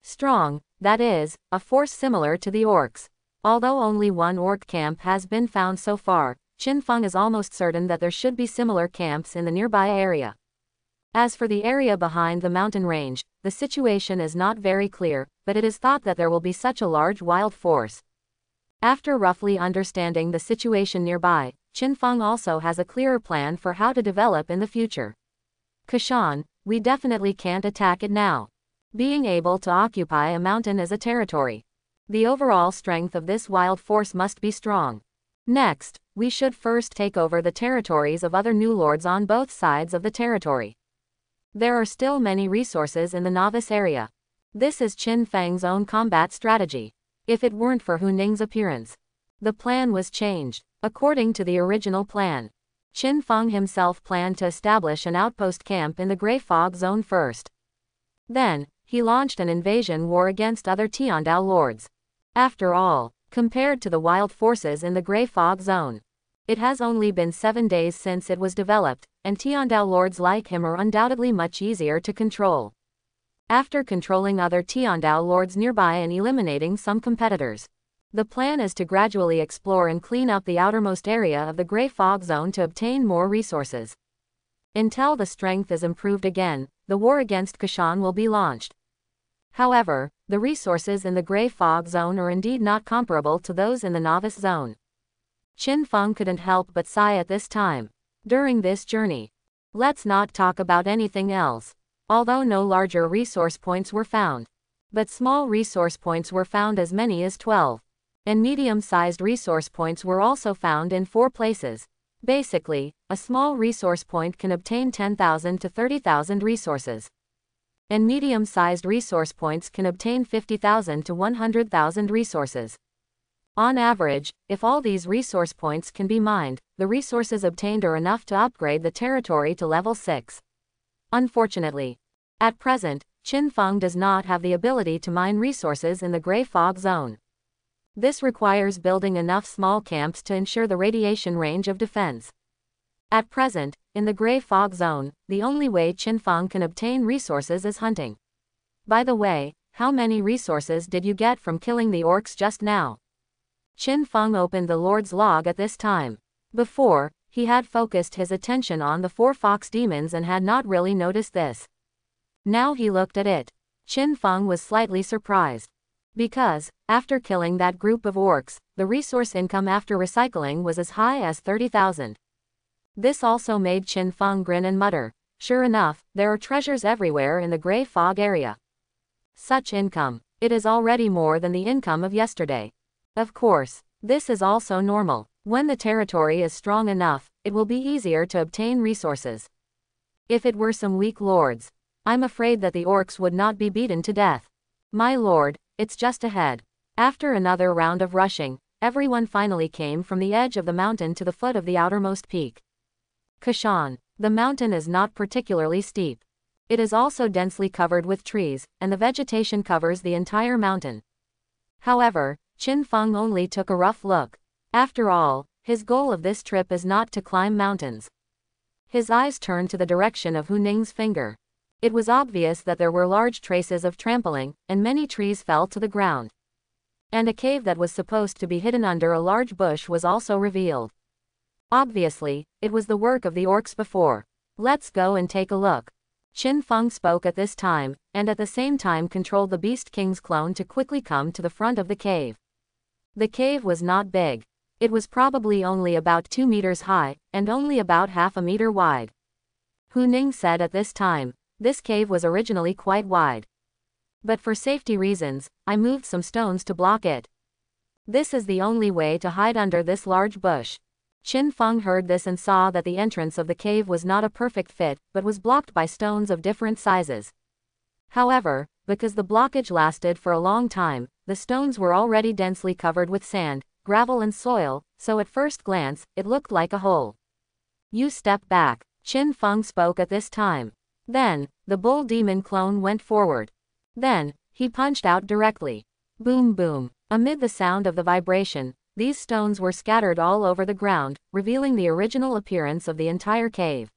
Strong, that is, a force similar to the orcs. Although only one orc camp has been found so far, Qin Feng is almost certain that there should be similar camps in the nearby area. As for the area behind the mountain range, the situation is not very clear, but it is thought that there will be such a large wild force. After roughly understanding the situation nearby, Qin Feng also has a clearer plan for how to develop in the future. Kashan, we definitely can't attack it now. Being able to occupy a mountain as a territory. The overall strength of this wild force must be strong. Next, we should first take over the territories of other new lords on both sides of the territory. There are still many resources in the novice area. This is Qin Feng's own combat strategy. If it weren't for Hu Ning's appearance, the plan was changed. According to the original plan, Qin Feng himself planned to establish an outpost camp in the Grey Fog Zone first. Then, he launched an invasion war against other Tiandao lords. After all, compared to the wild forces in the Grey Fog Zone, it has only been 7 days since it was developed, and Tiandao lords like him are undoubtedly much easier to control. After controlling other Tiandao lords nearby and eliminating some competitors, the plan is to gradually explore and clean up the outermost area of the Grey Fog Zone to obtain more resources. Until the strength is improved again, the war against Kashan will be launched. However, the resources in the Grey Fog Zone are indeed not comparable to those in the Novice Zone. Qin Feng couldn't help but sigh at this time. During this journey, let's not talk about anything else. Although no larger resource points were found, but small resource points were found as many as 12. And medium-sized resource points were also found in 4 places. Basically, a small resource point can obtain 10,000 to 30,000 resources. And medium-sized resource points can obtain 50,000 to 100,000 resources. On average, if all these resource points can be mined, the resources obtained are enough to upgrade the territory to level 6. Unfortunately, at present, Qin Feng does not have the ability to mine resources in the Grey Fog Zone. This requires building enough small camps to ensure the radiation range of defense. At present, in the Grey Fog Zone, the only way Qin Feng can obtain resources is hunting. By the way, how many resources did you get from killing the orcs just now? Qin Feng opened the Lord's log at this time. Before, he had focused his attention on the 4 fox demons and had not really noticed this. Now he looked at it. Qin Feng was slightly surprised. Because, after killing that group of orcs, the resource income after recycling was as high as 30,000. This also made Qin Feng grin and mutter, sure enough, there are treasures everywhere in the Grey Fog area. Such income, it is already more than the income of yesterday. Of course, this is also normal. When the territory is strong enough, it will be easier to obtain resources. If it were some weak lords, I'm afraid that the orcs would not be beaten to death. My lord, it's just ahead. After another round of rushing, everyone finally came from the edge of the mountain to the foot of the outermost peak. Kashan, the mountain is not particularly steep. It is also densely covered with trees, and the vegetation covers the entire mountain. However, Qin Feng only took a rough look. After all, his goal of this trip is not to climb mountains. His eyes turned to the direction of Hu Ning's finger. It was obvious that there were large traces of trampling, and many trees fell to the ground. And a cave that was supposed to be hidden under a large bush was also revealed. Obviously, it was the work of the orcs before. Let's go and take a look. Qin Feng spoke at this time, and at the same time controlled the Beast King's clone to quickly come to the front of the cave. The cave was not big. It was probably only about 2 meters high, and only about half a meter wide. Hu Ning said at this time, this cave was originally quite wide. But for safety reasons, I moved some stones to block it. This is the only way to hide under this large bush. Qin Feng heard this and saw that the entrance of the cave was not a perfect fit, but was blocked by stones of different sizes. However, because the blockage lasted for a long time, the stones were already densely covered with sand, gravel and soil, so at first glance, it looked like a hole. You step back, Qin Feng spoke at this time. Then, the bull demon clone went forward. Then, he punched out directly. Boom boom. Amid the sound of the vibration, these stones were scattered all over the ground, revealing the original appearance of the entire cave.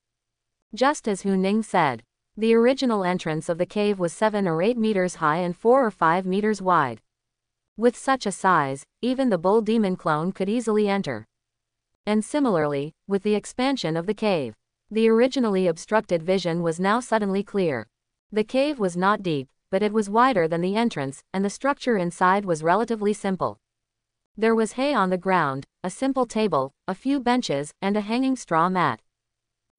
Just as Hu Ning said, the original entrance of the cave was 7 or 8 meters high and 4 or 5 meters wide. With such a size, even the bull demon clone could easily enter. And similarly, with the expansion of the cave, the originally obstructed vision was now suddenly clear. The cave was not deep, but it was wider than the entrance, and the structure inside was relatively simple. There was hay on the ground, a simple table, a few benches, and a hanging straw mat.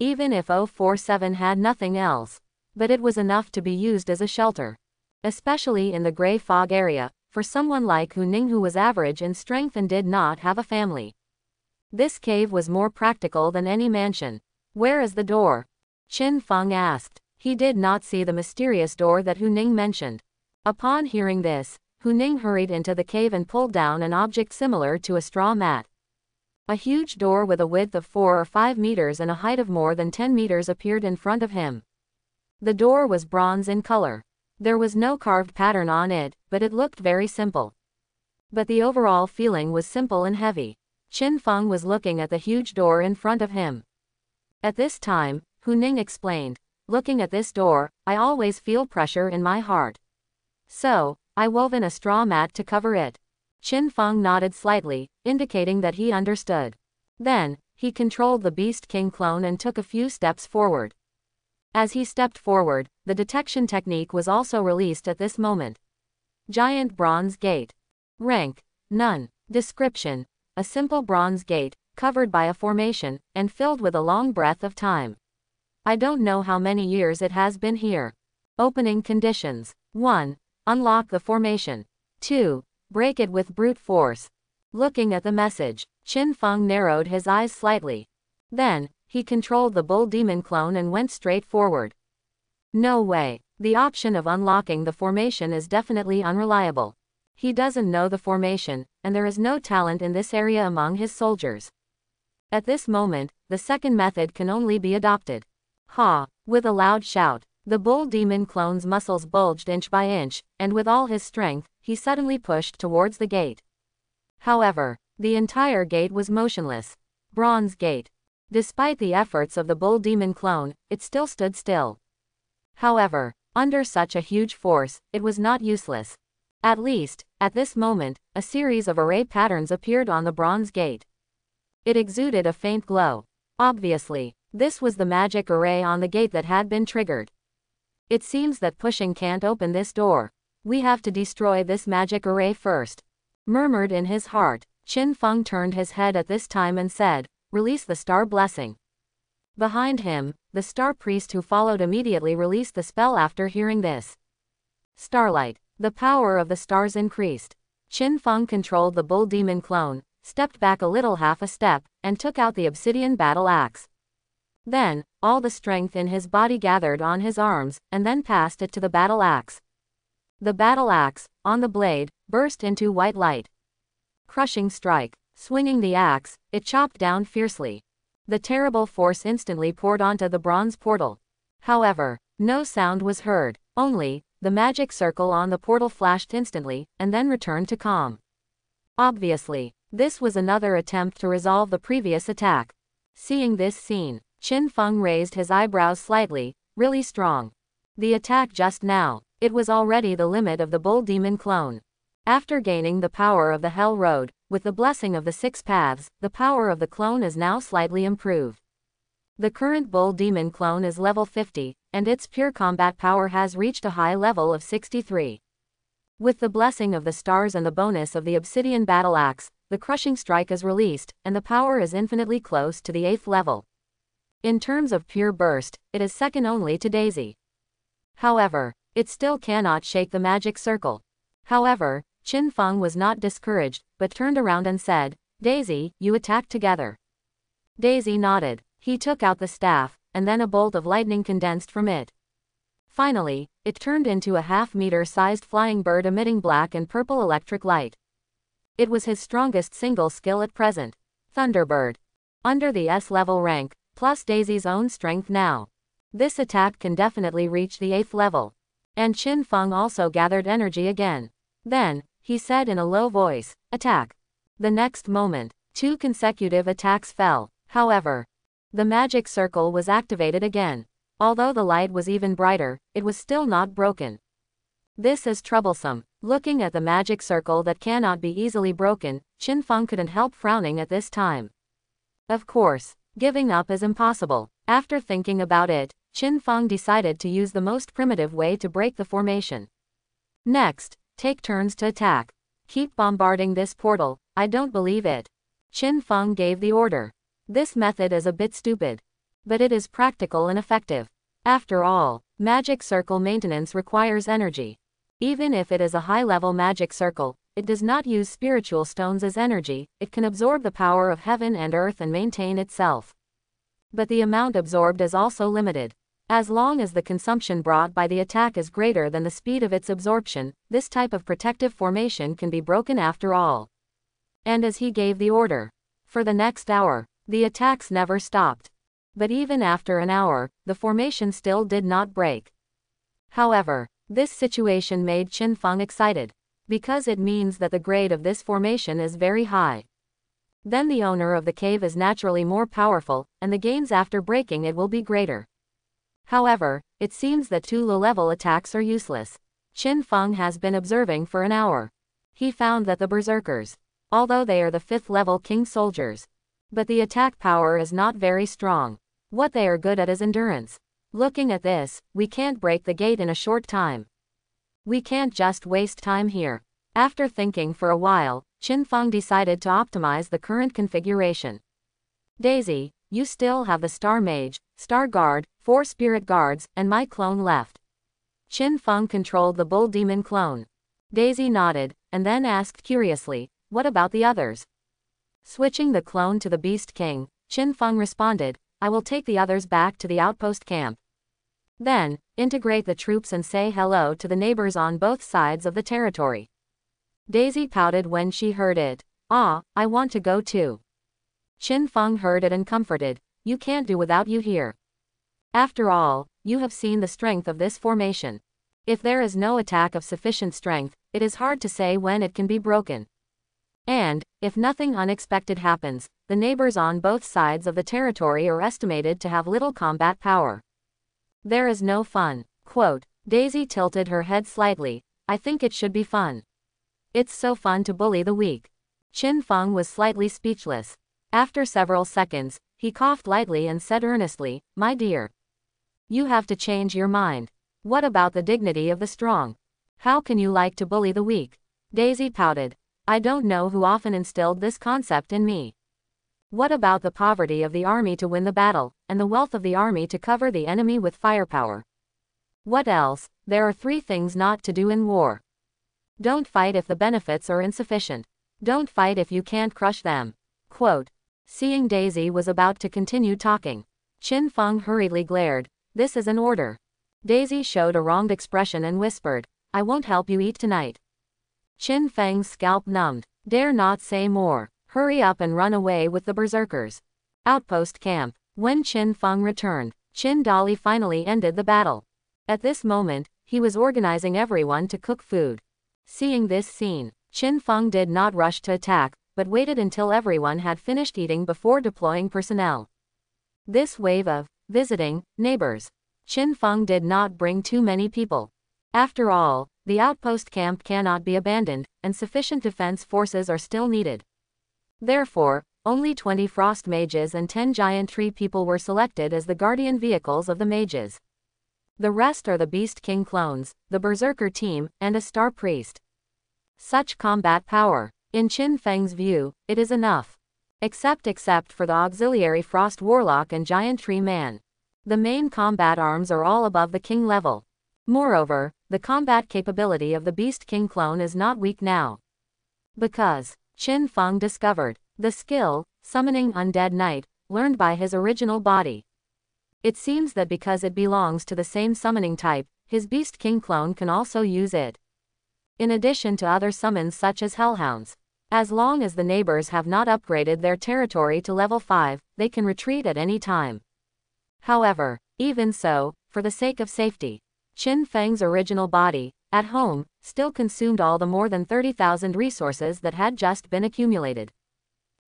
Even if 047 had nothing else. But it was enough to be used as a shelter. Especially in the gray fog area, for someone like Hu Ning who was average in strength and did not have a family. This cave was more practical than any mansion. Where is the door? Qin Feng asked. He did not see the mysterious door that Hu Ning mentioned. Upon hearing this, Hu Ning hurried into the cave and pulled down an object similar to a straw mat. A huge door with a width of 4 or 5 meters and a height of more than 10 meters appeared in front of him. The door was bronze in color. There was no carved pattern on it, but it looked very simple. But the overall feeling was simple and heavy. Qin Feng was looking at the huge door in front of him. At this time, Hu Ning explained, looking at this door, I always feel pressure in my heart. So, I woven a straw mat to cover it. Qin Feng nodded slightly, indicating that he understood. Then, he controlled the Beast King clone and took a few steps forward. As he stepped forward, the detection technique was also released at this moment. Giant bronze gate. Rank: none. Description: a simple bronze gate, covered by a formation, and filled with a long breath of time. I don't know how many years it has been here. Opening conditions: 1. Unlock the formation. 2. Break it with brute force. Looking at the message, Qin Feng narrowed his eyes slightly. Then, he controlled the bull demon clone and went straight forward. No way. The option of unlocking the formation is definitely unreliable. He doesn't know the formation, and there is no talent in this area among his soldiers. At this moment, the second method can only be adopted. Ha! With a loud shout, the bull demon clone's muscles bulged inch by inch, and with all his strength, he suddenly pushed towards the gate. However, the entire gate was motionless. Bronze gate. Despite the efforts of the bull demon clone, it still stood still. However, under such a huge force, it was not useless. At least, at this moment, a series of array patterns appeared on the bronze gate. It exuded a faint glow. Obviously, this was the magic array on the gate that had been triggered. It seems that pushing can't open this door. We have to destroy this magic array first. Murmured in his heart, Qin Feng turned his head at this time and said, release the star blessing. Behind him, the star priest who followed immediately released the spell after hearing this. Starlight. The power of the stars increased. Qin Feng controlled the bull demon clone, stepped back a little half a step, and took out the obsidian battle axe. Then, all the strength in his body gathered on his arms, and then passed it to the battle axe. The battle axe, on the blade, burst into white light. Crushing strike. Swinging the axe, it chopped down fiercely. The terrible force instantly poured onto the bronze portal. However, no sound was heard, only, the magic circle on the portal flashed instantly, and then returned to calm. Obviously, this was another attempt to resolve the previous attack. Seeing this scene, Qin Feng raised his eyebrows slightly, really strong. The attack just now, it was already the limit of the bull demon clone. After gaining the power of the Hell Road, with the blessing of the 6 paths, the power of the clone is now slightly improved. The current bull demon clone is level 50, and its pure combat power has reached a high level of 63. With the blessing of the stars and the bonus of the obsidian battle axe, the crushing strike is released, and the power is infinitely close to the 8th level. In terms of pure burst, it is second only to Daisy. However, it still cannot shake the magic circle. However, Qin Feng was not discouraged, but turned around and said, "Daisy, you attack together." Daisy nodded. He took out the staff, and then a bolt of lightning condensed from it. Finally, it turned into a half-meter-sized flying bird emitting black and purple electric light. It was his strongest single skill at present. Thunderbird. Under the S-level rank, plus Daisy's own strength now. This attack can definitely reach the 8th level. And Qin Feng also gathered energy again. Then, he said in a low voice, "Attack." The next moment, 2 consecutive attacks fell. However, the magic circle was activated again. Although the light was even brighter, it was still not broken. This is troublesome. Looking at the magic circle that cannot be easily broken, Qin Feng couldn't help frowning at this time. Of course, giving up is impossible. After thinking about it, Qin Feng decided to use the most primitive way to break the formation. Next, take turns to attack. Keep bombarding this portal, I don't believe it. Qin Feng gave the order. This method is a bit stupid. But it is practical and effective. After all, magic circle maintenance requires energy. Even if it is a high-level magic circle, it does not use spiritual stones as energy, it can absorb the power of heaven and earth and maintain itself. But the amount absorbed is also limited. As long as the consumption brought by the attack is greater than the speed of its absorption, this type of protective formation can be broken after all. And as he gave the order, for the next hour, the attacks never stopped. But even after an hour, the formation still did not break. However, this situation made Qin Feng excited, because it means that the grade of this formation is very high. Then the owner of the cave is naturally more powerful, and the gains after breaking it will be greater. However, it seems that 2 low-level attacks are useless. Qin Feng has been observing for an hour. He found that the berserkers, although they are the 5th-level king soldiers, but the attack power is not very strong. What they are good at is endurance. Looking at this, we can't break the gate in a short time. We can't just waste time here. After thinking for a while, Qin Feng decided to optimize the current configuration. Daisy, you still have the Star Mage, Star Guard, 4 Spirit Guards, and my clone left. Qin Feng controlled the Bull Demon clone. Daisy nodded, and then asked curiously, what about the others? Switching the clone to the Beast King, Qin Feng responded, I will take the others back to the outpost camp. Then, integrate the troops and say hello to the neighbors on both sides of the territory. Daisy pouted when she heard it. Ah, I want to go too. Qin Feng heard it and comforted, you can't do without you here. After all, you have seen the strength of this formation. If there is no attack of sufficient strength, it is hard to say when it can be broken. And, if nothing unexpected happens, the neighbors on both sides of the territory are estimated to have little combat power. There is no fun. Quote, Daisy tilted her head slightly, I think it should be fun. It's so fun to bully the weak. Qin Feng was slightly speechless. After several seconds, he coughed lightly and said earnestly, my dear. You have to change your mind. What about the dignity of the strong? How can you like to bully the weak? Daisy pouted. I don't know who often instilled this concept in me. What about the poverty of the army to win the battle, and the wealth of the army to cover the enemy with firepower? What else? There are 3 things not to do in war. Don't fight if the benefits are insufficient. Don't fight if you can't crush them. Quote. Seeing Daisy was about to continue talking, Qin Feng hurriedly glared, this is an order. Daisy showed a wronged expression and whispered, I won't help you eat tonight. Qin Feng's scalp numbed. Dare not say more. Hurry up and run away with the berserkers. Outpost camp. When Qin Feng returned, Qin Dali finally ended the battle. At this moment, he was organizing everyone to cook food. Seeing this scene, Qin Feng did not rush to attack, but waited until everyone had finished eating before deploying personnel. This wave of visiting neighbors, Qin Feng did not bring too many people. After all, the outpost camp cannot be abandoned, and sufficient defense forces are still needed. Therefore, only 20 frost mages and 10 giant tree people were selected as the guardian vehicles of the mages. The rest are the Beast King clones, the Berserker team, and a Star Priest. Such combat power. In Qin Feng's view, it is enough. Except for the auxiliary Frost Warlock and Giant Tree Man. The main combat arms are all above the King level. Moreover, the combat capability of the Beast King clone is not weak now. Because Qin Feng discovered the skill, Summoning Undead Knight, learned by his original body. It seems that because it belongs to the same summoning type, his Beast King clone can also use it. In addition to other summons such as Hellhounds. As long as the neighbors have not upgraded their territory to level 5, they can retreat at any time. However, even so, for the sake of safety, Qin Feng's original body, at home, still consumed all the more than 30,000 resources that had just been accumulated.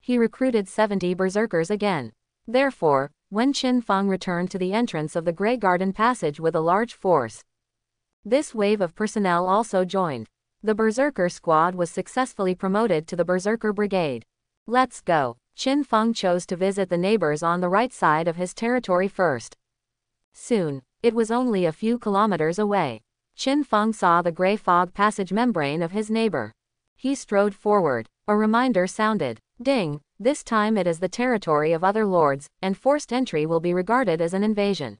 He recruited 70 berserkers again. Therefore, when Qin Feng returned to the entrance of the Grey Garden Passage with a large force, this wave of personnel also joined. The Berserker squad was successfully promoted to the Berserker Brigade. Let's go. Qin Feng chose to visit the neighbors on the right side of his territory first. Soon, it was only a few kilometers away. Qin Feng saw the gray fog passage membrane of his neighbor. He strode forward. A reminder sounded. Ding, this time it is the territory of other lords, and forced entry will be regarded as an invasion.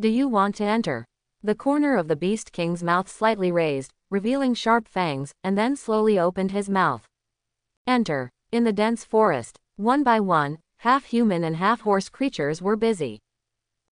Do you want to enter? The corner of the Beast King's mouth slightly raised, revealing sharp fangs, and then slowly opened his mouth. Enter. In the dense forest, one by one, half-human and half-horse creatures were busy.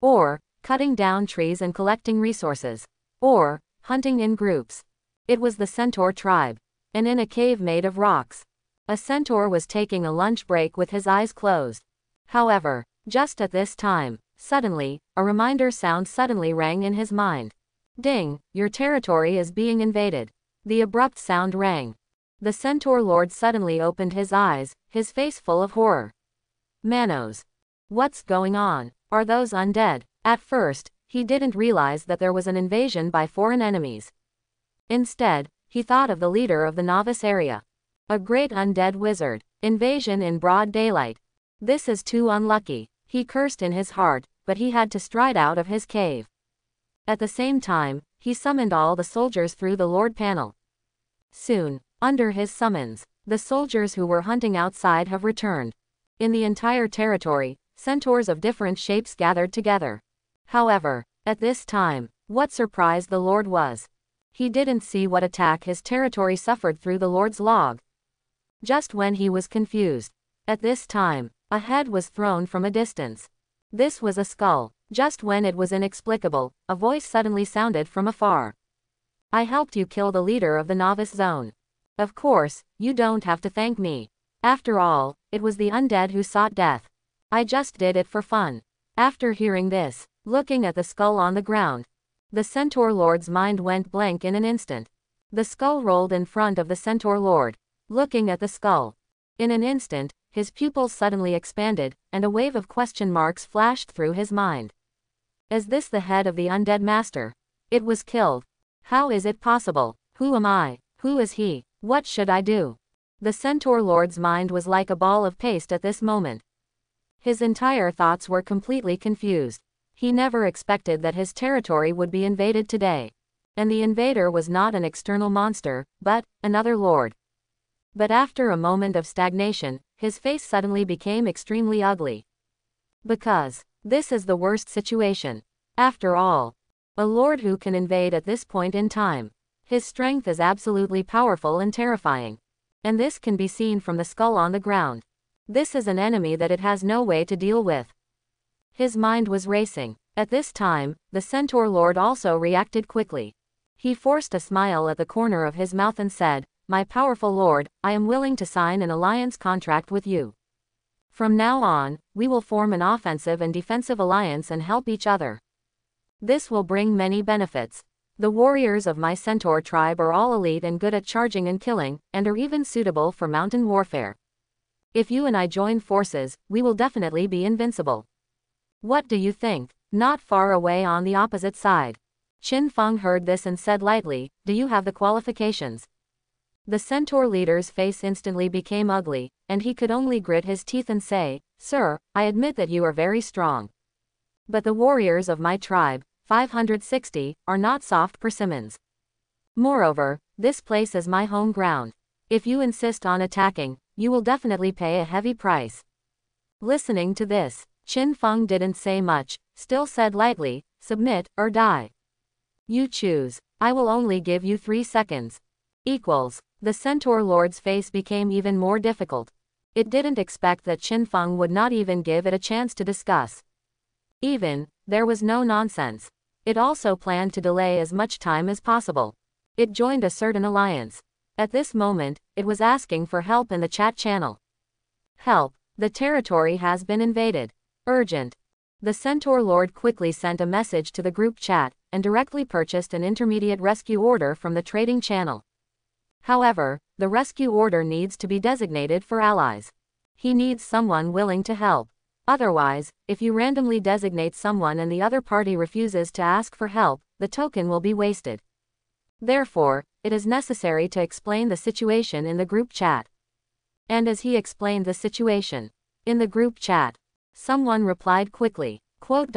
Or, cutting down trees and collecting resources. Or, hunting in groups. It was the Centaur tribe. And in a cave made of rocks. A centaur was taking a lunch break with his eyes closed. However, just at this time, suddenly, a reminder sound suddenly rang in his mind. Ding, your territory is being invaded. The abrupt sound rang. The centaur lord suddenly opened his eyes, his face full of horror. Manos. What's going on? Are those undead? At first, he didn't realize that there was an invasion by foreign enemies. Instead, he thought of the leader of the novice area. A great undead wizard. Invasion in broad daylight. This is too unlucky. He cursed in his heart, but he had to stride out of his cave. At the same time, he summoned all the soldiers through the Lord panel. Soon, under his summons, the soldiers who were hunting outside have returned. In the entire territory, centaurs of different shapes gathered together. However, at this time, what surprised the Lord was, he didn't see what attack his territory suffered through the Lord's log. Just when he was confused, at this time, a head was thrown from a distance. This was a skull. Just when it was inexplicable, a voice suddenly sounded from afar. I helped you kill the leader of the novice zone. Of course, you don't have to thank me. After all, it was the undead who sought death. I just did it for fun. After hearing this, looking at the skull on the ground, the Centaur Lord's mind went blank in an instant. The skull rolled in front of the Centaur Lord. Looking at the skull. In an instant, his pupils suddenly expanded, and a wave of question marks flashed through his mind. Is this the head of the undead master? It was killed. How is it possible? Who am I? Who is he? What should I do? The Centaur Lord's mind was like a ball of paste at this moment. His entire thoughts were completely confused. He never expected that his territory would be invaded today. And the invader was not an external monster, but another lord. But after a moment of stagnation, his face suddenly became extremely ugly. Because this is the worst situation. After all, a lord who can invade at this point in time. His strength is absolutely powerful and terrifying. And this can be seen from the skull on the ground. This is an enemy that it has no way to deal with. His mind was racing. At this time, the Centaur Lord also reacted quickly. He forced a smile at the corner of his mouth and said, My powerful lord, I am willing to sign an alliance contract with you. From now on, we will form an offensive and defensive alliance and help each other. This will bring many benefits. The warriors of my Centaur tribe are all elite and good at charging and killing, and are even suitable for mountain warfare. If you and I join forces, we will definitely be invincible. What do you think? Not far away on the opposite side. Qin Feng heard this and said lightly, Do you have the qualifications? The centaur leader's face instantly became ugly, and he could only grit his teeth and say, Sir, I admit that you are very strong. But the warriors of my tribe, 560, are not soft persimmons. Moreover, this place is my home ground. If you insist on attacking, you will definitely pay a heavy price. Listening to this, Qin Feng didn't say much, still said lightly, submit, or die. You choose. I will only give you 3 seconds. Equals. The Centaur Lord's face became even more difficult. It didn't expect that Qin Feng would not even give it a chance to discuss. There was no nonsense. It also planned to delay as much time as possible. It joined a certain alliance. At this moment, it was asking for help in the chat channel. Help. The territory has been invaded. Urgent. The Centaur Lord quickly sent a message to the group chat, and directly purchased an intermediate rescue order from the trading channel. However, the rescue order needs to be designated for allies. He needs someone willing to help. Otherwise, if you randomly designate someone and the other party refuses to ask for help, the token will be wasted. Therefore, it is necessary to explain the situation in the group chat. And as he explained the situation in the group chat, someone replied quickly, quote.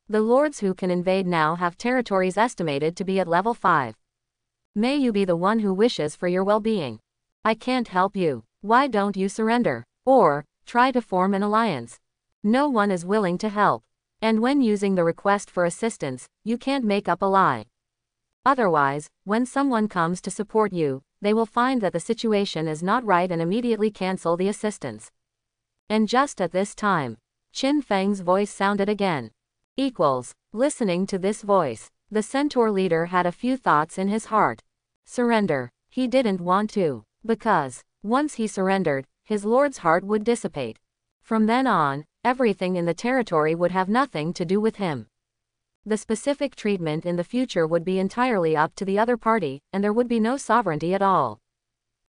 The lords who can invade now have territories estimated to be at level 5. May you be the one who wishes for your well-being. I can't help you. Why don't you surrender? Or, try to form an alliance. No one is willing to help. And when using the request for assistance, you can't make up a lie. Otherwise, when someone comes to support you, they will find that the situation is not right and immediately cancel the assistance. And just at this time, Qin Feng's voice sounded again. Equals. Listening to this voice, the Centaur leader had a few thoughts in his heart. Surrender. He didn't want to, because, once he surrendered, his lord's heart would dissipate. From then on, everything in the territory would have nothing to do with him. The specific treatment in the future would be entirely up to the other party, and there would be no sovereignty at all.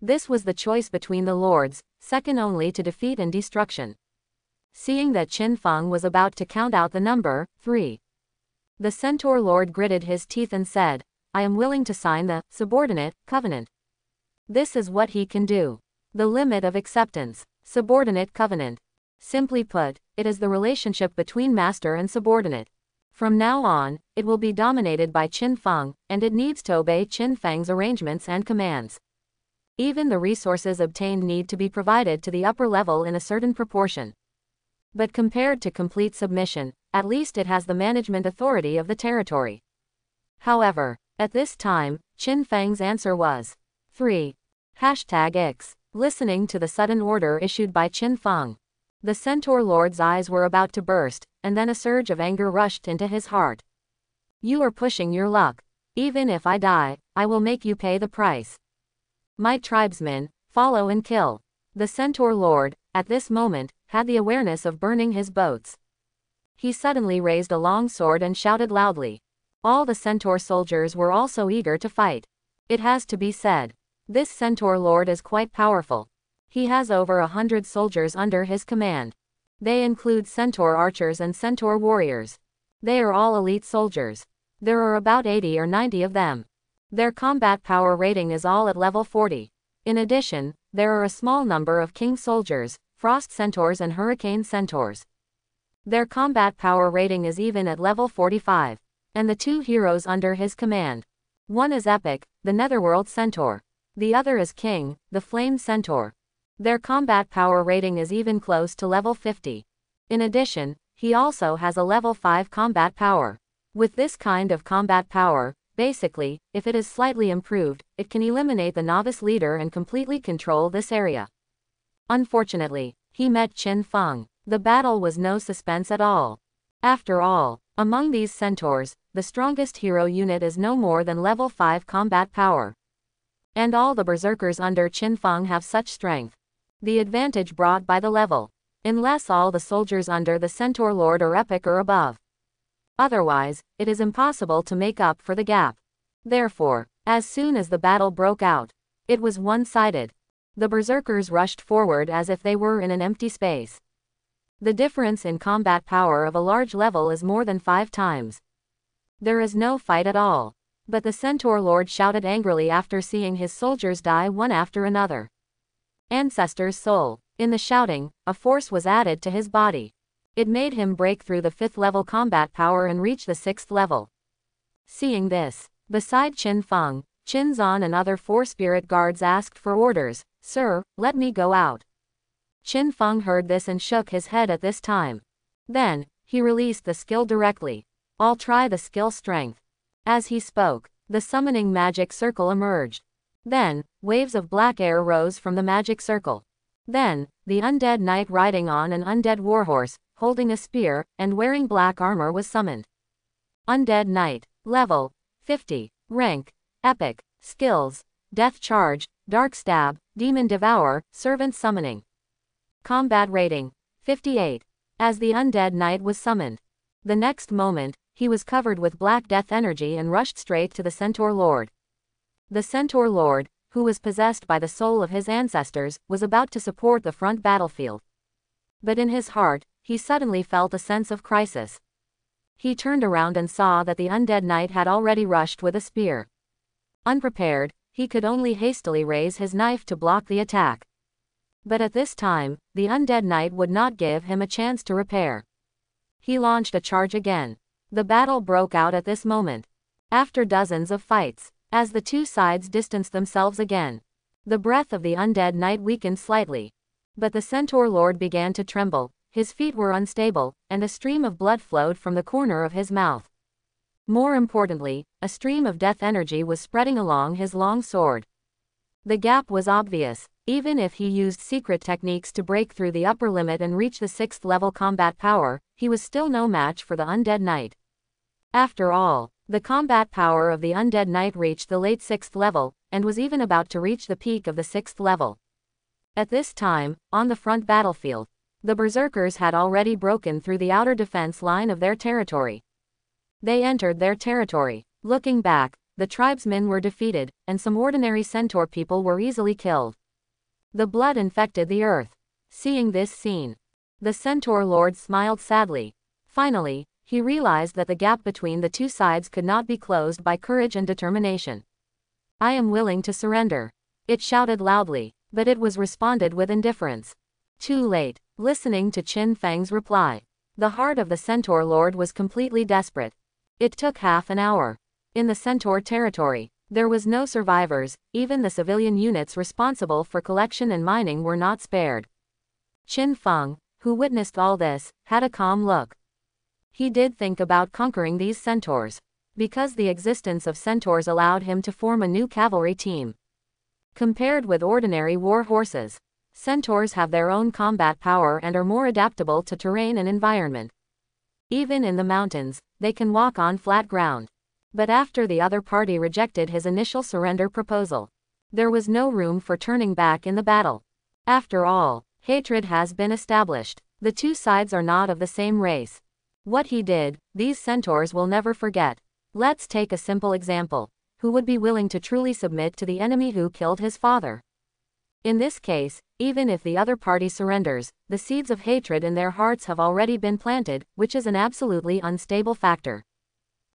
This was the choice between the lords, second only to defeat and destruction. Seeing that Qin Feng was about to count out the number 3, the Centaur Lord gritted his teeth and said, I am willing to sign the subordinate covenant. This is what he can do. The limit of acceptance. Subordinate covenant. Simply put, it is the relationship between master and subordinate. From now on, it will be dominated by Qin Feng, and it needs to obey Qin Feng's arrangements and commands. Even the resources obtained need to be provided to the upper level in a certain proportion. But compared to complete submission, at least it has the management authority of the territory. However, at this time, Qin Feng's answer was 3. #X. Listening to the sudden order issued by Qin Feng, the Centaur Lord's eyes were about to burst, and then a surge of anger rushed into his heart. You are pushing your luck. Even if I die, I will make you pay the price. My tribesmen, follow and kill. The Centaur Lord, at this moment, had the awareness of burning his boats. He suddenly raised a long sword and shouted loudly. All the Centaur soldiers were also eager to fight. It has to be said, this Centaur Lord is quite powerful. He has over 100 soldiers under his command. They include Centaur archers and Centaur warriors. They are all elite soldiers. There are about 80 or 90 of them. Their combat power rating is all at level 40. In addition, there are a small number of King soldiers, Frost Centaurs and Hurricane Centaurs. Their combat power rating is even at level 45. And the 2 heroes under his command. One is Epic, the Netherworld Centaur. The other is King, the Flame Centaur. Their combat power rating is even close to level 50. In addition, he also has a level 5 combat power. With this kind of combat power, basically, if it is slightly improved, it can eliminate the novice leader and completely control this area. Unfortunately, he met Qin Feng. The battle was no suspense at all. After all, among these centaurs, the strongest hero unit is no more than level 5 combat power. And all the berserkers under Qin Feng have such strength. The advantage brought by the level. Unless all the soldiers under the Centaur Lord are epic or above. Otherwise, it is impossible to make up for the gap. Therefore, as soon as the battle broke out, it was one-sided. The berserkers rushed forward as if they were in an empty space. The difference in combat power of a large level is more than 5 times. There is no fight at all. But the Centaur Lord shouted angrily after seeing his soldiers die one after another. Ancestor's soul. In the shouting, a force was added to his body. It made him break through the 5th level combat power and reach the 6th level. Seeing this, beside Qin Feng, Qin Zan and other 4 spirit guards asked for orders. Sir, let me go out. Qin Feng heard this and shook his head at this time. Then, he released the skill directly. I'll try the skill strength. As he spoke, the summoning magic circle emerged. Then, waves of black air rose from the magic circle. Then, the undead knight riding on an undead warhorse, holding a spear, and wearing black armor was summoned. Undead Knight. Level 50. Rank Epic. Skills: Death Charge, Dark Stab, Demon Devour, Servant Summoning. Combat Rating 58. As the Undead Knight was summoned, the next moment, he was covered with black death energy and rushed straight to the Centaur Lord. The Centaur Lord, who was possessed by the soul of his ancestors, was about to support the front battlefield. But in his heart, he suddenly felt a sense of crisis. He turned around and saw that the Undead Knight had already rushed with a spear. Unprepared, he could only hastily raise his knife to block the attack. But at this time, the Undead Knight would not give him a chance to repair. He launched a charge again. The battle broke out at this moment. After dozens of fights, as the 2 sides distanced themselves again, the breath of the Undead Knight weakened slightly. But the Centaur Lord began to tremble, his feet were unstable, and a stream of blood flowed from the corner of his mouth. More importantly, a stream of death energy was spreading along his long sword. The gap was obvious. Even if he used secret techniques to break through the upper limit and reach the 6th level combat power, he was still no match for the Undead Knight. After all, the combat power of the Undead Knight reached the late 6th level, and was even about to reach the peak of the 6th level. At this time, on the front battlefield, the Berserkers had already broken through the outer defense line of their territory. They entered their territory. Looking back, the tribesmen were defeated, and some ordinary centaur people were easily killed. The blood infected the earth. Seeing this scene, the Centaur Lord smiled sadly. Finally, he realized that the gap between the 2 sides could not be closed by courage and determination. I am willing to surrender. It shouted loudly, but it was responded with indifference. Too late. Listening to Qin Feng's reply, the heart of the Centaur Lord was completely desperate. It took half an hour. In the Centaur territory, there was no survivors, even the civilian units responsible for collection and mining were not spared. Qin Feng, who witnessed all this, had a calm look. He did think about conquering these centaurs, because the existence of centaurs allowed him to form a new cavalry team. Compared with ordinary war horses, centaurs have their own combat power and are more adaptable to terrain and environment. Even in the mountains, they can walk on flat ground. But after the other party rejected his initial surrender proposal, there was no room for turning back in the battle. After all, hatred has been established. The 2 sides are not of the same race. What he did, these centaurs will never forget. Let's take a simple example. Who would be willing to truly submit to the enemy who killed his father? In this case, even if the other party surrenders, the seeds of hatred in their hearts have already been planted, which is an absolutely unstable factor.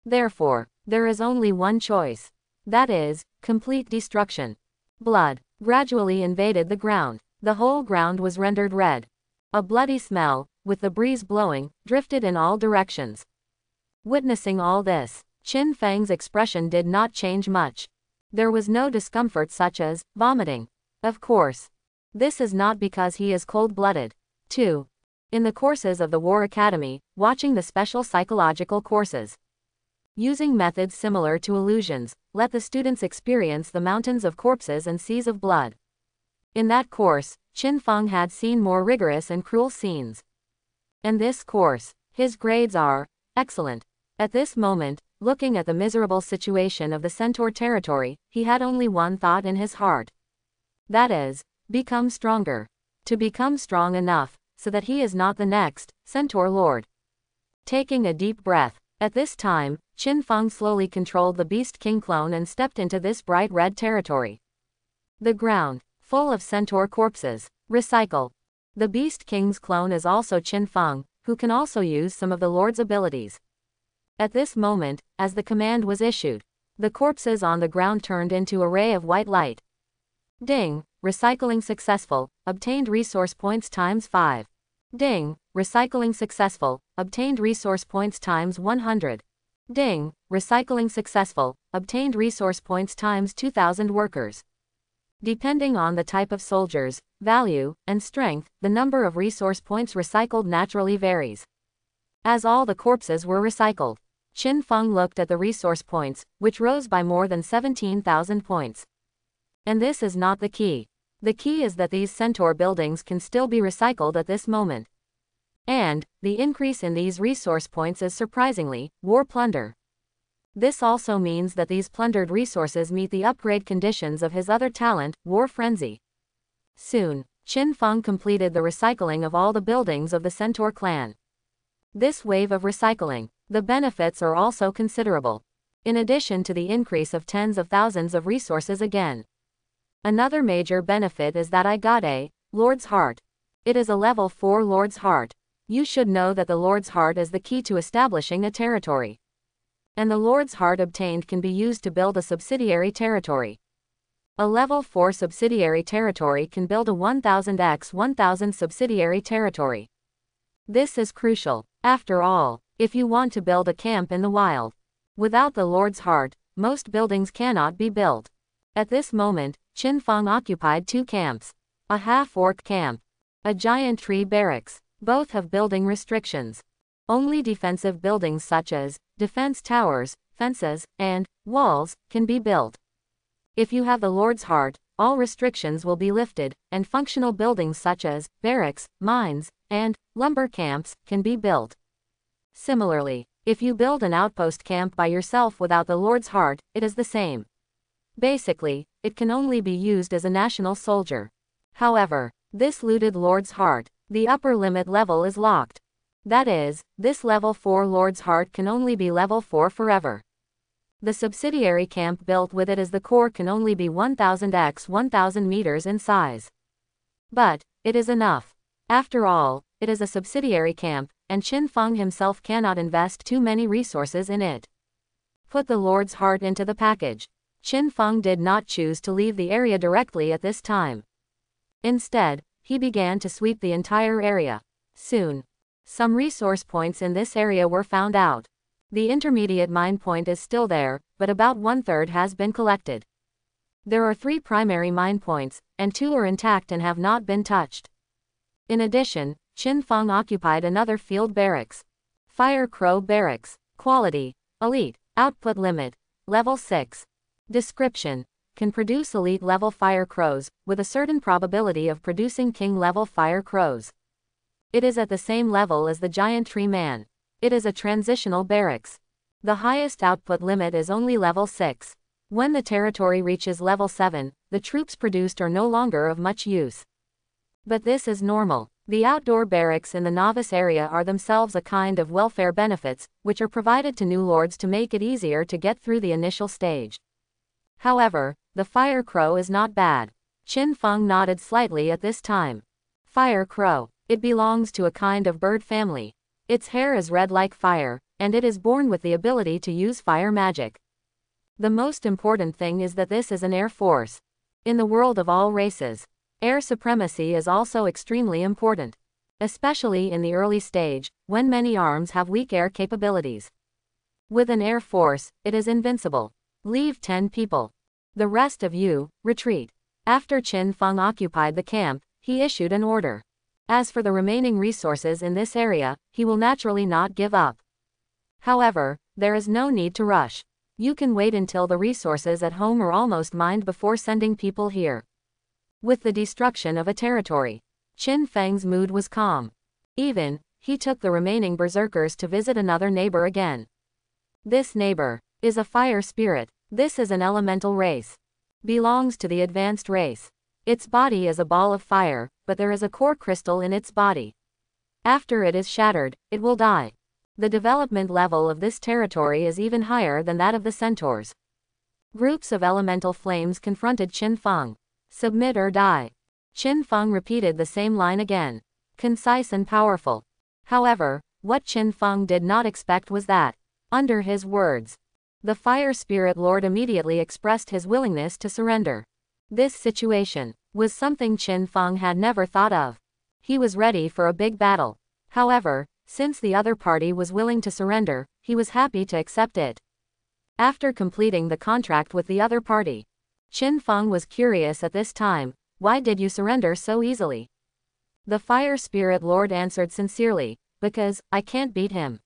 Therefore, there is only one choice. That is, complete destruction. Blood gradually invaded the ground. The whole ground was rendered red. A bloody smell, with the breeze blowing, drifted in all directions. Witnessing all this, Qin Feng's expression did not change much. There was no discomfort such as vomiting. Of course. This is not because he is cold-blooded. 2. In the courses of the War Academy, watching the special psychological courses, using methods similar to illusions, let the students experience the mountains of corpses and seas of blood. In that course, Qin Feng had seen more rigorous and cruel scenes. In this course, his grades are excellent. At this moment, looking at the miserable situation of the Centaur territory, he had only one thought in his heart. That is, become stronger. To become strong enough, so that he is not the next Centaur Lord. Taking a deep breath, at this time, Qin Feng slowly controlled the Beast King clone and stepped into this bright red territory. The ground, full of centaur corpses. Recycle. The Beast King's clone is also Qin Feng, who can also use some of the Lord's abilities. At this moment, as the command was issued, the corpses on the ground turned into a ray of white light. Ding! Recycling successful. Obtained resource points ×5. Ding, recycling successful, obtained resource points times 100. Ding, recycling successful, obtained resource points times 2000 workers. Depending on the type of soldiers, value, and strength, the number of resource points recycled naturally varies. As all the corpses were recycled, Qin Feng looked at the resource points, which rose by more than 17,000 points. And this is not the key. The key is that these centaur buildings can still be recycled at this moment. And, the increase in these resource points is surprisingly, war plunder. This also means that these plundered resources meet the upgrade conditions of his other talent, War Frenzy. Soon, Qin Feng completed the recycling of all the buildings of the Centaur clan. This wave of recycling, the benefits are also considerable. In addition to the increase of tens of thousands of resources again. Another major benefit is that I got a Lord's Heart. It is a level 4 Lord's Heart. You should know that the Lord's Heart is the key to establishing a territory. And the Lord's Heart obtained can be used to build a subsidiary territory. A level 4 subsidiary territory can build a 1000x 1000 subsidiary territory. This is crucial. After all, if you want to build a camp in the wild, without the Lord's Heart, most buildings cannot be built. At this moment, Qin Feng occupied 2 camps. A half-orc camp. A giant tree barracks. Both have building restrictions. Only defensive buildings such as defense towers, fences, and walls can be built. If you have the Lord's Heart, all restrictions will be lifted, and functional buildings such as barracks, mines, and lumber camps can be built. Similarly, if you build an outpost camp by yourself without the Lord's Heart, it is the same. Basically, it can only be used as a national soldier. However, this looted Lord's Heart, the upper limit level is locked. That is, this level 4 Lord's Heart can only be level 4 forever. The subsidiary camp built with it as the core can only be 1000x 1000 meters in size. But, it is enough. After all, it is a subsidiary camp, and Qin Feng himself cannot invest too many resources in it. Put the Lord's Heart into the package. Qin Feng did not choose to leave the area directly at this time. Instead, he began to sweep the entire area. Soon, some resource points in this area were found out. The intermediate mine point is still there, but about 1/3 has been collected. There are 3 primary mine points, and 2 are intact and have not been touched. In addition, Qin Feng occupied another field barracks. Fire Crow Barracks. Quality: Elite. Output limit: Level 6. Description: can produce elite level fire crows, with a certain probability of producing king level fire crows. It is at the same level as the giant tree man. It is a transitional barracks. The highest output limit is only level 6. When the territory reaches level 7, the troops produced are no longer of much use. But this is normal. The outdoor barracks in the novice area are themselves a kind of welfare benefits, which are provided to new lords to make it easier to get through the initial stage. However, the fire crow is not bad. Qin Feng nodded slightly at this time. Fire crow. It belongs to a kind of bird family. Its hair is red like fire, and it is born with the ability to use fire magic. The most important thing is that this is an air force. In the world of all races, air supremacy is also extremely important. Especially in the early stage, when many arms have weak air capabilities. With an air force, it is invincible. Leave 10 people. The rest of you, retreat. After Qin Feng occupied the camp, he issued an order. As for the remaining resources in this area, he will naturally not give up. However, there is no need to rush. You can wait until the resources at home are almost mined before sending people here. With the destruction of a territory, Qin Feng's mood was calm. Even, he took the remaining berserkers to visit another neighbor again. This neighbor is a fire spirit. This is an elemental race. Belongs to the advanced race. Its body is a ball of fire, but there is a core crystal in its body. After it is shattered, it will die. The development level of this territory is even higher than that of the centaurs. Groups of elemental flames confronted Qin Feng. Submit or die. Qin Feng repeated the same line again. Concise and powerful. However, what Qin Feng did not expect was that, under his words, the Fire Spirit Lord immediately expressed his willingness to surrender. This situation was something Qin Feng had never thought of. He was ready for a big battle. However, since the other party was willing to surrender, he was happy to accept it. After completing the contract with the other party, Qin Feng was curious at this time. Why did you surrender so easily? The Fire Spirit Lord answered sincerely, because I can't beat him.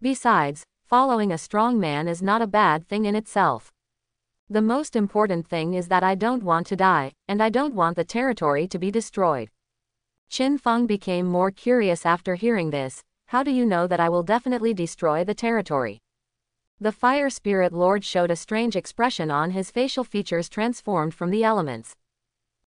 Besides, following a strong man is not a bad thing in itself. The most important thing is that I don't want to die, and I don't want the territory to be destroyed. Qin Feng became more curious after hearing this. How do you know that I will definitely destroy the territory? The Fire Spirit Lord showed a strange expression on his facial features transformed from the elements.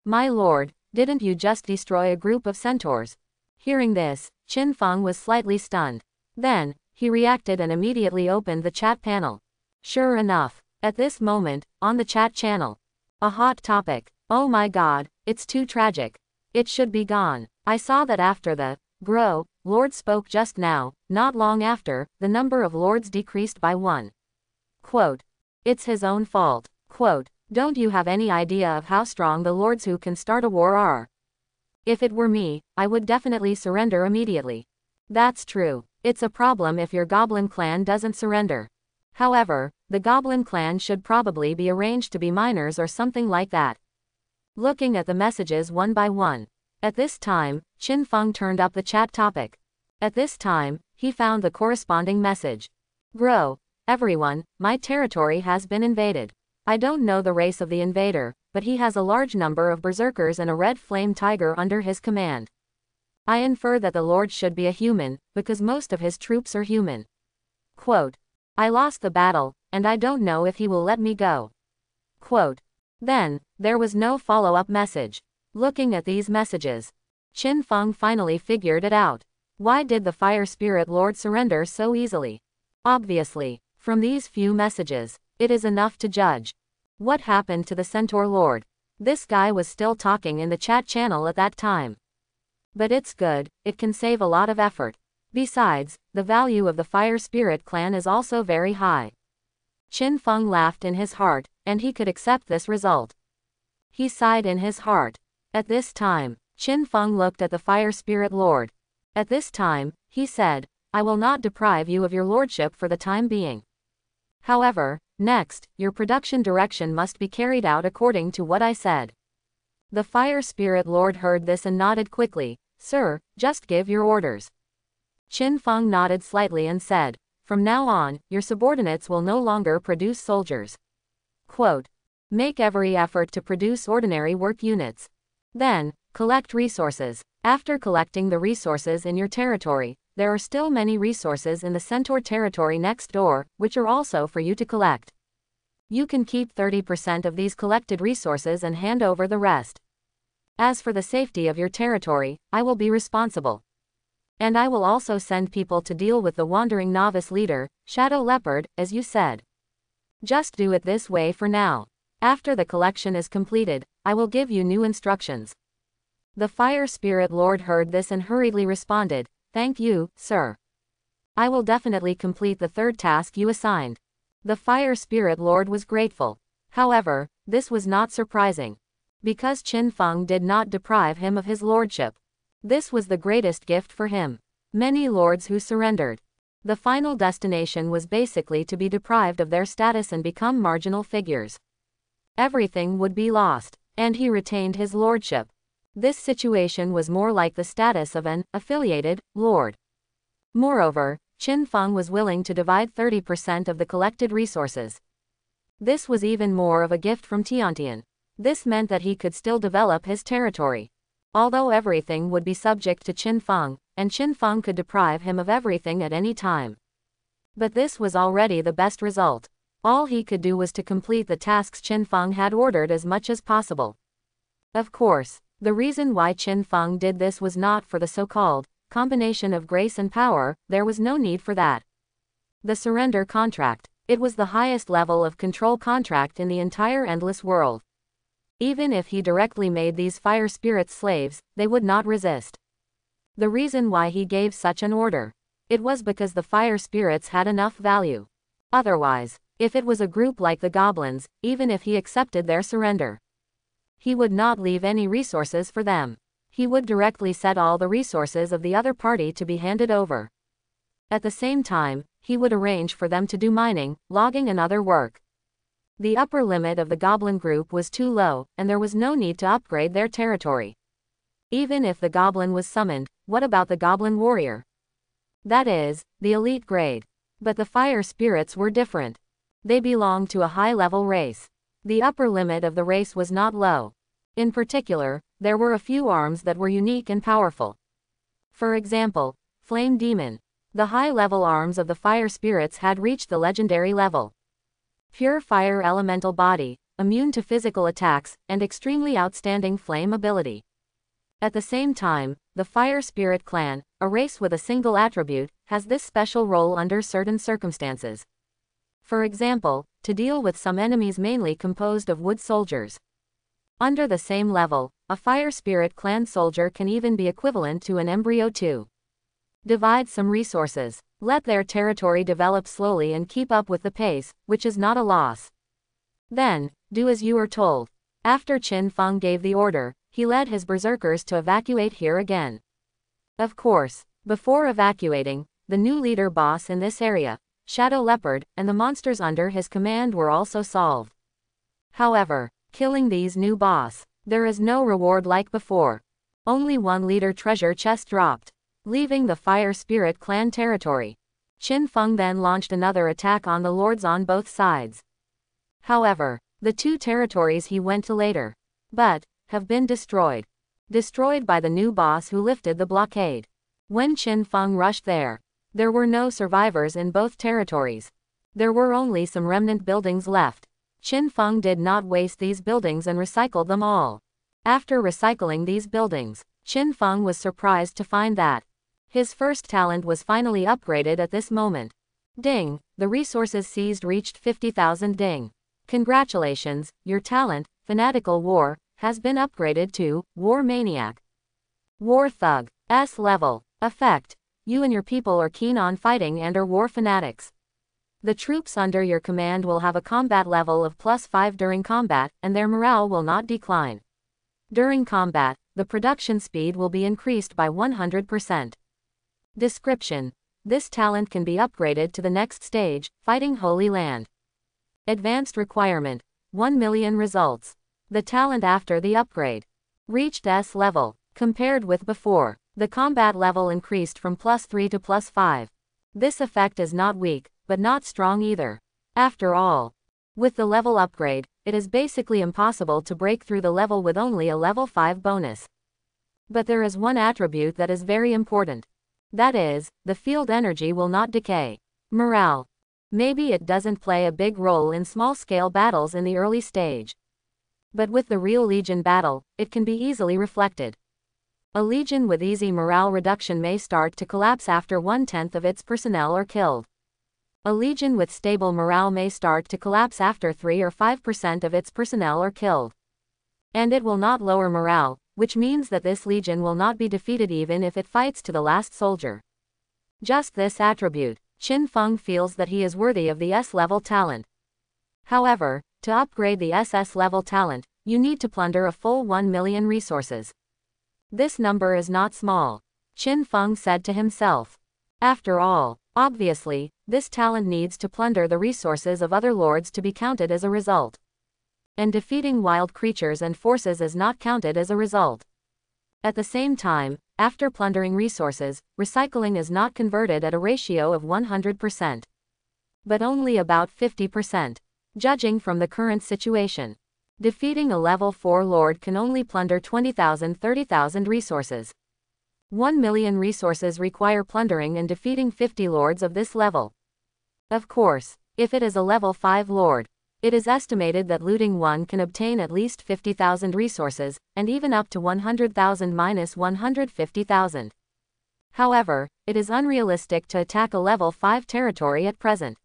My lord, didn't you just destroy a group of centaurs? Hearing this, Qin Feng was slightly stunned. Then, he reacted and immediately opened the chat panel. Sure enough, at this moment, on the chat channel, a hot topic. Oh my god, it's too tragic. It should be gone. I saw that after the Grow Lord spoke just now, not long after, the number of lords decreased by 1. Quote. It's his own fault. Quote. Don't you have any idea of how strong the lords who can start a war are? If it were me, I would definitely surrender immediately. That's true. It's a problem if your goblin clan doesn't surrender. However, the goblin clan should probably be arranged to be minors or something like that. Looking at the messages one by one. At this time, Qin Feng turned up the chat topic. At this time, he found the corresponding message. Grow. Everyone, my territory has been invaded. I don't know the race of the invader, but he has a large number of berserkers and a red flame tiger under his command. I infer that the lord should be a human, because most of his troops are human. Quote. I lost the battle, and I don't know if he will let me go. Quote. Then, there was no follow-up message. Looking at these messages, Qin Feng finally figured it out. Why did the Fire Spirit Lord surrender so easily? Obviously, from these few messages, it is enough to judge. What happened to the Centaur Lord? This guy was still talking in the chat channel at that time. But it's good, it can save a lot of effort. Besides, the value of the Fire Spirit clan is also very high. Qin Feng laughed in his heart, and he could accept this result. He sighed in his heart. At this time, Qin Feng looked at the Fire Spirit Lord. At this time, he said, I will not deprive you of your lordship for the time being. However, next, your production direction must be carried out according to what I said. The Fire Spirit Lord heard this and nodded quickly. Sir, just give your orders. Qin Feng nodded slightly and said, from now on, your subordinates will no longer produce soldiers. Quote. Make every effort to produce ordinary work units. Then, collect resources. After collecting the resources in your territory, there are still many resources in the Centaur territory next door, which are also for you to collect. You can keep 30% of these collected resources and hand over the rest. As for the safety of your territory, I will be responsible. And I will also send people to deal with the wandering novice leader, Shadow Leopard, as you said. Just do it this way for now. After the collection is completed, I will give you new instructions. The Fire Spirit Lord heard this and hurriedly responded, Thank you, sir. I will definitely complete the third task you assigned. The Fire Spirit Lord was grateful. However, this was not surprising. Because Qin Feng did not deprive him of his lordship. This was the greatest gift for him. Many lords who surrendered. The final destination was basically to be deprived of their status and become marginal figures. Everything would be lost, and he retained his lordship. This situation was more like the status of an affiliated lord. Moreover, Qin Feng was willing to divide 30% of the collected resources. This was even more of a gift from Tiantian. This meant that he could still develop his territory. Although everything would be subject to Qin Feng, and Qin Feng could deprive him of everything at any time. But this was already the best result. All he could do was to complete the tasks Qin Feng had ordered as much as possible. Of course, the reason why Qin Feng did this was not for the so-called combination of grace and power. There was no need for that. The surrender contract. It was the highest level of control contract in the entire endless world. Even if he directly made these fire spirits slaves, they would not resist. The reason why he gave such an order. It was because the fire spirits had enough value. Otherwise, if it was a group like the goblins, even if he accepted their surrender, he would not leave any resources for them. he would directly set all the resources of the other party to be handed over. At the same time, he would arrange for them to do mining, logging and other work. The upper limit of the goblin group was too low, and there was no need to upgrade their territory. Even if the goblin was summoned, what about the goblin warrior? That is, the elite grade. But the fire spirits were different. They belonged to a high-level race. The upper limit of the race was not low. In particular, there were a few arms that were unique and powerful. For example, Flame Demon. The high-level arms of the fire spirits had reached the legendary level. Pure fire elemental body, immune to physical attacks, and extremely outstanding flame ability. At the same time, the Fire Spirit Clan, a race with a single attribute, has this special role under certain circumstances. For example, to deal with some enemies mainly composed of wood soldiers. Under the same level, a Fire Spirit Clan soldier can even be equivalent to an embryo too. Divide some resources. Let their territory develop slowly and keep up with the pace, which is not a loss. Then, do as you are told. After Qin Feng gave the order, he led his berserkers to evacuate here again. Of course, before evacuating, the new leader boss in this area, Shadow Leopard, and the monsters under his command were also solved. However, killing these new boss, there is no reward like before. Only one leader treasure chest dropped, leaving the Fire Spirit Clan territory. Qin Feng then launched another attack on the lords on both sides. However, the two territories he went to later, but have been destroyed. Destroyed by the new boss who lifted the blockade. When Qin Feng rushed there were no survivors in both territories. There were only some remnant buildings left. Qin Feng did not waste these buildings and recycled them all. After recycling these buildings, Qin Feng was surprised to find that his first talent was finally upgraded at this moment. Ding, the resources seized reached 50,000 ding. Congratulations, your talent, Fanatical War, has been upgraded to War Maniac. War Thug, S level. Effect. You and your people are keen on fighting and are war fanatics. The troops under your command will have a combat level of +5 during combat, and their morale will not decline. During combat, the production speed will be increased by 100%. Description. This talent can be upgraded to the next stage, Fighting Holy Land. Advanced requirement. 1 million results. The talent after the upgrade reached S level. Compared with before, the combat level increased from +3 to +5. This effect is not weak, but not strong either. After all, with the level upgrade, it is basically impossible to break through the level with only a level 5 bonus. But there is one attribute that is very important. That is, the field energy will not decay. Morale. Maybe it doesn't play a big role in small-scale battles in the early stage. But with the real Legion battle, it can be easily reflected. A Legion with easy morale reduction may start to collapse after 1/10 of its personnel are killed. A Legion with stable morale may start to collapse after 3 or 5% of its personnel are killed. And it will not lower morale, which means that this Legion will not be defeated even if it fights to the last soldier. Just this attribute, Qin Feng feels that he is worthy of the S-level talent. However, to upgrade the SS-level talent, you need to plunder a full 1 million resources. This number is not small, Qin Feng said to himself. After all, obviously, this talent needs to plunder the resources of other lords to be counted as a result. And defeating wild creatures and forces is not counted as a result. At the same time, after plundering resources, recycling is not converted at a ratio of 100%. But only about 50%. Judging from the current situation, defeating a level 4 lord can only plunder 20,000-30,000 resources. 1 million resources require plundering and defeating 50 lords of this level. Of course, if it is a level 5 lord, it is estimated that looting one can obtain at least 50,000 resources, and even up to 100,000 minus 150,000. However, it is unrealistic to attack a level 5 territory at present.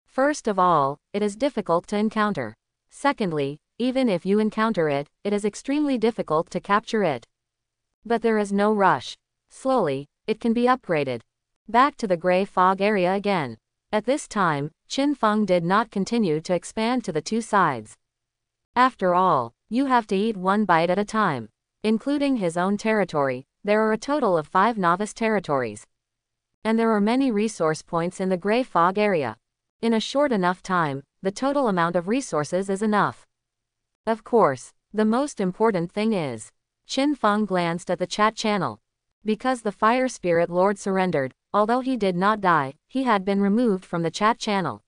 First of all, it is difficult to encounter. Secondly, even if you encounter it, it is extremely difficult to capture it. But there is no rush. Slowly, it can be upgraded. Back to the gray fog area again. At this time, Qin Feng did not continue to expand to the two sides. After all, you have to eat one bite at a time. Including his own territory, there are a total of 5 novice territories. And there are many resource points in the Grey Fog area. In a short enough time, the total amount of resources is enough. Of course, the most important thing is, Qin Feng glanced at the chat channel. Because the Fire Spirit Lord surrendered, although he did not die, he had been removed from the chat channel.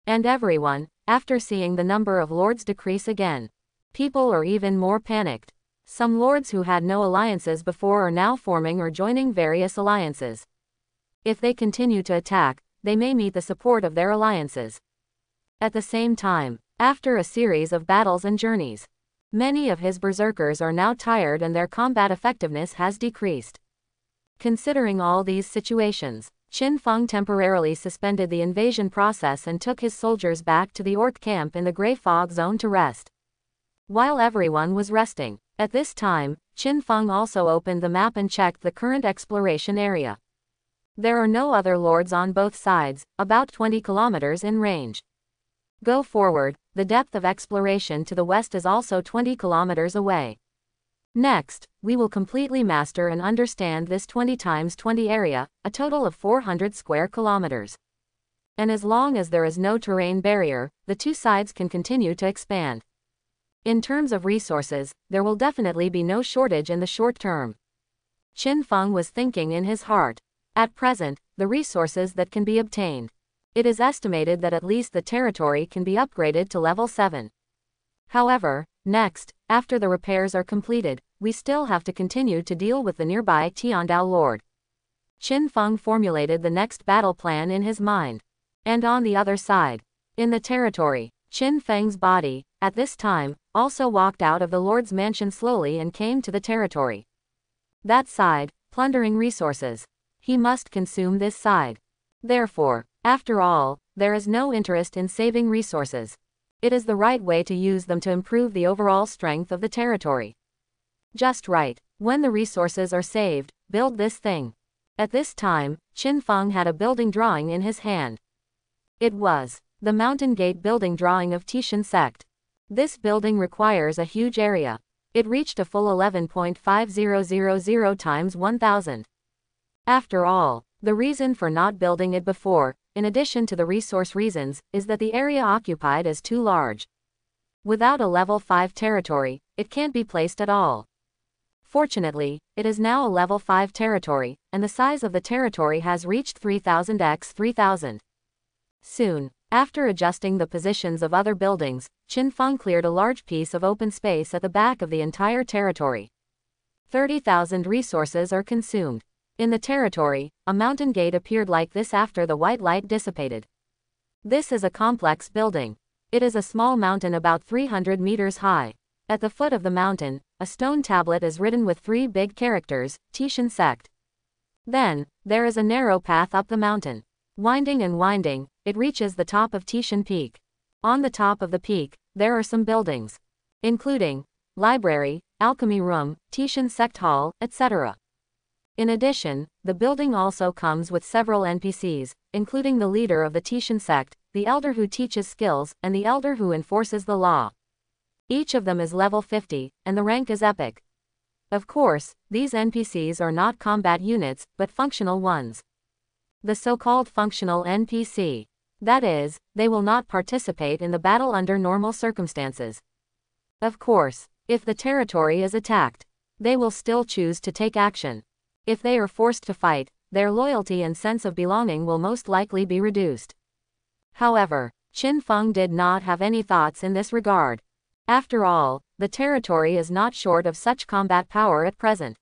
And everyone, after seeing the number of lords decrease again, people are even more panicked. Some lords who had no alliances before are now forming or joining various alliances. If they continue to attack, they may meet the support of their alliances. At the same time, after a series of battles and journeys, many of his berserkers are now tired and their combat effectiveness has decreased. Considering all these situations, Qin Feng temporarily suspended the invasion process and took his soldiers back to the orc camp in the Grey Fog Zone to rest. While everyone was resting, at this time, Qin Feng also opened the map and checked the current exploration area. There are no other lords on both sides, about 20 kilometers in range. Go forward, the depth of exploration to the west is also 20 kilometers away. Next, we will completely master and understand this 20 times 20 area, a total of 400 square kilometers. And as long as there is no terrain barrier, the two sides can continue to expand. In terms of resources, there will definitely be no shortage in the short term. Qin Feng was thinking in his heart. At present, the resources that can be obtained. It is estimated that at least the territory can be upgraded to level 7. However, next, after the repairs are completed, we still have to continue to deal with the nearby Tiandao Lord. Qin Feng formulated the next battle plan in his mind. And on the other side, in the territory, Qin Feng's body, at this time, also walked out of the Lord's mansion slowly and came to the territory. That side, plundering resources. He must consume this side. Therefore, after all, there is no interest in saving resources. It is the right way to use them to improve the overall strength of the territory. Just right. When the resources are saved, build this thing. At this time, Qin Feng had a building drawing in his hand. It was the Mountain Gate building drawing of Tishan sect. This building requires a huge area. It reached a full 11.5000 times 1000. After all, the reason for not building it before, in addition to the resource reasons, is that the area occupied is too large. Without a level 5 territory, it can't be placed at all. Fortunately, it is now a level 5 territory, and the size of the territory has reached 3000 x 3000. Soon, after adjusting the positions of other buildings, Qin Feng cleared a large piece of open space at the back of the entire territory. 30,000 resources are consumed. In the territory, a mountain gate appeared like this after the white light dissipated. This is a complex building. It is a small mountain about 300 meters high. At the foot of the mountain, a stone tablet is written with 3 big characters, Tishan sect. Then, there is a narrow path up the mountain. Winding and winding, it reaches the top of Tishan Peak. On the top of the peak, there are some buildings, including library, alchemy room, Tishan sect hall, etc. In addition, the building also comes with several NPCs, including the leader of the Tishan sect, the elder who teaches skills, and the elder who enforces the law. Each of them is level 50, and the rank is epic. Of course, these NPCs are not combat units, but functional ones. The so-called functional NPC. That is, they will not participate in the battle under normal circumstances. Of course, if the territory is attacked, they will still choose to take action. If they are forced to fight, their loyalty and sense of belonging will most likely be reduced. However, Qin Feng did not have any thoughts in this regard. After all, the territory is not short of such combat power at present.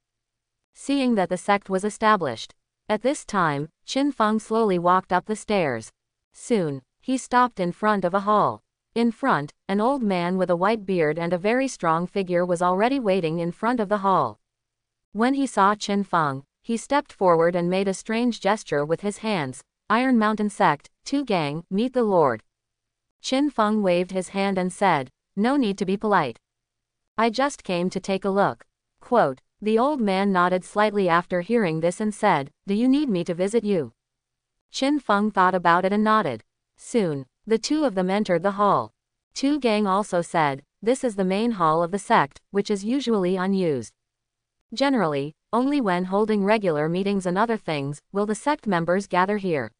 Seeing that the sect was established, at this time, Qin Feng slowly walked up the stairs. Soon, he stopped in front of a hall. In front, an old man with a white beard and a very strong figure was already waiting in front of the hall. When he saw Qin Feng, he stepped forward and made a strange gesture with his hands. Iron Mountain Sect, 2 Gang, meet the Lord. Qin Feng waved his hand and said, no need to be polite. I just came to take a look. Quote, the old man nodded slightly after hearing this and said, do you need me to visit you? Qin Feng thought about it and nodded. Soon, the two of them entered the hall. 2 Gang also said, this is the main hall of the sect, which is usually unused. Generally, only when holding regular meetings and other things, will the sect members gather here.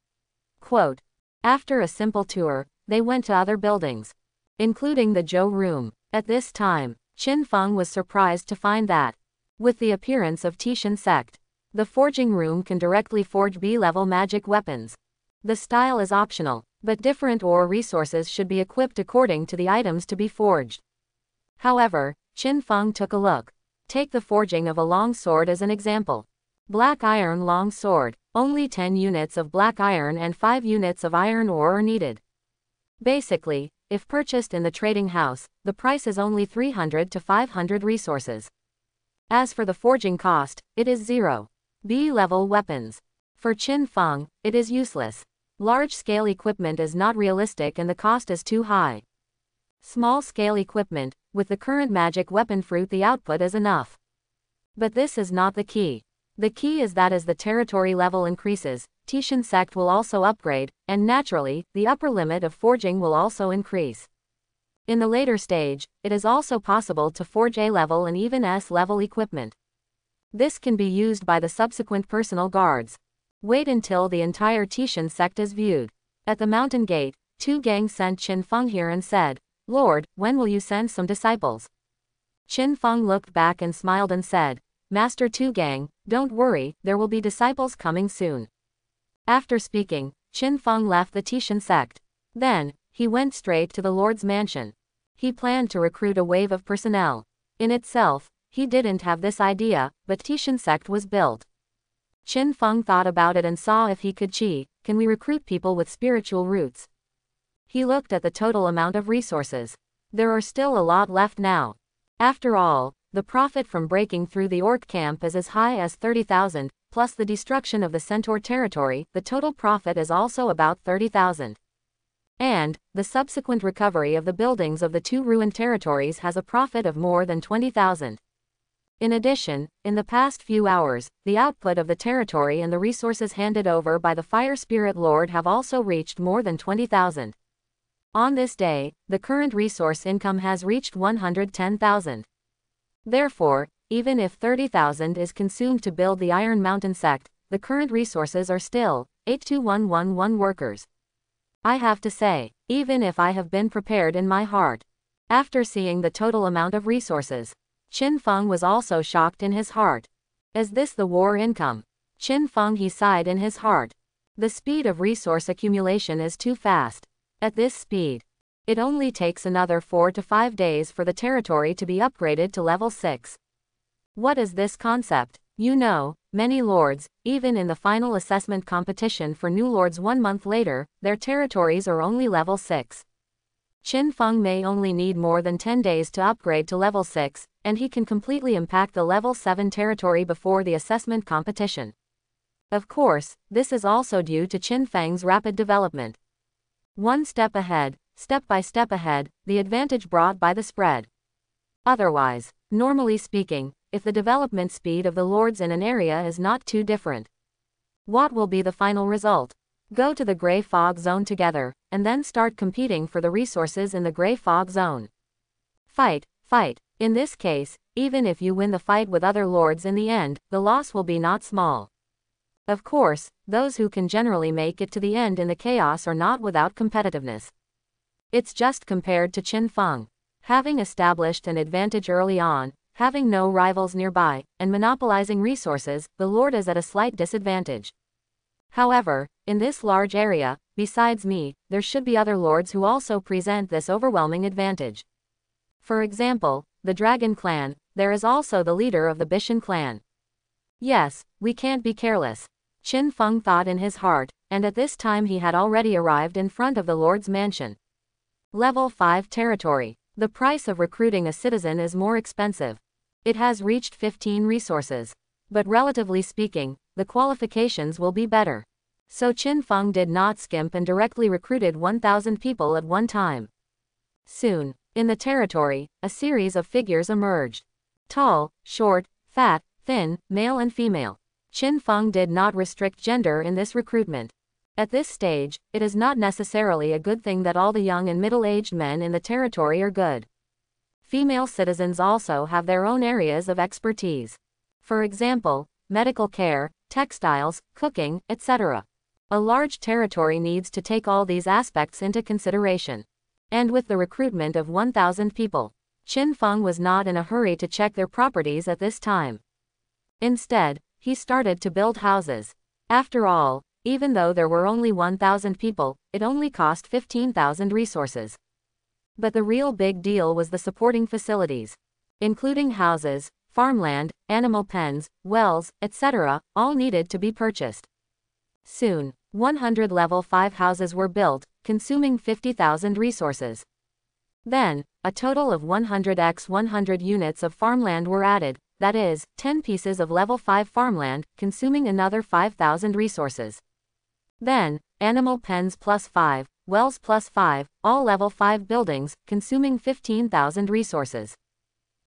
Quote, after a simple tour, they went to other buildings, including the Zhou room. At this time, Qin Feng was surprised to find that, with the appearance of Tishan sect, the forging room can directly forge B-level magic weapons. The style is optional, but different ore resources should be equipped according to the items to be forged. However, Qin Feng took a look. Take the forging of a long sword as an example. Black iron long sword, only 10 units of black iron and 5 units of iron ore are needed. Basically, if purchased in the trading house, the price is only 300 to 500 resources. As for the forging cost, it is 0. B-level weapons. For Qin Feng, it is useless. Large-scale equipment is not realistic and the cost is too high. Small-scale equipment, with the current magic weapon fruit the output is enough. But this is not the key. The key is that as the territory level increases, Tishan sect will also upgrade, and naturally, the upper limit of forging will also increase. In the later stage, it is also possible to forge A-level and even S-level equipment. This can be used by the subsequent personal guards. Wait until the entire Tishan sect is viewed. At the mountain gate, Tu Gang sent Qin Feng here and said, Lord, when will you send some disciples? Qin Feng looked back and smiled and said, Master Tu Gang, don't worry, there will be disciples coming soon. After speaking, Qin Feng left the Tishan sect. Then, he went straight to the Lord's mansion. He planned to recruit a wave of personnel. In itself, he didn't have this idea, but Tishan sect was built. Qin Feng thought about it and saw if he could can we recruit people with spiritual roots? He looked at the total amount of resources. There are still a lot left now. After all, the profit from breaking through the orc camp is as high as 30,000, plus the destruction of the centaur territory, the total profit is also about 30,000. And, the subsequent recovery of the buildings of the 2 ruined territories has a profit of more than 20,000. In addition, in the past few hours, the output of the territory and the resources handed over by the Fire Spirit Lord have also reached more than 20,000. On this day, the current resource income has reached 110,000. Therefore, even if 30,000 is consumed to build the Iron Mountain sect, the current resources are still 82111 workers. I have to say, even if I have been prepared in my heart. After seeing the total amount of resources, Qin Feng was also shocked in his heart. Is this the war income? Qin Feng, he sighed in his heart. The speed of resource accumulation is too fast. At this speed, it only takes another 4 to 5 days for the territory to be upgraded to level 6. What is this concept? You know, many lords, even in the final assessment competition for new lords 1 month later, their territories are only level 6. Qin Feng may only need more than 10 days to upgrade to level 6, and he can completely impact the level 7 territory before the assessment competition. Of course, this is also due to Qin Feng's rapid development. One step ahead, step by step ahead, the advantage brought by the spread. Otherwise, normally speaking, if the development speed of the lords in an area is not too different, what will be the final result? Go to the Grey Fog Zone together, and then start competing for the resources in the Grey Fog Zone. Fight, fight. In this case, even if you win the fight with other lords in the end, the loss will be not small. Of course, those who can generally make it to the end in the chaos are not without competitiveness. It's just compared to Qin Feng. Having established an advantage early on, having no rivals nearby, and monopolizing resources, the lord is at a slight disadvantage. However, in this large area, besides me, there should be other lords who also present this overwhelming advantage. For example, the Dragon clan, there is also the leader of the Bishan clan. Yes, we can't be careless. Qin Feng thought in his heart, and at this time he had already arrived in front of the Lord's mansion. Level 5 territory. The price of recruiting a citizen is more expensive. It has reached 15 resources. But relatively speaking, the qualifications will be better. So Qin Feng did not skimp and directly recruited 1,000 people at one time. Soon, in the territory, a series of figures emerged. Tall, short, fat, thin, male and female. Qin Feng did not restrict gender in this recruitment. At this stage, it is not necessarily a good thing that all the young and middle-aged men in the territory are good. Female citizens also have their own areas of expertise. For example, medical care, textiles, cooking, etc. A large territory needs to take all these aspects into consideration. And with the recruitment of 1,000 people, Qin Feng was not in a hurry to check their properties at this time. Instead, he started to build houses. After all, even though there were only 1,000 people, it only cost 15,000 resources. But the real big deal was the supporting facilities, including houses, farmland, animal pens, wells, etc., all needed to be purchased. Soon, 100 level 5 houses were built, consuming 50,000 resources. Then, a total of 100x 100 units of farmland were added, that is, 10 pieces of level 5 farmland, consuming another 5,000 resources. Then, animal pens plus 5, wells plus 5, all level 5 buildings, consuming 15,000 resources.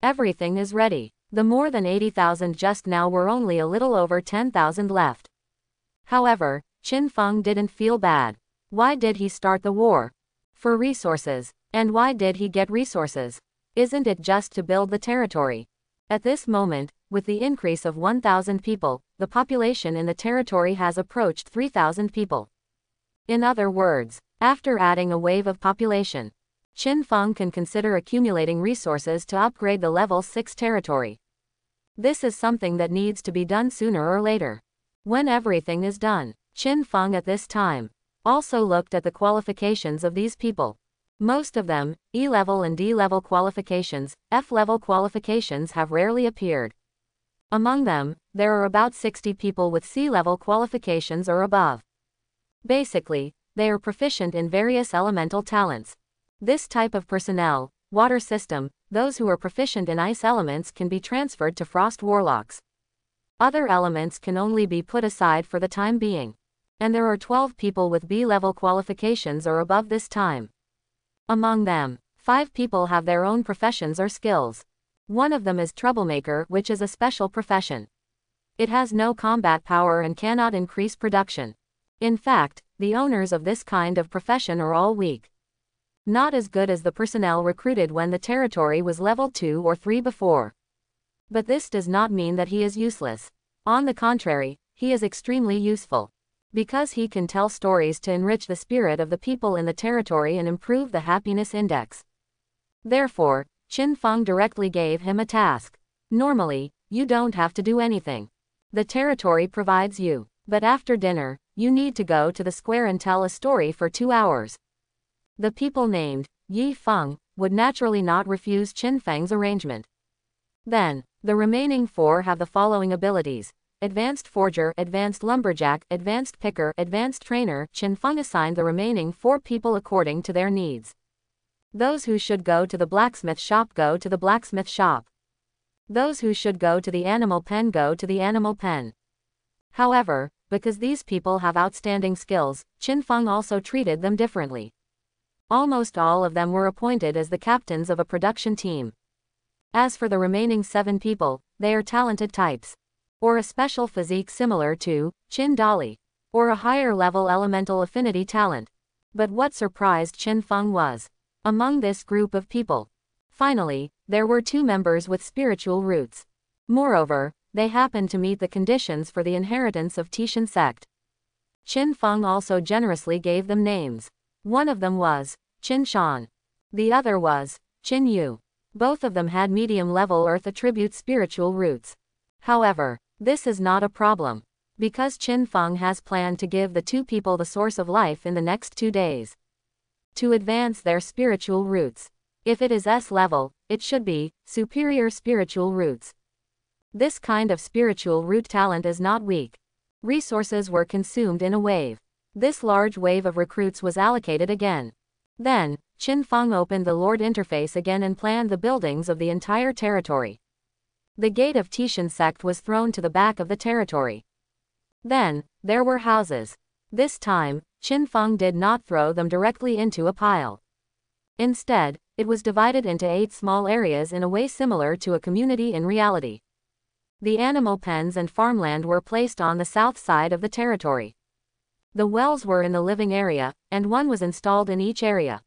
Everything is ready. The more than 80,000 just now were only a little over 10,000 left. However, Qin Feng didn't feel bad. Why did he start the war? For resources. And why did he get resources? Isn't it just to build the territory? At this moment, with the increase of 1,000 people, the population in the territory has approached 3,000 people. In other words, after adding a wave of population, Qin Feng can consider accumulating resources to upgrade the level 6 territory. This is something that needs to be done sooner or later. When everything is done, Qin Feng at this time also looked at the qualifications of these people. Most of them, E-level and D-level qualifications, F-level qualifications have rarely appeared. Among them, there are about 60 people with C-level qualifications or above. Basically, they are proficient in various elemental talents. This type of personnel, water system, those who are proficient in ice elements can be transferred to frost warlocks. Other elements can only be put aside for the time being. And there are 12 people with B-level qualifications or above this time. Among them, 5 people have their own professions or skills. One of them is troublemaker, which is a special profession. It has no combat power and cannot increase production. In fact, the owners of this kind of profession are all weak. Not as good as the personnel recruited when the territory was level 2 or 3 before. But this does not mean that he is useless. On the contrary, he is extremely useful. Because he can tell stories to enrich the spirit of the people in the territory and improve the happiness index. Therefore, Qin Feng directly gave him a task. Normally, you don't have to do anything. The territory provides you. But after dinner, you need to go to the square and tell a story for 2 hours. The people named Yi Feng would naturally not refuse Qin Feng's arrangement. Then, the remaining 4 have the following abilities: Advanced Forger, Advanced Lumberjack, Advanced Picker, Advanced Trainer. Qin Feng assigned the remaining 4 people according to their needs. Those who should go to the blacksmith shop go to the blacksmith shop. Those who should go to the animal pen go to the animal pen. However, because these people have outstanding skills, Qin Feng also treated them differently. Almost all of them were appointed as the captains of a production team. As for the remaining 7 people, they are talented types. Or a special physique similar to Qin Dali. Or a higher level elemental affinity talent. But what surprised Qin Feng was, among this group of people, finally, there were 2 members with spiritual roots. Moreover, they happened to meet the conditions for the inheritance of Tishan sect. Qin Feng also generously gave them names. One of them was Qin Shan. The other was Qin Yu. Both of them had medium-level earth attribute spiritual roots. However, this is not a problem, because Qin Feng has planned to give the 2 people the source of life in the next 2 days. To advance their spiritual roots. If it is S level, it should be superior spiritual roots. This kind of spiritual root talent is not weak. Resources were consumed in a wave. This large wave of recruits was allocated again. Then, Qin Feng opened the Lord interface again and planned the buildings of the entire territory. The gate of Tishan sect was thrown to the back of the territory. Then, there were houses. This time, Qin Feng did not throw them directly into a pile. Instead, it was divided into 8 small areas in a way similar to a community in reality. The animal pens and farmland were placed on the south side of the territory. The wells were in the living area, and one was installed in each area.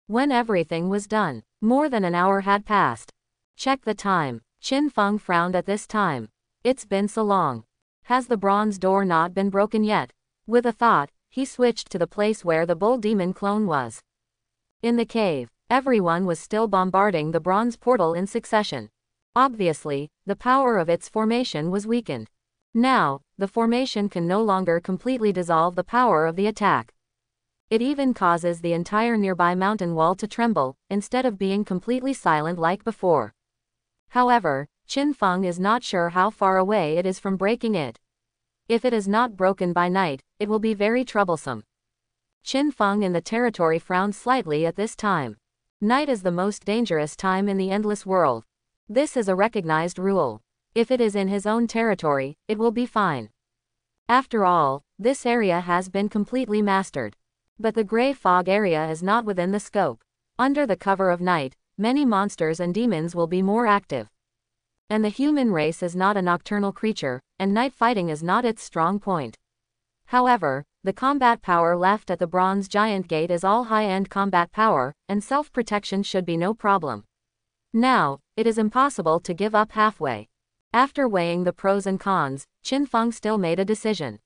When everything was done, More than an hour had passed. Check the time. Qin Feng frowned at this time. It's been so long. Has the bronze door not been broken yet? With a thought, he switched to the place where the bull demon clone was. In the cave, everyone was still bombarding the bronze portal in succession. Obviously, the power of its formation was weakened. Now, the formation can no longer completely dissolve the power of the attack. It even causes the entire nearby mountain wall to tremble, instead of being completely silent like before. However, Qin Feng is not sure how far away it is from breaking it. If it is not broken by night, it will be very troublesome. Qin Feng in the territory frowned slightly at this time. Night is the most dangerous time in the endless world. This is a recognized rule. If it is in his own territory, it will be fine. After all, this area has been completely mastered. But the gray fog area is not within the scope. Under the cover of night, many monsters and demons will be more active. And the human race is not a nocturnal creature, and night fighting is not its strong point. However, the combat power left at the Bronze Giant Gate is all high-end combat power, and self-protection should be no problem. Now, it is impossible to give up halfway. After weighing the pros and cons, Qin Feng still made a decision.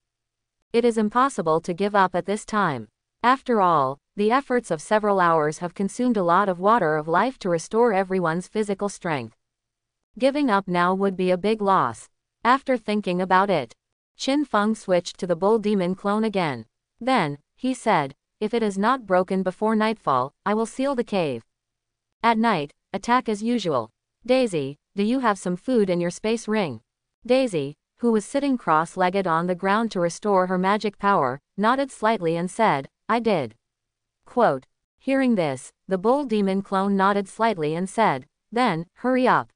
It is impossible to give up at this time. After all, the efforts of several hours have consumed a lot of water of life to restore everyone's physical strength. Giving up now would be a big loss. After thinking about it, Qin Feng switched to the bull demon clone again. Then, he said, if it is not broken before nightfall, I will seal the cave. At night, attack as usual. Daisy, do you have some food in your space ring? Daisy, who was sitting cross-legged on the ground to restore her magic power, nodded slightly and said, I did. Quote. Hearing this, the bull demon clone nodded slightly and said, then, hurry up.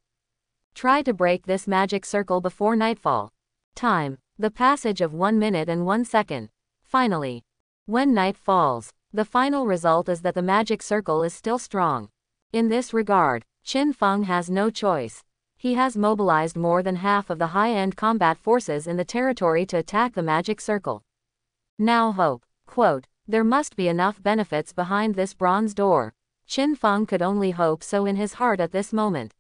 Try to break this magic circle before nightfall. Time. The passage of 1 minute and 1 second. Finally. When night falls, the final result is that the magic circle is still strong. In this regard, Qin Feng has no choice. He has mobilized more than half of the high-end combat forces in the territory to attack the magic circle. Now hope. Quote. There must be enough benefits behind this bronze door. Qin Feng could only hope so in his heart at this moment.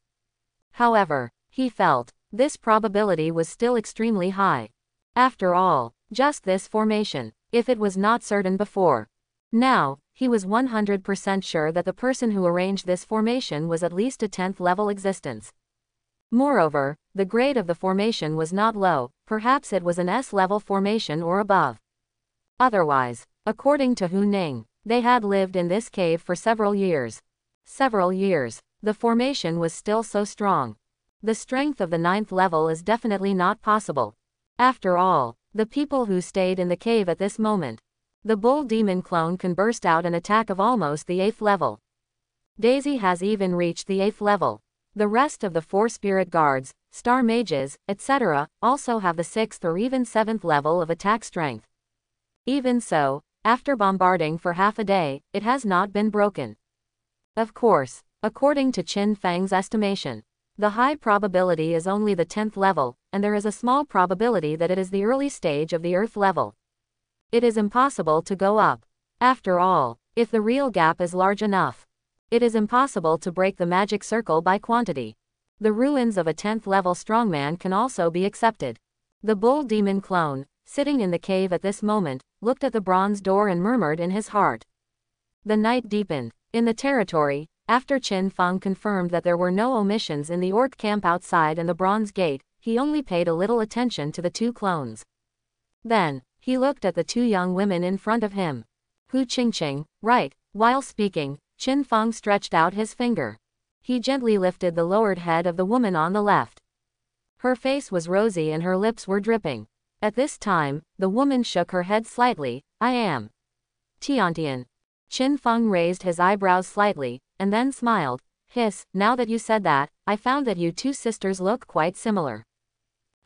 However, he felt, this probability was still extremely high. After all, just this formation, if it was not certain before. Now, he was 100% sure that the person who arranged this formation was at least a 10th level existence. Moreover, the grade of the formation was not low, perhaps it was an S-level formation or above. Otherwise, according to Hu Ning, they had lived in this cave for several years. The formation was still so strong. The strength of the 9th level is definitely not possible. After all, the people who stayed in the cave at this moment, the bull demon clone can burst out an attack of almost the 8th level. Daisy has even reached the 8th level. The rest of the 4 spirit guards, star mages, etc., also have the 6th or even 7th level of attack strength. Even so, after bombarding for half a day, it has not been broken. Of course, according to Qin Feng's estimation, the high probability is only the 10th level, and there is a small probability that it is the early stage of the Earth level. It is impossible to go up. After all, if the real gap is large enough, it is impossible to break the magic circle by quantity. The ruins of a 10th level strongman can also be accepted. The bull demon clone, sitting in the cave at this moment, looked at the bronze door and murmured in his heart. The night deepened. In the territory, after Qin Feng confirmed that there were no omissions in the orc camp outside and the bronze gate, he only paid a little attention to the 2 clones. Then, he looked at the 2 young women in front of him. Hu Qingqing, right. While speaking, Qin Feng stretched out his finger. He gently lifted the lowered head of the woman on the left. Her face was rosy and her lips were dripping. At this time, the woman shook her head slightly. I am Tiantian. Qin Feng raised his eyebrows slightly, and then smiled. Hiss, now that you said that, I found that you 2 sisters look quite similar.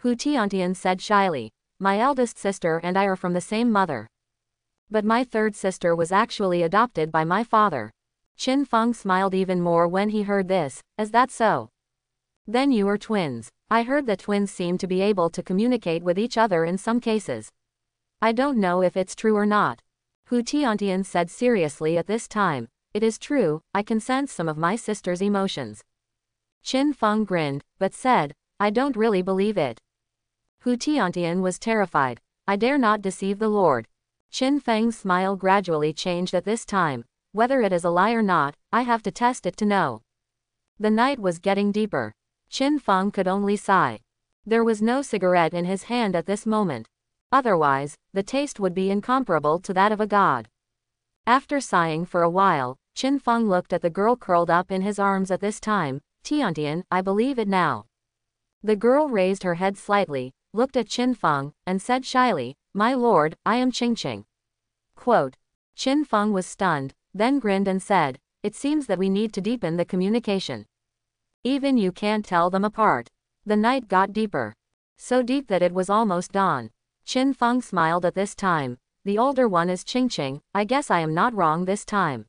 Hu Tiantian said shyly. My eldest sister and I are from the same mother. But my 3rd sister was actually adopted by my father. Qin Feng smiled even more when he heard this. Is that so? Then you are twins. I heard that twins seem to be able to communicate with each other in some cases. I don't know if it's true or not. Hu Tiantian said seriously at this time. it is true, I can sense some of my sister's emotions. Qin Feng grinned, but said, I don't really believe it. Hu Tiantian was terrified. I dare not deceive the Lord. Qin Feng's smile gradually changed at this time. Whether it is a lie or not, I have to test it to know. The night was getting deeper. Qin Feng could only sigh. There was no cigarette in his hand at this moment. Otherwise, the taste would be incomparable to that of a god. After sighing for a while, Qin Feng looked at the girl curled up in his arms at this time. Tiantian, I believe it now. The girl raised her head slightly, looked at Qin Feng, and said shyly, My lord, I am Qingqing. Quote. Qin Feng was stunned, then grinned and said, It seems that we need to deepen the communication. Even you can't tell them apart. The night got deeper. So deep that it was almost dawn. Qin Feng smiled at this time. The older one is Qingqing, I guess I am not wrong this time.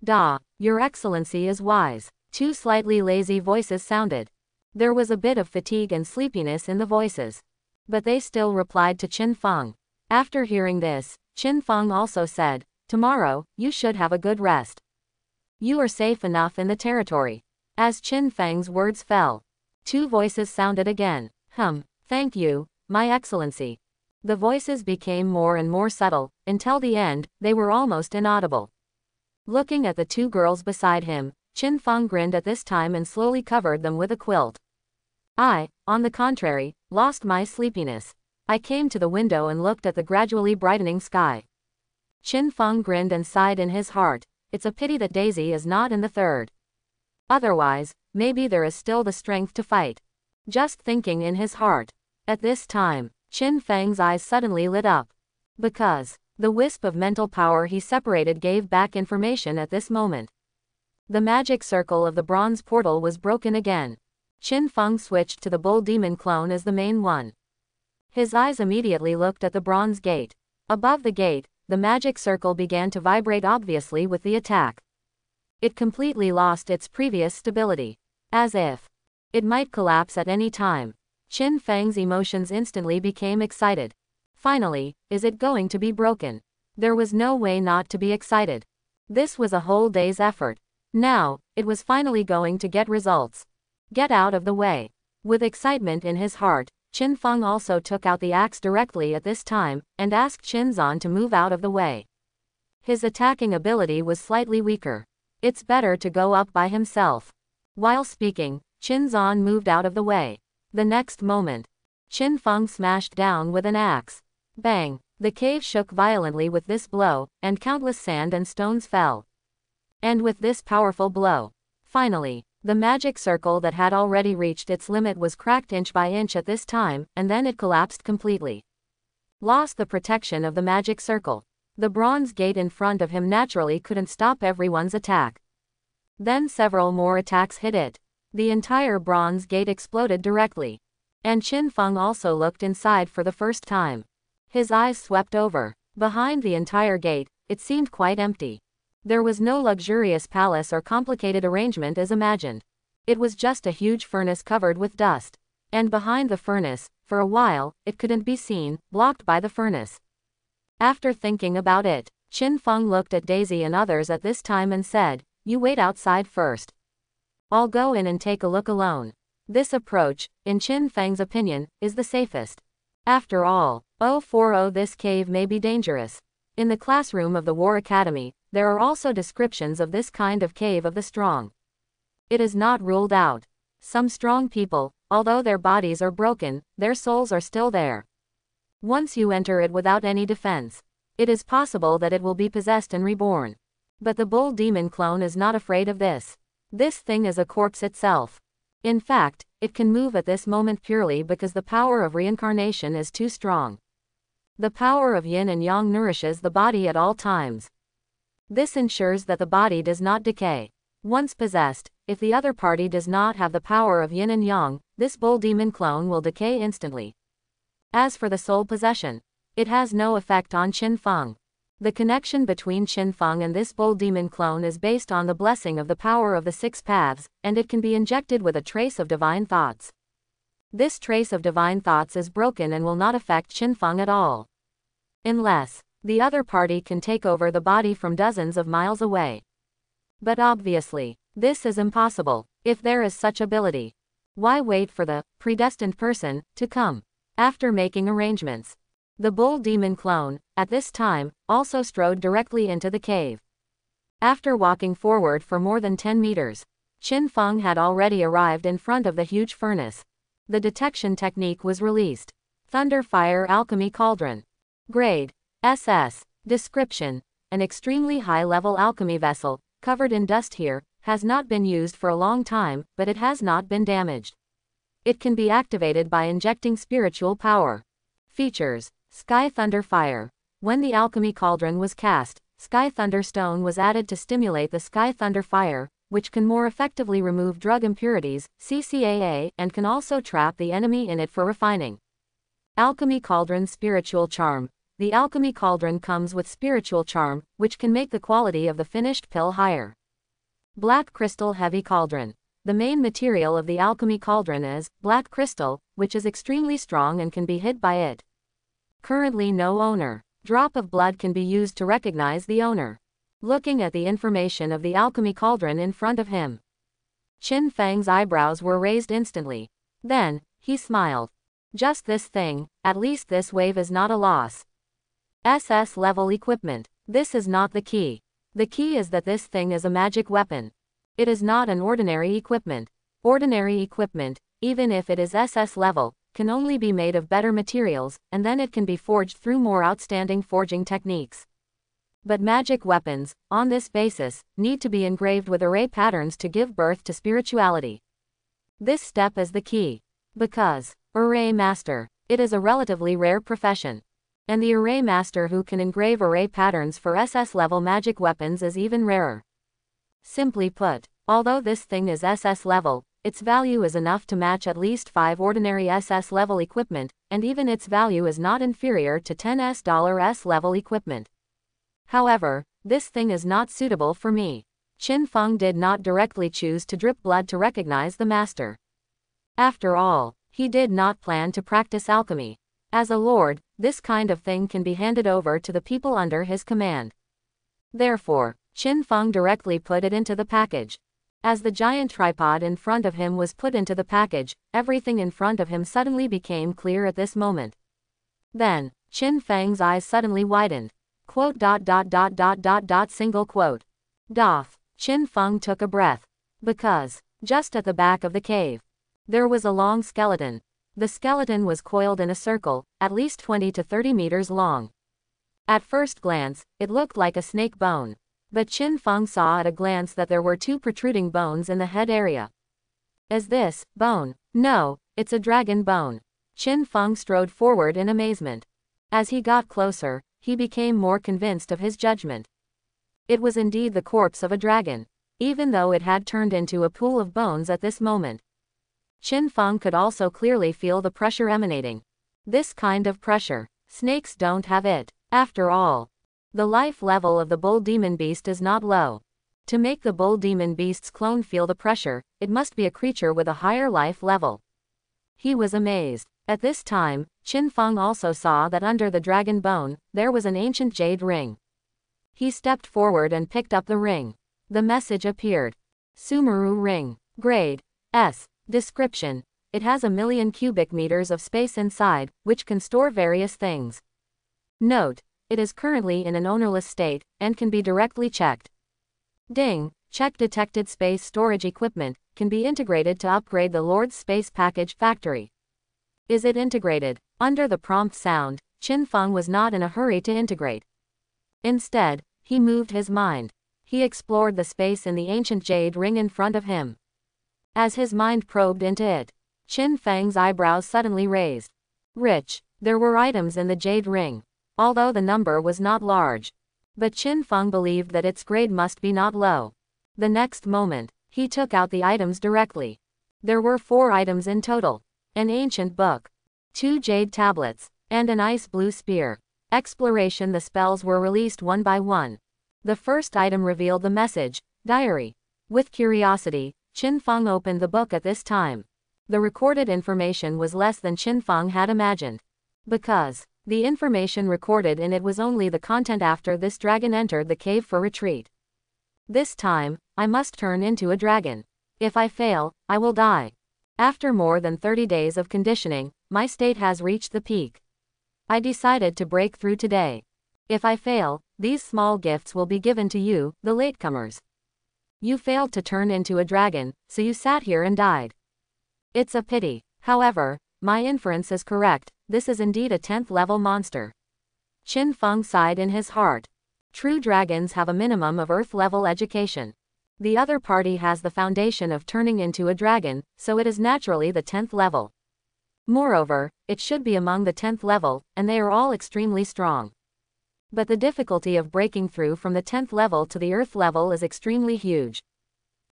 Da, Your Excellency is wise. Two slightly lazy voices sounded. There was a bit of fatigue and sleepiness in the voices. But they still replied to Qin Feng. After hearing this, Qin Feng also said, Tomorrow, you should have a good rest. You are safe enough in the territory. As Qin Feng's words fell, two voices sounded again. Thank you, My Excellency. The voices became more and more subtle, until the end, they were almost inaudible. Looking at the two girls beside him, Qin Feng grinned at this time and slowly covered them with a quilt. I, on the contrary, lost my sleepiness. I came to the window and looked at the gradually brightening sky. Qin Feng grinned and sighed in his heart. It's a pity that Daisy is not in the third. Otherwise, maybe there is still the strength to fight. Just thinking in his heart. At this time, Qin Feng's eyes suddenly lit up. Because the wisp of mental power he separated gave back information at this moment. The magic circle of the bronze portal was broken again. Qin Feng switched to the bull demon clone as the main one. His eyes immediately looked at the bronze gate. Above the gate, the magic circle began to vibrate obviously with the attack. It completely lost its previous stability. As if it might collapse at any time. Qin Feng's emotions instantly became excited. Finally, is it going to be broken? There was no way not to be excited. This was a whole day's effort. Now, it was finally going to get results. Get out of the way. With excitement in his heart, Qin Feng also took out the axe directly at this time, and asked Qin Zan to move out of the way. His attacking ability was slightly weaker. It's better to go up by himself. While speaking, Qin Zan moved out of the way. The next moment, Qin Feng smashed down with an axe. Bang! The cave shook violently with this blow, and countless sand and stones fell. And with this powerful blow, finally, the magic circle that had already reached its limit was cracked inch by inch at this time, and then it collapsed completely. Lost the protection of the magic circle. The bronze gate in front of him naturally couldn't stop everyone's attack. Then several more attacks hit it. The entire bronze gate exploded directly. And Qin Feng also looked inside for the first time. His eyes swept over. Behind the entire gate, it seemed quite empty. There was no luxurious palace or complicated arrangement as imagined. It was just a huge furnace covered with dust. And behind the furnace, for a while, it couldn't be seen, blocked by the furnace. After thinking about it, Qin Feng looked at Daisy and others at this time and said, You wait outside first. I'll go in and take a look alone. This approach, in Qin Feng's opinion, is the safest. After all, 040 this cave may be dangerous. In the classroom of the War Academy, there are also descriptions of this kind of cave of the strong. It is not ruled out. Some strong people, although their bodies are broken, their souls are still there. Once you enter it without any defense, it is possible that it will be possessed and reborn. But the bull demon clone is not afraid of this. This thing is a corpse itself. In fact, it can move at this moment purely because the power of reincarnation is too strong. The power of yin and yang nourishes the body at all times. This ensures that the body does not decay. Once possessed, if the other party does not have the power of yin and yang, this bull demon clone will decay instantly. As for the soul possession, it has no effect on Qin Feng. The connection between Qin Feng and this bull demon clone is based on the blessing of the power of the six paths, and it can be injected with a trace of divine thoughts. This trace of divine thoughts is broken and will not affect Qin Feng at all. Unless the other party can take over the body from dozens of miles away. But obviously, this is impossible. If there is such ability, why wait for the predestined person to come? After making arrangements, the bull demon clone, at this time, also strode directly into the cave. After walking forward for more than 10 meters, Qin Feng had already arrived in front of the huge furnace. The detection technique was released. Thunder Fire Alchemy Cauldron. Grade SS. Description: an extremely high-level alchemy vessel, covered in dust here, has not been used for a long time, but it has not been damaged. It can be activated by injecting spiritual power. Features: Sky Thunder Fire. When the alchemy cauldron was cast, Sky Thunder Stone was added to stimulate the Sky Thunder Fire, which can more effectively remove drug impurities, CCAA, and can also trap the enemy in it for refining. Alchemy Cauldron Spiritual Charm. The alchemy cauldron comes with spiritual charm, which can make the quality of the finished pill higher. Black Crystal Heavy Cauldron. The main material of the alchemy cauldron is black crystal, which is extremely strong and can be hid by it. Currently no owner. Drop of blood can be used to recognize the owner. Looking at the information of the alchemy cauldron in front of him, Qin Feng's eyebrows were raised instantly. Then, he smiled. Just this thing, at least this wave is not a loss. SS level equipment. This is not the key. The key is that this thing is a magic weapon. It is not an ordinary equipment. Ordinary equipment, even if it is SS level, can only be made of better materials, and then it can be forged through more outstanding forging techniques. But magic weapons, on this basis, need to be engraved with array patterns to give birth to spirituality. This step is the key. Because, array master, it is a relatively rare profession. And the array master who can engrave array patterns for SS level magic weapons is even rarer. Simply put, although this thing is SS level, its value is enough to match at least 5 ordinary SS level equipment, and even its value is not inferior to $10s level equipment. However, this thing is not suitable for me. Qin Feng did not directly choose to drip blood to recognize the master. After all, he did not plan to practice alchemy. As a lord, this kind of thing can be handed over to the people under his command. Therefore, Qin Feng directly put it into the package. As the giant tripod in front of him was put into the package, everything in front of him suddenly became clear at this moment. Then, Qin Feng's eyes suddenly widened. Quote ... single quote. Doff. Qin Feng took a breath. Because, just at the back of the cave, there was a long skeleton. The skeleton was coiled in a circle, at least 20 to 30 meters long. At first glance, it looked like a snake bone. But Qin Feng saw at a glance that there were 2 protruding bones in the head area. Is this bone? No, it's a dragon bone. Qin Feng strode forward in amazement. As he got closer, he became more convinced of his judgment. It was indeed the corpse of a dragon, even though it had turned into a pool of bones at this moment. Qin Feng could also clearly feel the pressure emanating. This kind of pressure, snakes don't have it. After all, the life level of the bull demon beast is not low. To make the bull demon beast's clone feel the pressure, it must be a creature with a higher life level. He was amazed. At this time, Qin Feng also saw that under the dragon bone, there was an ancient jade ring. He stepped forward and picked up the ring. The message appeared. Sumeru Ring. Grade S. Description: it has 1,000,000 cubic meters of space inside, which can store various things. Note: it is currently in an ownerless state, and can be directly checked. Ding: check detected. Space storage equipment can be integrated to upgrade the Lord's Space Package Factory. Is it integrated? Under the prompt sound, Qin Feng was not in a hurry to integrate. Instead, he moved his mind. He explored the space in the ancient jade ring in front of him. As his mind probed into it, Qin Feng's eyebrows suddenly raised. Rich. There were items in the jade ring, although the number was not large. But Qin Feng believed that its grade must be not low. The next moment, he took out the items directly. There were 4 items in total. An ancient book, 2 jade tablets, and an ice blue spear. Exploration. The spells were released one by one. The first item revealed the message, Diary. With curiosity, Qin Feng opened the book at this time. The recorded information was less than Qin Feng had imagined. Because the information recorded in it was only the content after this dragon entered the cave for retreat. This time, I must turn into a dragon. If I fail, I will die. After more than 30 days of conditioning, my state has reached the peak. I decided to break through today. If I fail, these small gifts will be given to you, the latecomers. You failed to turn into a dragon, so you sat here and died. It's a pity. However, my inference is correct, this is indeed a 10th level monster. Qin Feng sighed in his heart. True dragons have a minimum of Earth level education. The other party has the foundation of turning into a dragon, so it is naturally the 10th level. Moreover, it should be among the 10th level, and they are all extremely strong. But the difficulty of breaking through from the 10th level to the Earth level is extremely huge.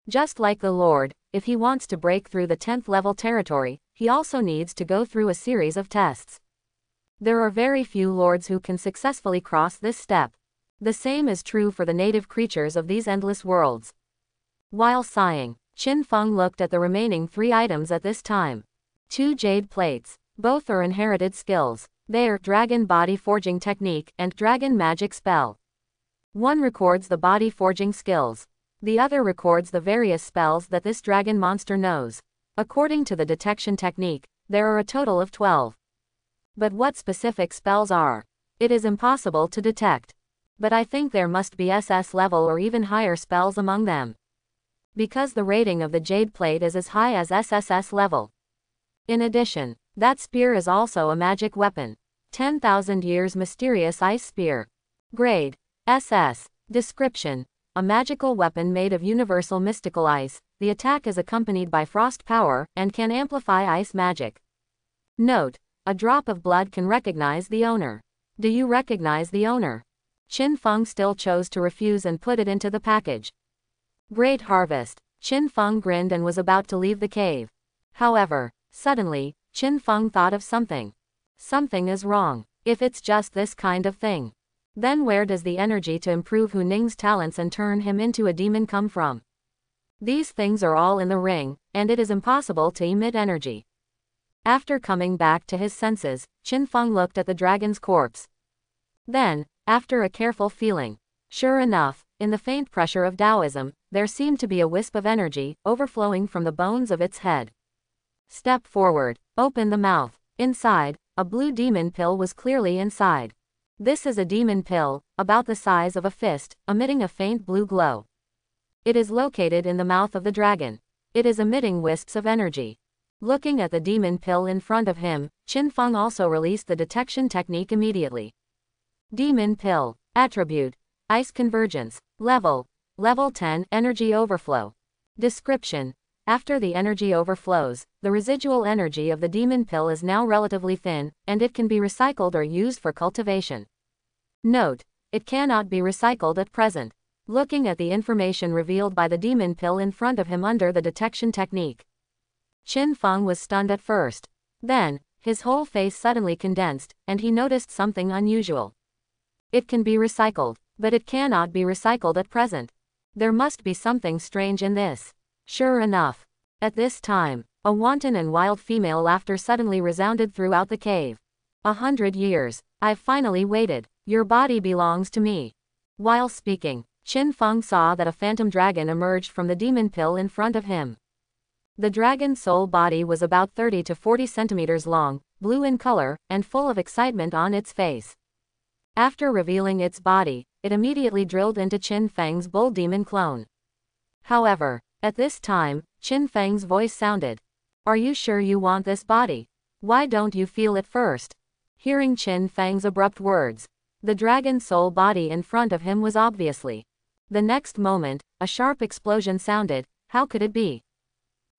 Just like the Lord, if he wants to break through the 10th level territory, he also needs to go through a series of tests. There are very few lords who can successfully cross this step. The same is true for the native creatures of these endless worlds. While sighing, Qin Feng looked at the remaining 3 items at this time. 2 jade plates. Both are inherited skills. They are Dragon Body Forging Technique and Dragon Magic Spell. One records the body forging skills. The other records the various spells that this dragon monster knows. According to the detection technique, there are a total of 12. But what specific spells are? It is impossible to detect. But I think there must be SS level or even higher spells among them. Because the rating of the Jade Plate is as high as SSS level. In addition, that spear is also a magic weapon. 10,000 Years Mysterious Ice Spear. Grade: SS. Description: a magical weapon made of universal mystical ice. The attack is accompanied by frost power, and can amplify ice magic. Note: a drop of blood can recognize the owner. Do you recognize the owner? Qin Feng still chose to refuse and put it into the package. Great harvest. Qin Feng grinned and was about to leave the cave. However, suddenly, Qin Feng thought of something. Something is wrong. If it's just this kind of thing, then where does the energy to improve Hu Ning's talents and turn him into a demon come from? These things are all in the ring, and it is impossible to emit energy. After coming back to his senses, Qin Feng looked at the dragon's corpse. Then, after a careful feeling, sure enough, in the faint pressure of Taoism, there seemed to be a wisp of energy, overflowing from the bones of its head. Step forward, open the mouth. Inside, a blue demon pill was clearly inside. This is a demon pill, about the size of a fist, emitting a faint blue glow. It is located in the mouth of the dragon. It is emitting wisps of energy. Looking at the demon pill in front of him, Qin Feng also released the detection technique immediately. Demon pill. Attribute: Ice Convergence. Level: Level 10, Energy Overflow. Description: after the energy overflows, the residual energy of the demon pill is now relatively thin, and it can be recycled or used for cultivation. Note: it cannot be recycled at present. Looking at the information revealed by the demon pill in front of him under the detection technique, Qin Feng was stunned at first. Then, his whole face suddenly condensed, and he noticed something unusual. It can be recycled, but it cannot be recycled at present. There must be something strange in this. Sure enough. At this time, a wanton and wild female laughter suddenly resounded throughout the cave. 100 years. I've finally waited. Your body belongs to me. While speaking, Qin Feng saw that a phantom dragon emerged from the demon pill in front of him. The dragon's soul body was about 30 to 40 centimeters long, blue in color, and full of excitement on its face. After revealing its body, it immediately drilled into Qin Feng's bull demon clone. However, at this time, Qin Feng's voice sounded. Are you sure you want this body? Why don't you feel it first? Hearing Qin Feng's abrupt words, the dragon's soul body in front of him was obviously. The next moment, a sharp explosion sounded. How could it be?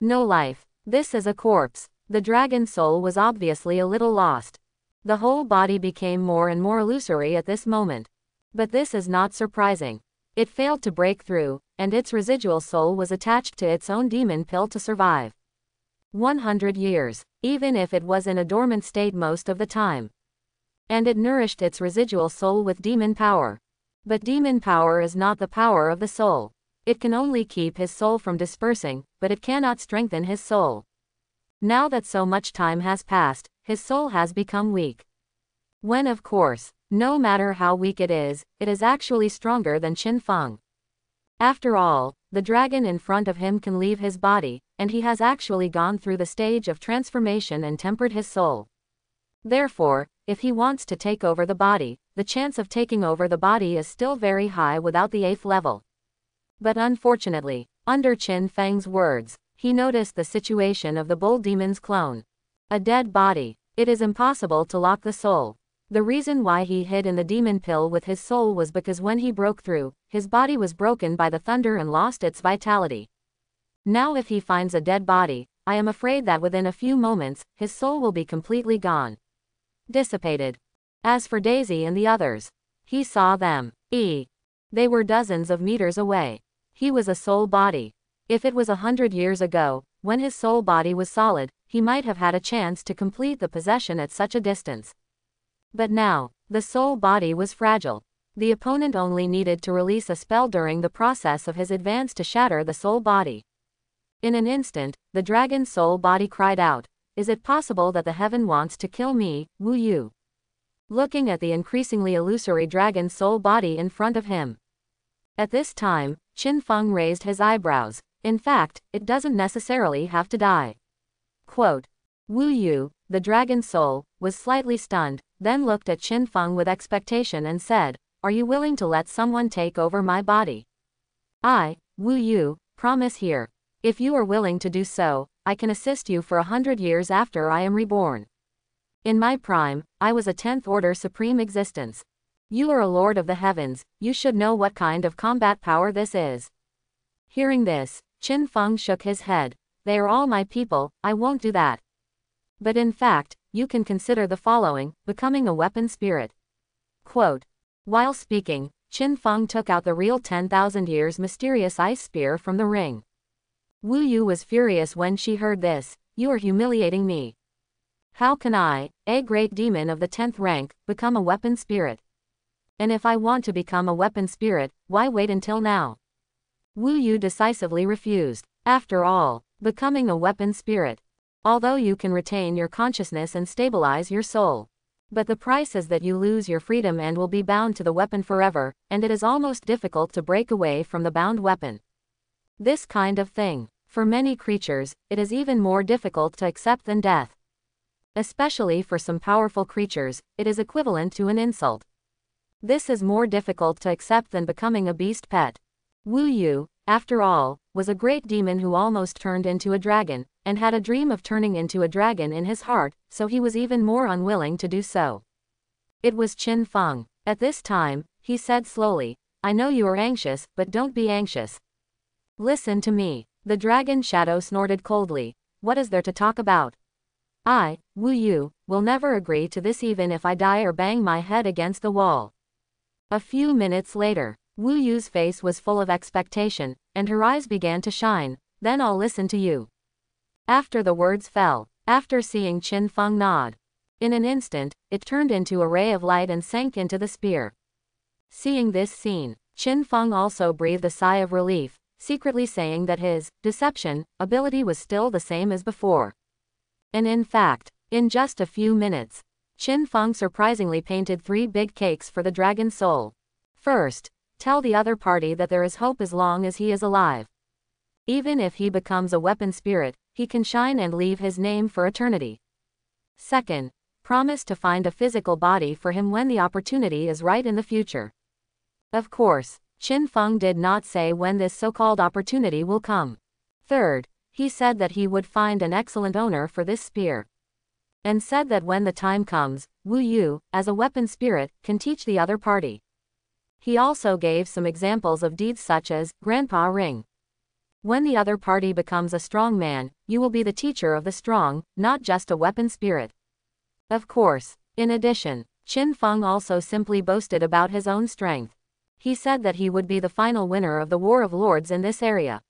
No life. This is a corpse. The dragon's soul was obviously a little lost. The whole body became more and more illusory at this moment. But this is not surprising. It failed to break through, and its residual soul was attached to its own demon pill to survive. 100 years, even if it was in a dormant state most of the time. And it nourished its residual soul with demon power. But demon power is not the power of the soul. It can only keep his soul from dispersing, but it cannot strengthen his soul. Now that so much time has passed, his soul has become weak. When of course, no matter how weak it is actually stronger than Qin Feng. After all, the dragon in front of him can leave his body, and he has actually gone through the stage of transformation and tempered his soul. Therefore, if he wants to take over the body, the chance of taking over the body is still very high without the 8th level. But unfortunately, under Qin Feng's words, he noticed the situation of the bull demon's clone. A dead body. It is impossible to lock the soul. The reason why he hid in the demon pill with his soul was because when he broke through, his body was broken by the thunder and lost its vitality. Now if he finds a dead body, I am afraid that within a few moments, his soul will be completely gone. Dissipated. As for Daisy and the others, he saw them. They were dozens of meters away. He was a soul body. If it was 100 years ago, when his soul body was solid, he might have had a chance to complete the possession at such a distance. But now, the soul body was fragile. The opponent only needed to release a spell during the process of his advance to shatter the soul body. In an instant, the dragon's soul body cried out, "Is it possible that the heaven wants to kill me, Wu Yu?" Looking at the increasingly illusory dragon's soul body in front of him. At this time, Qin Feng raised his eyebrows. In fact, it doesn't necessarily have to die. Quote, Wu Yu, the dragon soul, was slightly stunned, then looked at Qin Feng with expectation and said, "Are you willing to let someone take over my body?" I, Wu Yu, promise here. If you are willing to do so, I can assist you for 100 years after I am reborn. In my prime, I was a 10th order supreme existence. You are a lord of the heavens, you should know what kind of combat power this is. Hearing this, Qin Feng shook his head. They are all my people, I won't do that. But in fact, you can consider the following, becoming a weapon spirit. Quote. While speaking, Qin Feng took out the real 10,000 years mysterious ice spear from the ring. Wu Yu was furious when she heard this. You are humiliating me. How can I, a great demon of the 10th rank, become a weapon spirit? And if I want to become a weapon spirit, why wait until now? Wu Yu decisively refused. After all, becoming a weapon spirit. Although you can retain your consciousness and stabilize your soul. But the price is that you lose your freedom and will be bound to the weapon forever, and it is almost difficult to break away from the bound weapon. This kind of thing, for many creatures, it is even more difficult to accept than death. Especially for some powerful creatures, it is equivalent to an insult. This is more difficult to accept than becoming a beast pet. Wu Yu, after all, was a great demon who almost turned into a dragon, and had a dream of turning into a dragon in his heart, so he was even more unwilling to do so. It was Qin Feng. At this time, he said slowly, I know you are anxious, but don't be anxious. Listen to me. The dragon shadow snorted coldly. What is there to talk about? I, Wu Yu, will never agree to this even if I die or bang my head against the wall. A few minutes later, Wu Yu's face was full of expectation, and her eyes began to shine. Then I'll listen to you. After the words fell, after seeing Qin Feng nod, in an instant, it turned into a ray of light and sank into the spear. Seeing this scene, Qin Feng also breathed a sigh of relief, secretly saying that his deception ability was still the same as before. And in fact, in just a few minutes, Qin Feng surprisingly painted 3 big cakes for the dragon soul. First, tell the other party that there is hope as long as he is alive. Even if he becomes a weapon spirit, he can shine and leave his name for eternity. Second, promise to find a physical body for him when the opportunity is right in the future. Of course, Qin Feng did not say when this so-called opportunity will come. Third, he said that he would find an excellent owner for this spear. And said that when the time comes, Wu Yu, as a weapon spirit, can teach the other party. He also gave some examples of deeds such as, Grandpa Ring. When the other party becomes a strong man, you will be the teacher of the strong, not just a weapon spirit. Of course, in addition, Qin Feng also simply boasted about his own strength. He said that he would be the final winner of the War of Lords in this area.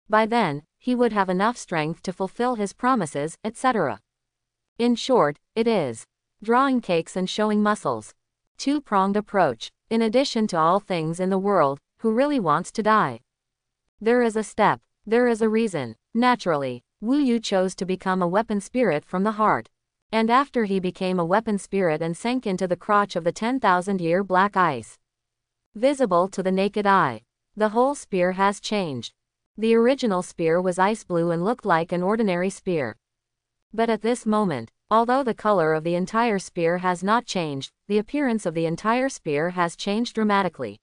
By then, he would have enough strength to fulfill his promises, etc. In short, it is drawing cakes and showing muscles. Two-pronged approach. In addition to all things in the world, who really wants to die? There is a step. There is a reason. Naturally, Wu Yu chose to become a weapon spirit from the heart. And after he became a weapon spirit and sank into the crotch of the 10,000-year black ice, visible to the naked eye, The whole spear has changed. The original spear was ice blue and looked like an ordinary spear. But at this moment, although the color of the entire spear has not changed, the appearance of the entire spear has changed dramatically.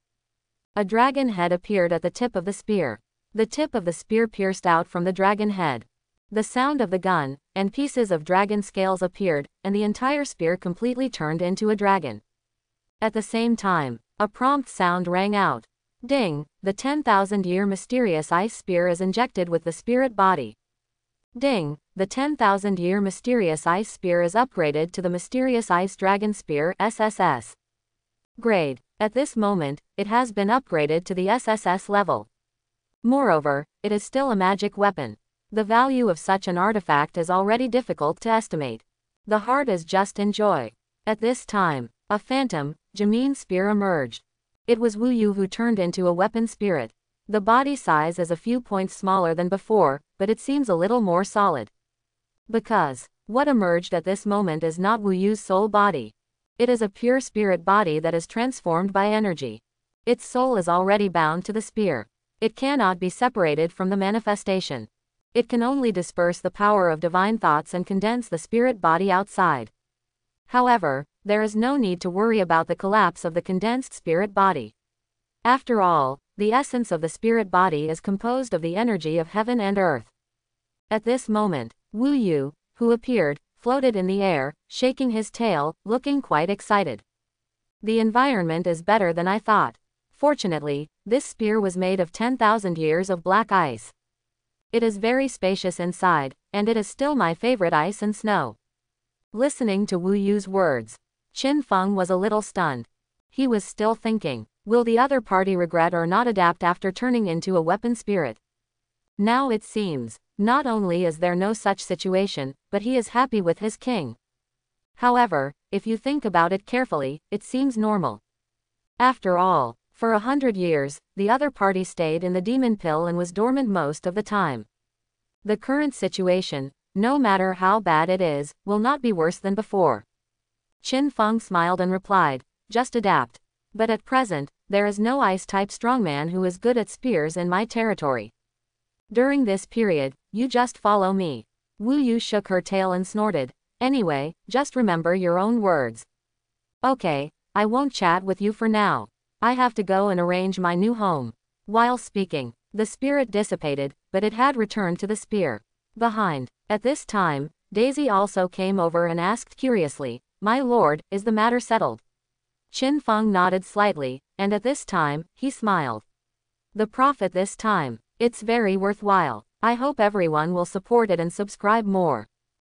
A dragon head appeared at the tip of the spear. The tip of the spear pierced out from the dragon head. The sound of the gun, and pieces of dragon scales appeared, and the entire spear completely turned into a dragon. At the same time, a prompt sound rang out. Ding! The 10,000-year mysterious ice spear is injected with the spirit body. Ding! The 10,000-year mysterious ice spear is upgraded to the mysterious ice dragon spear SSS. Grade. At this moment, it has been upgraded to the SSS level. Moreover, it is still a magic weapon. The value of such an artifact is already difficult to estimate. The heart is just in joy. At this time, a phantom, Jameen spear emerged. It was Wu Yu who turned into a weapon spirit. The body size is a few points smaller than before, but it seems a little more solid. Because what emerged at this moment is not Wu Yu's soul body. It is a pure spirit body that is transformed by energy. Its soul is already bound to the spear. It cannot be separated from the manifestation. It can only disperse the power of divine thoughts and condense the spirit body outside. However, there is no need to worry about the collapse of the condensed spirit body. After all, the essence of the spirit body is composed of the energy of heaven and earth. At this moment, Wu Yu, who appeared, floated in the air, shaking his tail, looking quite excited. The environment is better than I thought. Fortunately, this spear was made of 10,000 years of black ice. It is very spacious inside, and it is still my favorite ice and snow. Listening to Wu Yu's words, Qin Feng was a little stunned. He was still thinking, will the other party regret or not adapt after turning into a weapon spirit? Now it seems, not only is there no such situation, but he is happy with his king. However, if you think about it carefully, it seems normal. After all, for 100 years, the other party stayed in the demon pill and was dormant most of the time. The current situation, no matter how bad it is, will not be worse than before. Qin Feng smiled and replied, just adapt. But at present, there is no ice-type strongman who is good at spears in my territory. During this period, you just follow me. Wu Yu shook her tail and snorted. Anyway, just remember your own words. Okay, I won't chat with you for now. I have to go and arrange my new home. While speaking, the spirit dissipated, but it had returned to the spear. Behind. At this time, Daisy also came over and asked curiously, my lord, is the matter settled? Qin Feng nodded slightly, and at this time, he smiled. The profit this time, it's very worthwhile. I hope everyone will support it and subscribe more.